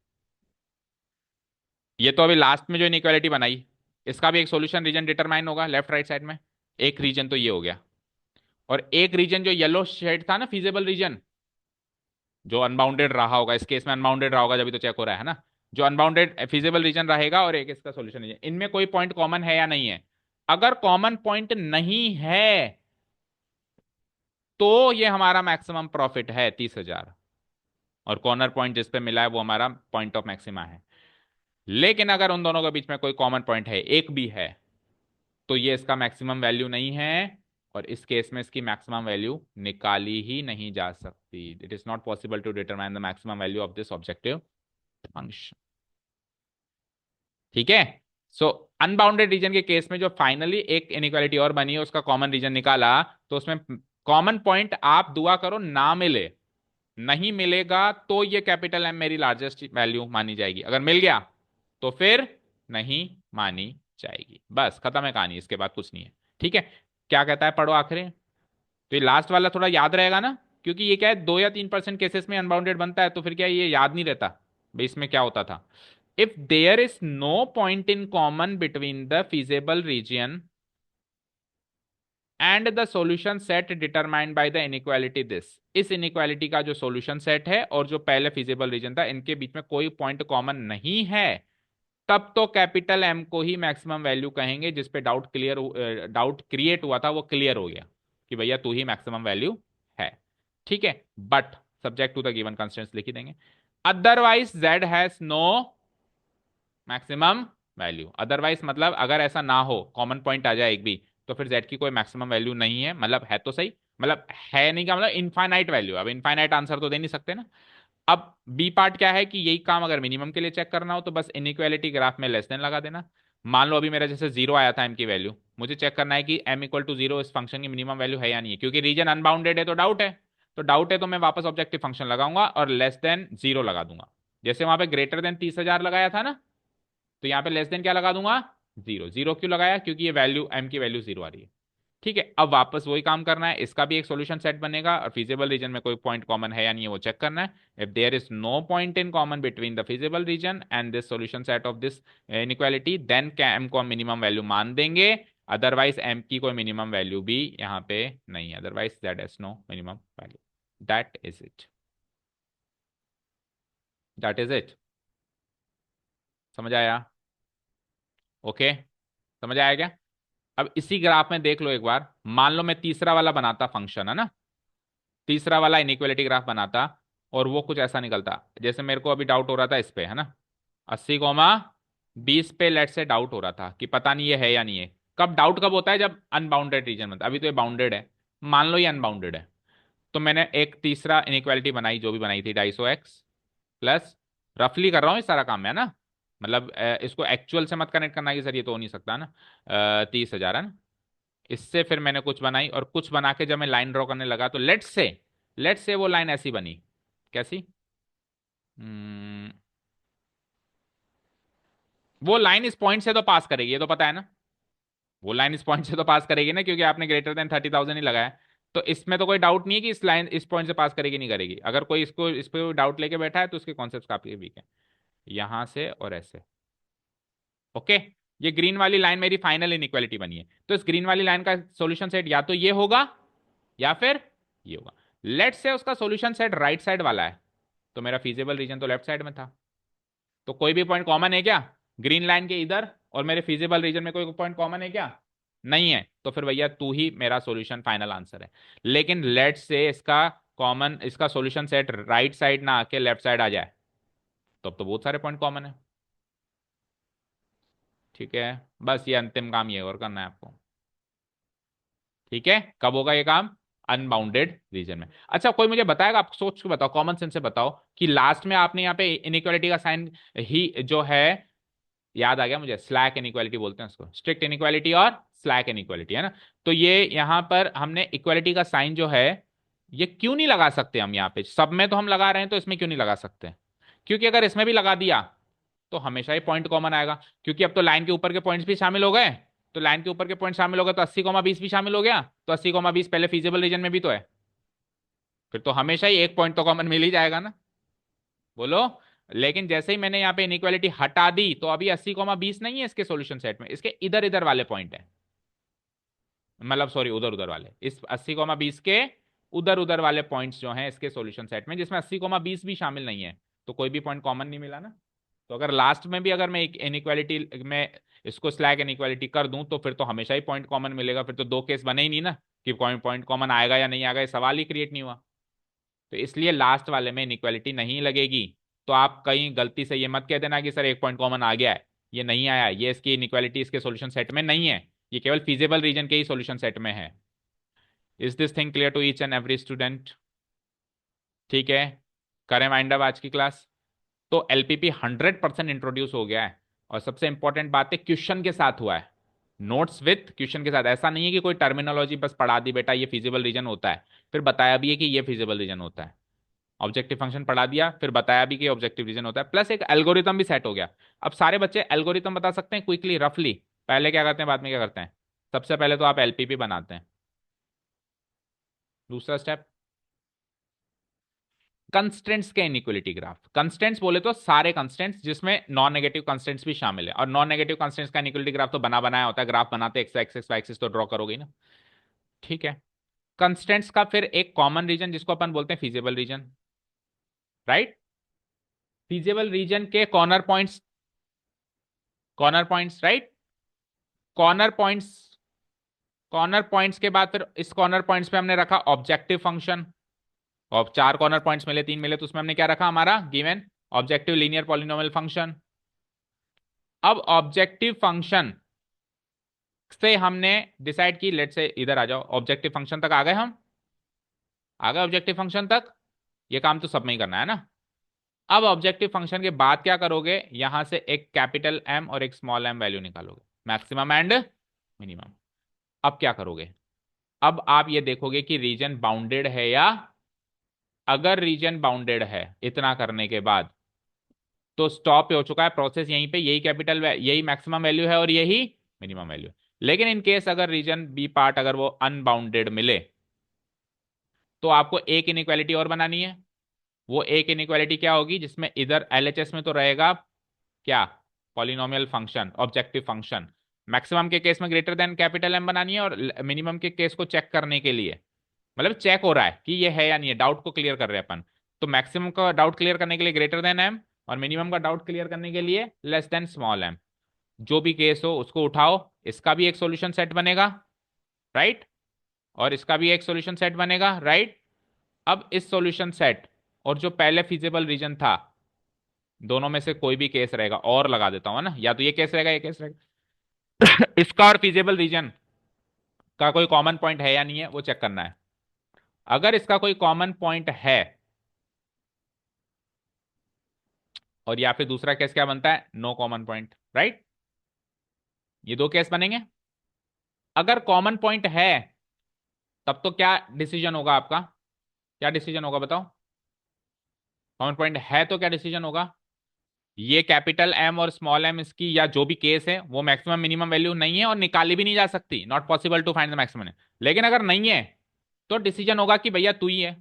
ये तो अभी लास्ट में जो इनइक्वालिटी बनाई, इसका भी एक सॉल्यूशन रीजन डिटरमाइन होगा लेफ्ट राइट साइड में। एक रीजन तो ये हो गया, और एक रीजन जो येलो शेड था ना, फीजेबल रीजन, जो अनबाउंडेड रहा होगा, इस केस में अनबाउंडेड रहा होगा जब भी तो चेक हो रहा है ना, जो अनबाउंडेड फीजेबल रीजन रहेगा, और एक इसका सॉल्यूशन रीजन, इनमें कोई पॉइंट कॉमन है या नहीं है। अगर कॉमन पॉइंट नहीं है, तो ये हमारा मैक्सिमम प्रॉफिट है 30,000, और कॉर्नर पॉइंट जिस पे मिला है वो हमारा पॉइंट ऑफ मैक्सिमा है। लेकिन अगर उन दोनों के बीच में कोई कॉमन पॉइंट है, एक भी है, तो ये इसका मैक्सिमम वैल्यू नहीं है, और इस केस में इसकी मैक्सिमम वैल्यू निकाली ही नहीं जा सकती। It is not possible to determine the maximum value of this objective function. ठीक है, सो अनबाउंडेड रीजन के केस में जो फाइनली एक इनइक्वालिटी और बनी है, उसका कॉमन रीजन निकाला, तो उसमें कॉमन पॉइंट आप दुआ करो ना मिले, नहीं मिलेगा तो ये कैपिटल एम मेरी लार्जेस्ट वैल्यू मानी जाएगी, अगर मिल गया तो फिर नहीं मानी जाएगी। बस खत्म है कहानी, इसके बाद कुछ नहीं है। ठीक है, क्या कहता है पढ़ो आखिरी। तो ये लास्ट वाला थोड़ा याद रहेगा ना, क्योंकि ये क्या है, 2 या 3% केसेस में अनबाउंडेड बनता है, तो फिर क्या है, ये याद नहीं रहता भाई इसमें क्या होता था। If there is no point in common between the feasible region and the solution set determined by the inequality this, इस इनइक्वालिटी का जो सॉल्यूशन सेट है और जो पहले फिजिबल रीजन था इनके बीच में कोई पॉइंट कॉमन नहीं है, तब तो कैपिटल एम को ही मैक्सिमम वैल्यू कहेंगे, जिसपे डाउट क्रिएट हुआ था वो क्लियर हो गया कि भैया तू ही मैक्सिमम वैल्यू है। ठीक है, but subject to the given constraints लिख ही देंगे। Otherwise Z has no maximum value, otherwise मतलब अगर ऐसा ना हो, कॉमन पॉइंट आ जाए एक भी, तो फिर जेड की कोई मैक्सिमम वैल्यू नहीं है, मतलब है तो सही, मतलब है नहीं का मतलब इनफाइनाइट वैल्यू, अब इनफाइनाइट आंसर तो दे नहीं सकते ना। अब बी पार्ट क्या है कि यही काम अगर मिनिमम के लिए चेक करना हो तो बस इनइक्वालिटी ग्राफ में लेस देन लगा देना। मान लो अभी मेरा जैसे जीरो आया था एम की वैल्यू, मुझे चेक करना है कि एम इक्वल टू जीरो इस फंक्शन की मिनिमम वैल्यू है या नहीं है, क्योंकि रीजन अनबाउंडेड है तो डाउट है, तो डाउट है तो मैं वापस ऑब्जेक्टिव फंक्शन लगाऊंगा और लेस देन जीरो लगा दूंगा। जैसे वहां पे ग्रेटर देन 30,000 लगाया था ना, तो यहाँ पे लेस देन क्या लगा दूंगा, जीरो। जीरो क्यों लगाया, क्योंकि ये वैल्यू एम की वैल्यू जीरो आ रही है। ठीक है, अब वापस वही काम करना है, इसका भी एक सॉल्यूशन सेट बनेगा और फिजिबल रीजन में कोई पॉइंट कॉमन है या नहीं है वो चेक करना है। If there is no point in common between the feasible region and this solution set of this inequality, then क्या एम को हम मिनिमम वैल्यू मान देंगे, अदरवाइज एम की कोई मिनिमम वैल्यू भी यहाँ पे नहीं है, otherwise that is no minimum value. That is it, that is it. समझ आया? ओके, समझ आया क्या? अब इसी ग्राफ में देख लो एक बार, मान लो मैं तीसरा वाला बनाता फंक्शन, है ना, तीसरा वाला इनइक्वालिटी ग्राफ बनाता और वो कुछ ऐसा निकलता, जैसे मेरे को अभी डाउट हो रहा था इस पे, है ना, 80,20 पे लेट से डाउट हो रहा था कि पता नहीं ये है या नहीं है। कब डाउट कब होता है, जब अनबाउंडेड रीजन में, अभी तो ये बाउंडेड है, मान लो ये अनबाउंडेड है, तो मैंने एक तीसरा इनइक्वालिटी बनाई, जो भी बनाई थी 250x प्लस, रफली कर रहा हूँ इस सारा काम में, है ना, मतलब इसको एक्चुअल से मत कनेक्ट करना कि सर ये तो हो नहीं सकता ना, 30,000 है ना। इससे फिर मैंने कुछ बनाई और कुछ बना के जब मैं लाइन ड्रॉ करने लगा तो लेट्स से वो लाइन ऐसी बनी, कैसी, हम्म, वो लाइन इस पॉइंट से तो पास करेगी, ये तो पता है ना, वो लाइन इस पॉइंट से तो पास करेगी ना, क्योंकि आपने ग्रेटर देन 30,000 ही लगाया। तो इसमें तो कोई डाउट नहीं है कि इस लाइन इस पॉइंट से पास करेगी नहीं करेगी, अगर कोई इसको इस पे डाउट लेके बैठा है तो उसके कॉन्सेप्ट काफी वीक है, यहां से और ऐसे। ओके, ये ग्रीन वाली लाइन मेरी फाइनल इनइक्वालिटी बनी है, तो इस ग्रीन वाली लाइन का सॉल्यूशन सेट या तो ये होगा या फिर ये होगा। लेट्स से उसका सॉल्यूशन सेट राइट साइड वाला है, तो मेरा फीजिबल रीजन तो लेफ्ट साइड में था, तो कोई भी पॉइंट कॉमन है क्या ग्रीन लाइन के इधर और मेरे फीजिबल रीजन में, कोई पॉइंट कॉमन है क्या, नहीं है, तो फिर भैया तू ही मेरा सॉल्यूशन फाइनल आंसर है। लेकिन लेट्स से इसका कॉमन, इसका सॉल्यूशन सेट राइट साइड ना आके लेफ्ट साइड आ जाए, तब तो बहुत सारे पॉइंट कॉमन है। ठीक है, बस ये अंतिम काम ये और करना है आपको। ठीक है, कब होगा ये काम, अनबाउंडेड रीजन में। अच्छा, कोई मुझे बताएगा, आप सोच के बताओ, कॉमन सेंस से बताओ कि लास्ट में आपने यहाँ पे इनइक्वालिटी का साइन ही जो है, याद आ गया मुझे, स्लैक इनइक्वालिटी बोलते हैं उसको, स्ट्रिक्ट इनइक्वालिटी और स्लैक इनइक्वालिटी, है ना। तो ये यहां पर हमने इक्वालिटी का साइन जो है, ये क्यों नहीं लगा सकते हम यहाँ पे, सब में तो हम लगा रहे हैं, तो इसमें क्यों नहीं लगा सकते, क्योंकि अगर इसमें भी लगा दिया तो हमेशा ही पॉइंट कॉमन आएगा, क्योंकि अब तो लाइन के ऊपर के पॉइंट्स भी शामिल हो गए, तो लाइन के ऊपर के पॉइंट शामिल हो गए तो 80,20 भी शामिल हो गया, तो 80,20 पहले फिजिबल रीजन में भी तो है, फिर तो हमेशा ही एक पॉइंट तो कॉमन मिल ही जाएगा ना, बोलो। लेकिन जैसे ही मैंने यहाँ पे इनइक्वालिटी हटा दी, तो अभी 80,20 नहीं है इसके सॉल्यूशन सेट में, इसके इधर इधर वाले पॉइंट है, मतलब सॉरी उधर उधर वाले, इस 80,20 के उधर उधर वाले पॉइंट्स जो हैं इसके सॉल्यूशन सेट में, जिसमें 80,20 भी शामिल नहीं है, तो कोई भी पॉइंट कॉमन नहीं मिला ना। तो अगर लास्ट में भी अगर मैं एक इनइक्वालिटी में इसको स्लैक इनइक्वालिटी कर दूं, तो फिर तो हमेशा ही पॉइंट कॉमन मिलेगा, फिर तो दो केस बने ही नहीं ना, कि पॉइंट कॉमन आएगा या नहीं आएगा, ये सवाल ही क्रिएट नहीं हुआ। तो इसलिए लास्ट वाले में इनइक्वालिटी नहीं लगेगी। तो आप कहीं गलती से ये मत कह देना कि सर एक पॉइंट कॉमन आ गया है, ये नहीं आया, ये इसकी इनइक्वालिटी इसके सॉल्यूशन सेट में नहीं है, ये केवल फिजिबल रीजन के ही सॉल्यूशन सेट में है। Is this thing clear to each and every student? ठीक है, करें वाइंड अप आज की क्लास। तो एलपीपी 100% इंट्रोड्यूस हो गया है, और सबसे इंपॉर्टेंट बात है क्वेश्चन के साथ हुआ है, नोट्स विथ क्वेश्चन के साथ, ऐसा नहीं है कि कोई टर्मिनोलॉजी बस पढ़ा दी बेटा ये फिजिबल रीजन होता है, फिर बताया भी है कि ये फिजिबल रीजन होता है, ऑब्जेक्टिव फंक्शन पढ़ा दिया, फिर बताया भी कि ऑब्जेक्टिव रीजन होता है, प्लस एक एल्गोरिथम भी सेट हो गया। अब सारे बच्चे एल्गोरिथम बता सकते हैं क्विकली रफली, पहले क्या करते हैं बाद में क्या करते हैं, सबसे पहले तो आप एलपीपी बनाते हैं, दूसरा स्टेप कंस्टेंट्स के इनइक्वालिटी ग्राफ। कंस्टेंट्स बोले तो सारे कंस्टेंट्स जिसमें नॉन नेगेटिव कंस्टेंट्स भी शामिल है, और नॉन नेगेटिव कंस्टेंट्स का इनइक्वालिटी ग्राफ तो बना बनाया होता है, ग्राफ बनाते एक्स एक्सिस वाई एक्सिस तो ड्रॉ करोगे ना। ठीक है। कंस्टेंट्स का फिर एक कॉमन रीजन जिसको अपन बोलते हैं feasible region, right. Feasible region के corner points, corner points, right. Corner points, corner points के बाद फिर इस कॉर्नर पॉइंट्स पे हमने रखा ऑब्जेक्टिव फंक्शन। और चार कॉर्नर पॉइंट्स मिले, तीन मिले, तो उसमें हमने क्या रखा, हमारा given objective linear polynomial function. अब ऑब्जेक्टिव फंक्शन से हमने डिसाइड की, लेट से इधर आ जाओ, ऑब्जेक्टिव फंक्शन तक आ गए हम, आ गए ऑब्जेक्टिव फंक्शन तक। ये काम तो सब में ही करना है ना। अब ऑब्जेक्टिव फंक्शन के बाद क्या करोगे, यहां से एक कैपिटल एम और एक स्मॉल एम वैल्यू निकालोगे, मैक्सिमम एंड मिनिमम। अब क्या करोगे, अब आप ये देखोगे कि रीजन बाउंडेड है या, अगर रीजन बाउंडेड है इतना करने के बाद तो स्टॉप हो चुका है प्रोसेस यहीं पे, यही कैपिटल, यही मैक्सिमम वैल्यू है और यही मिनिमम वैल्यू है। लेकिन इन केस अगर रीजन बी पार्ट अगर वो अनबाउंडेड मिले तो आपको एक इनइक्वालिटी और बनानी है। वो एक इनइक्वालिटी क्या होगी, जिसमें इधर एलएचएस में तो रहेगा क्या, polynomial function, objective function. Maximum के केस में ग्रेटर देन कैपिटल एम बनानी है, और मिनिमम के केस को चेक करने के लिए, मतलब चेक हो रहा है कि ये है या नहीं है, डाउट को क्लियर कर रहे हैं अपन। तो मैक्सिमम का डाउट क्लियर करने के लिए ग्रेटर देन एम, और मिनिमम का डाउट क्लियर करने के लिए लेस देन स्मॉल एम। जो भी केस हो उसको उठाओ, इसका भी एक सॉल्यूशन सेट बनेगा, राइट, और इसका भी एक सॉल्यूशन सेट बनेगा, राइट। अब इस सॉल्यूशन सेट और जो पहले फिजिबल रीजन था, दोनों में से कोई भी केस रहेगा, और लगा देता हूं है ना, या तो ये केस रहेगा, ये केस रहेगा। इसका और फिजिबल रीजन का कोई कॉमन पॉइंट है या नहीं है वो चेक करना है। अगर इसका कोई कॉमन पॉइंट है, और या फिर दूसरा केस क्या बनता है, नो कॉमन पॉइंट, राइट। ये दो केस बनेंगे। अगर कॉमन पॉइंट है तब तो क्या डिसीजन होगा आपका, क्या डिसीजन होगा बताओ। कॉमन पॉइंट है तो क्या डिसीजन होगा, ये कैपिटल एम और स्मॉल एम इसकी या जो भी केस है वो मैक्सिमम मिनिमम वैल्यू नहीं है और निकाली भी नहीं जा सकती, not possible to find the maximum. लेकिन अगर नहीं है तो डिसीजन होगा कि भैया तू ही है।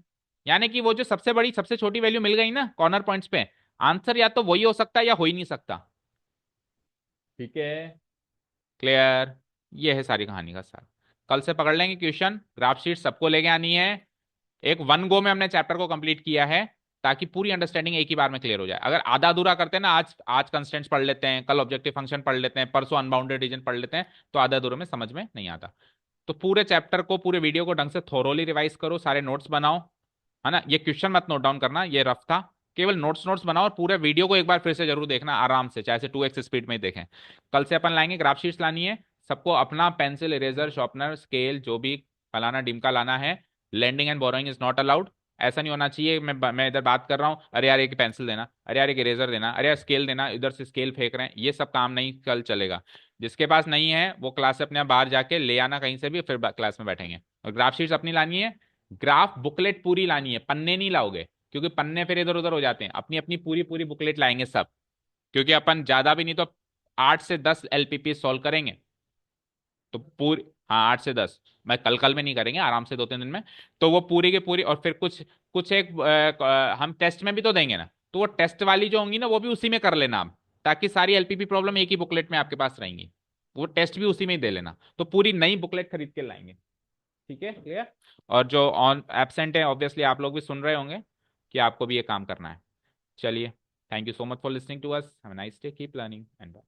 यानी कि वो जो सबसे बड़ी सबसे छोटी वैल्यू मिल गई ना कॉर्नर पॉइंट्स पे, आंसर या तो वही हो सकता है या हो ही नहीं सकता। ठीक है, क्लियर। ये है सारी कहानी का सार। कल से पकड़ लेंगे क्वेश्चन, ग्राफ शीट सबको लेके आनी है। एक वन गो में हमने चैप्टर को कंप्लीट किया है, ताकि पूरी अंडरस्टैंडिंग एक ही बार में क्लियर हो जाए। अगर आधा अधूरा करते हैं ना, आज आज कंस्टेंट्स पढ़ लेते हैं, कल ऑब्जेक्टिव फंक्शन पढ़ लेते हैं, परसों अनबाउंडेड रीजन पढ़ लेते हैं, तो आधा अधूरे में समझ में नहीं आता। तो पूरे चैप्टर को, पूरे वीडियो को ढंग से थोरोली रिवाइज करो, सारे नोट्स बनाओ, है ना। ये क्वेश्चन मत नोट डाउन करना, ये रफ था, केवल नोट्स नोट्स बनाओ, और पूरे वीडियो को एक बार फिर से जरूर देखना आराम से, चाहे से 2x स्पीड में ही देखें। कल से अपन लाएंगे ग्राफ शीट्स लानी है सबको, अपना पेंसिल, इरेजर, शार्पनर, स्केल, जो भी फलाना डिमका लाना है। Lending and borrowing is not allowed. ऐसा नहीं होना चाहिए, मैं इधर बात कर रहा हूँ, अरे यार एक पेंसिल देना, अरे यार एक इरेजर देना, अरे यार स्केल देना, इधर से स्केल फेंक रहे हैं, ये सब काम नहीं कल चलेगा। जिसके पास नहीं है वो क्लास से अपने आप बाहर जाके ले आना कहीं से भी, फिर क्लास में बैठेंगे। और ग्राफ शीट्स अपनी लानी है, ग्राफ बुकलेट पूरी लानी है, पन्ने नहीं लाओगे, क्योंकि पन्ने फिर इधर उधर हो जाते हैं। अपनी अपनी पूरी पूरी बुकलेट लाएंगे सब, क्योंकि अपन ज्यादा भी नहीं तो 8 से 10 एलपीपी सॉल्व करेंगे। तो पूरी, हाँ 8 से 10, मैं कल कल में नहीं करेंगे, आराम से 2-3 दिन में। तो वो पूरी की पूरी, और फिर कुछ कुछ एक हम टेस्ट में भी तो देंगे ना, तो वो टेस्ट वाली जो होंगी ना वो भी उसी में कर लेना आप, ताकि सारी एलपीपी प्रॉब्लम एक ही बुकलेट में आपके पास रहेंगी। वो टेस्ट भी उसी में ही दे लेना, तो पूरी नई बुकलेट खरीद के लाएंगे। ठीक है, क्लियर। और जो ऑन एब्सेंट है, ऑब्वियसली आप लोग भी सुन रहे होंगे कि आपको भी ये काम करना है। चलिए, thank you so much for listening to us, have a nice day, keep learning and bye.